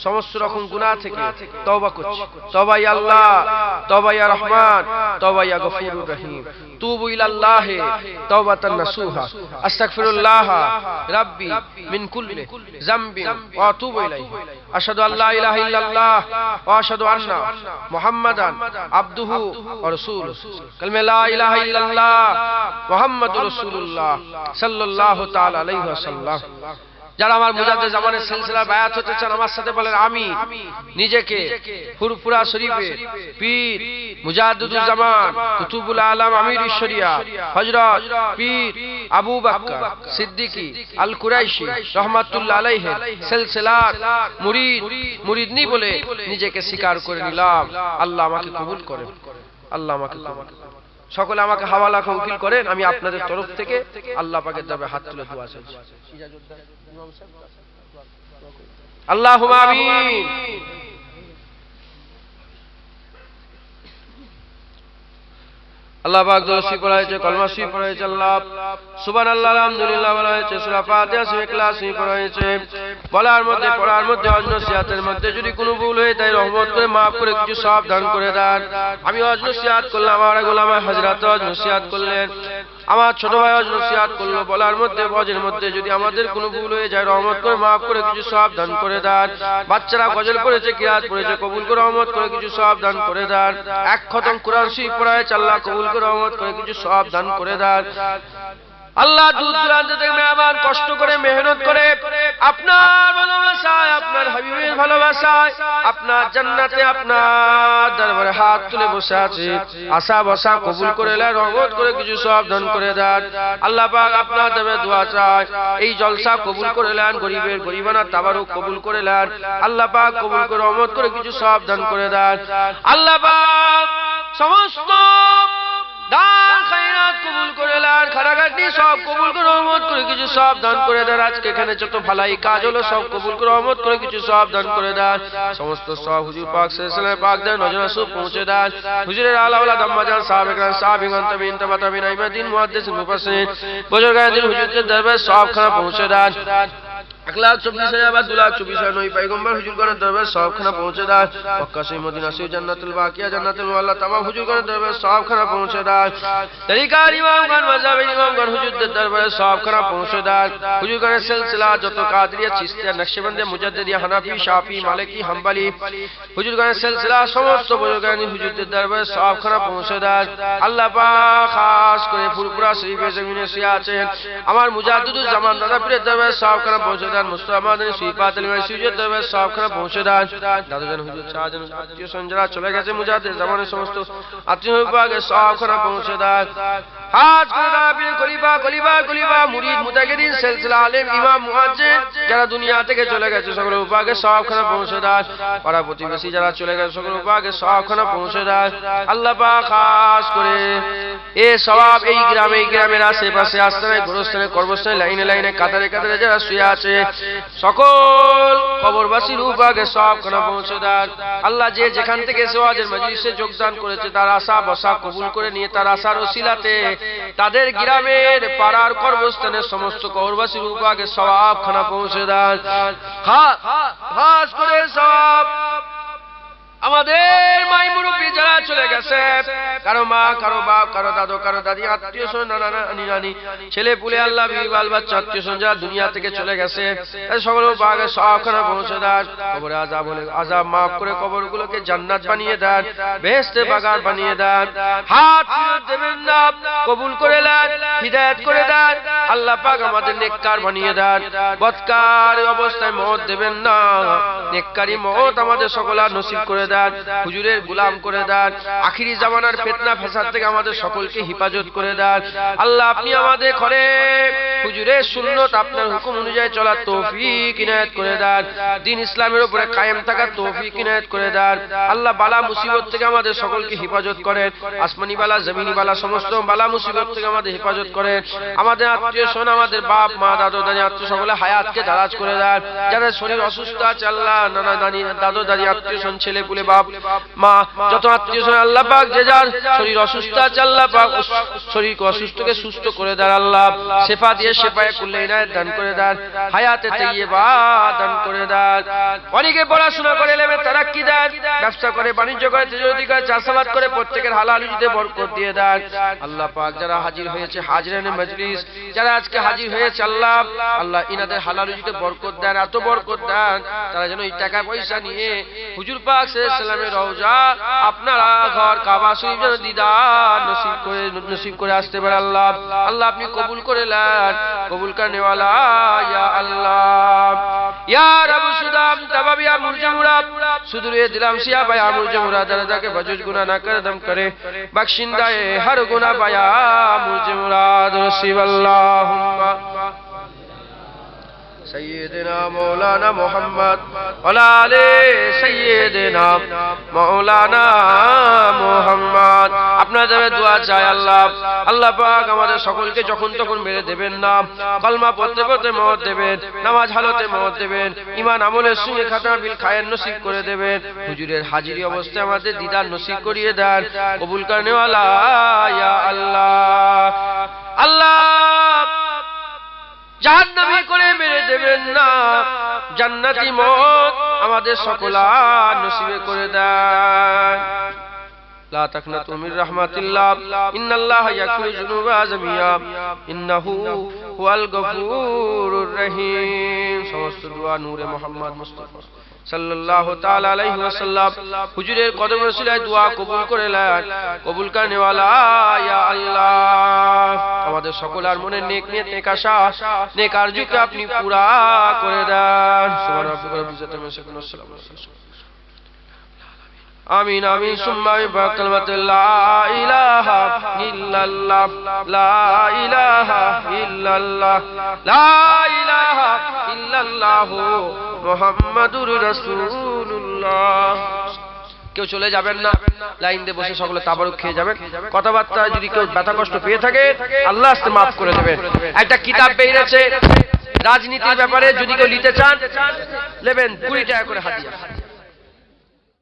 সমস্ত রকম গুনাহ থেকে তওবা করছি। তওবা ইয়া আল্লাহ, তওবা ইয়া রহমান, তওবা ইয়া গফুরুর রহিম। তুবু ইলাল্লাহ তাওবাতান নাসুহা, আস্তাগফিরুল্লাহ রাব্বি মিন কুল্লি যামবিন ওয়া আতুবু ইলাইহি, আশহাদু আল্লা ইলাহা ইল্লাল্লাহ ওয়া আশহাদু আন্না মুহাম্মাদান আবদুহু ওয়া রাসূলুহু। কালমা লা ইলাহা ইল্লাল্লাহ মুহাম্মাদুর রাসূলুল্লাহ সাল্লাল্লাহু তাআলা আলাইহি ওয়াসাল্লাম। যারা আমার মুজাদ্দিদ জামানের সিলসিলা বায়াত হতে চান আমার সাথে বলেন আমি। নিজেকে ফুরফুরা শরীফের পীর মুজাদ্দিদুল জামান কুতুবুল আলম আমির শরিয়া হযরত পীর আবু বকর সিদ্দিকী আল কুরাইশি রহমাতুল্লাহ আলাইহি সিলসিলার মুরিদনি বলে নিজেকে স্বীকার করে নিলাম। আল্লাহ আমাকে কবুল করেন, আল্লাহ আমাকে কবুল করেন। সকলে আমাকে হাওয়ালা উকিল করেন। আমি আপনাদের তরফ থেকে আল্লাহ পাকের দরবারে হাত তুলে দোয়া চাইছি। আল্লাহুম্মা আমিন। আল্লাহ পাক দরুদ পড়া হয়েছে, কলমা শরীফ পড়া হয়েছে, আল্লাহ সুবহানাল্লাহ আলহামদুলিল্লাহ বলা হয়েছে, সূরা ফাতিহা সূরা ইখলাস পড়া হয়েছে। বলার মধ্যে পড়ার মধ্যে অন্য সিয়াতের মধ্যে যদি কোনো ভুল হয়ে তাই রহমত করে maaf করে কিছু সওয়াব দান করে দেন। আমি অজন্য সিয়াত করলাম, আমার গোলাম হযরত অজন্য সিয়াত করলেন, আমার ছোট ভাই অজন্য সিয়াত করলো। বলার মধ্যে বজের মধ্যে যদি আমাদের কোনো ভুল হয়ে যায় রহমত করে maaf করে কিছু সওয়াব দান করে দেন। বাচ্চারা গজল পড়েছে, কিরাত পড়েছে, কবুল করে রহমত করে কিছু সওয়াব দান করে দেন। এক খতম কোরআন শরীফ পড়া হয়েছে, আল্লাহ কবুল করে রহমত করে কিছু সওয়াব দান করে দেন। আল্লাহ দূর দূরান্ত থেকে মেহমান কষ্ট করে মেহনত করে আপনার ভালোবাসায়, আপনার হাবিবের ভালোবাসায়, আপনার জান্নাতে আপনার দরবারে হাত তুলে বসে আছে। আশা বসা কবুল করে নেন, রহমত করে কিছু সওয়াব দান করে দেন। আল্লাহ পাক আপনার দরবারে দোয়া চাই, এই জলসা কবুল করে নেন, গরিবের গরিবানা তাবারুক কবুল করে নেন। আল্লাহ পাক কবুল করে রহমত করে কিছু সওয়াব দান করে দেন। আল্লাহ পাক সমস্ত দান খায়রাত কবুল করে নেন, খারাগাটি সব কবুল করে রহমত করে কিছু সওয়াব দান করে দেন। আজকে এখানে যত ভালাই কাজ হলো সব কবুল করে রহমত করে কিছু সওয়াব দান করে দেন। সমস্ত সওয়াব হুজুর পাক সাল্লাল্লাহু পাক দেন, নজর রাসূল পৌঁছে দেন। হুজুরের আলা ওয়ালা দাম্মাজান সাহাবায়ে সাহাবীগণ তাবিঈন তাবিঈন আইমাদিন মুহাদ্দিসিন মুফাসসিরিন বুজুর্গানে দিন হুজুরদের দরবারে সওয়াবখানা পৌঁছে দেন। 1,24,000 2,24,000 पैगंबर हुजूरगण दरबार सवाबखाना पहुंचे दार मक्का से मदीना से जन्नतुल बाकिया जन्नतुल मुअल्ला तमाम हुजूरगण दरबार सवाबखाना पहुंचे दार तरीका इमामगण मजहब इमामगण हुजूरদের দরবারে সওয়াবখানা পৌঁছে দার। হুজুরগণের সিলসিলা যত কাদরিয়া চিশতিয়া নকশবন্দিয়া মুজাদ্দিদিয়া হানাফি শাফি মালিকি হাম্বলি হুজুরগণের সিলসিলা সমস্ত বুজুর্গান হুজুরদের দরবারে সওয়াবখানা পৌঁছে দার। আল্লাহ পাক খাস করে ফুরফুরা শরীফের জমিনে শুয়ে আছেন আমার মুজাদ্দিদুল জামান দাদা পীরের দরবারে সওয়াবখানা পৌঁছে দান। মুস্তাফা মাদানী সিফাত আলী হুজুরের দরবারে সওয়াবখানা পৌঁছে দান। দাদুজান হুজুর শাহজান আত্মীয় সঞ্জরা চলে গেছে মুজাদ্দিদ জামানের সমস্ত আত্মীয় বিভাগে সওয়াবখানা পৌঁছে দান। হাজ করে দাবির খলিফা খলিফা খলিফা মুরিদ মুতাকিদিন সিলসিলা আলেম ইমাম মুয়াজ্জিন যারা দুনিয়া থেকে চলে গেছে সকল বিভাগে সওয়াবখানা পৌঁছে দান। পাড়া প্রতিবেশী যারা চলে গেছে সকল বিভাগে সওয়াবখানা পৌঁছে দান। আল্লাহ পাক খাস করে এই সওয়াব এই গ্রামের আশেপাশে আস্তানায় গোরস্থানে কর্মস্থানে লাইনে লাইনে কাতারে কাতারে যারা শুয়ে আছে সকল কবরবাসীর বিভাগে সওয়াবখানা পৌঁছে দান। আল্লাহ যে যেখান থেকে ওয়াজের মজলিসে যোগদান করেছে তার আশা বসা কবুল করে নিয়ে তার আশার ওসিলাতে তাদের গ্রামের পাড়ার কর্মস্থানের সমস্ত কবরবাসীর বিভাগে সওয়াবখানা পৌঁছে দেন। খাস করে সওয়াব আমাদের মাই মুরব্বী যারা চলে গেছে কারো মা কারো বাপ কারো দাদু কারো দাদি আত্মীয় স্বজন নানা নানি ছেলে পুলে আল্লাহ বিবি বাল বাচ্চা আত্মীয় স্বজন যারা দুনিয়া থেকে চলে গেছে সকল বিভাগে সওয়াবখানা পৌঁছে দেন। কবরে আযাব হলে আযাব maaf করে কবরগুলোকে জান্নাত বানিয়ে দেন, বেহেশতের বাগান বানিয়ে দেন। হাত ফিরত দেবেন না, কবুল করে নেন, হিদায়াত করে দেন। আল্লাহ পাক আমাদের নেককার বানিয়ে দেন, বদকার অবস্থায় মওত দেবেন না, নেককারী মওত আমাদের সকলের নসিব করে দেন, হুজুরের গোলাম করে দেন, আখিরি জামানার ফিতনা ফাসাদ থেকে আমাদের সকলকে হিফাজত করে দেন। আল্লাহ আপনি আমাদের ঘরে হুজুরের সুন্নাত আপনার হুকুম অনুযায়ী চলার তৌফিক ইনায়েত করে দেন, দ্বীন ইসলামের উপরে কায়েম থাকার তৌফিক ইনায়েত করে দেন। আল্লাহ বালা মুসিবত থেকে আমাদের সকলকে হিফাজত করেন, আসমানি বালা জমিনি বালা সমস্ত বালা মুসিবত থেকে আমাদের হিফাজত করেন। আমাদের আত্মীয় স্বজন আমাদের বাপ মা দাদু দাদি আত্মীয় সকলে হায়াতকে দারাজ করে দেন। যাদের শরীর অসুস্থ আছে আল্লাহ নানা নানি দাদু দাদি আত্মীয় স্বজন ছেলে পুলে বাপ মা যত আত্মীয় স্বজন আল্লাহ পাক যে যার শরীর অসুস্থ আছে আল্লাহ পাক শরীর অসুস্থকে সুস্থ করে দেন আল্লাহ শেফা দিয়ে শেফায়ে কুল্লি ইনায়াত দান করে দেন হায়াতে তাইয়্যিবা দান করে দেন অনেকে পড়াশোনা করে এলেমে তারাক্কি দেন ব্যবসা করে বাণিজ্য করে তিজারতি করে চাষাবাদ করে প্রত্যেকের হালাল রুজিতে বরকত দিয়ে দেন আল্লাহ পাক যারা হাজির হয়েছে হাজিরানে মজলিস যারা আজকে হাজির হয়েছে আল্লাহ আল্লাহ ইনাদের হালাল রুজিতে বরকত দেন এত বরকত দেন তারা যেন এই টাকা পয়সা নিয়ে হুজুর পাক সাল্লাল্লাহু আলাইহি ওয়াসাল্লামের রওজা আপনারা ঘর কাবা শরীফ যেন দিদার নসিব করে আসতে পারে আল্লাহ আল্লাহ আপনি কবুল করে নেন কবুল করনে ওয়ালা ইয়া আল্লাহ ইয়া রব সুদাম তবাবিয়া মুরজামুরা সুদুরে দিলাম সিয়া বায়া মুরজামুরা দরজাকে বজুজ গুনাহ না করে দম করে বখশিন্দায়ে হর গুনাহ বায়া মুরজামুরা নসিব আল্লাহুম্মা سيدنا مولانا محمد وعلى آل سيدنا مولانا محمد আপনাদের দোয়া চাই আল্লাহ আল্লাহ পাক আমাদের সকলকে যখন তখন মেরে দেবেন না কলমা পড়তে পড়তে মওত দেবেন নামাজ হালতে মওত দেবেন ঈমান আমলের সঙ্গে খাতনা বিল খায়ের নসিব করে দেবেন হুজুরের হাজিরি অবস্থায় আমাদের দিদার নসিব করিয়ে দেন কবুল করনে ওয়ালা ইয়া আল্লাহ আল্লাহ জাহান্নামী করে মেরে দেবেন না জান্নাতি মওত আমাদের সকলার নসিবে করে দেন লা তাকনাতু মির রাহমাতিল্লাহ ইন্নাল্লাহা ইয়াগফিরু যুনুবা জামিয়া ইন্নাহু হুয়াল গফুরুর রহিম সমস্ত দোয়া নূরে মুহাম্মদ মুস্তাফা সাল্লাল্লাহু তাআলা আলাইহি ওয়াসাল্লাম হুজুরের কদম রসিলায় দোয়া কবুল করে নেন কবুল করনে ওয়ালা ইয়া আল্লাহ আমাদের সকলের মনে নেক নিয়ত নেক আশা নেক আরজুকে আপনি পুরা করে দেন সুবহানাল্লাহি ওয়া বিহামদিহি আমিন আমিন সুম্মা বিকালমাতি লা ইলাহা ইল্লাল্লাহ লা ইলাহা ইল্লাল্লাহ লা ইলাহা ইল্লাল্লাহ মুহাম্মাদুর রাসূলুল্লাহ কেউ চলে যাবেন না লাইন দিয়ে বসে সকলে তাবারুক খেয়ে যাবেন কথাবার্তা যদি কেউ ব্যথা কষ্ট পেয়ে থাকে আল্লাহ আস্তে maaf করে দেবেন একটা কিতাব বেরিয়েছে রাজনীতির ব্যাপারে যদি কেউ নিতে চান নেবেন 20 টাকা করে হাদিয়া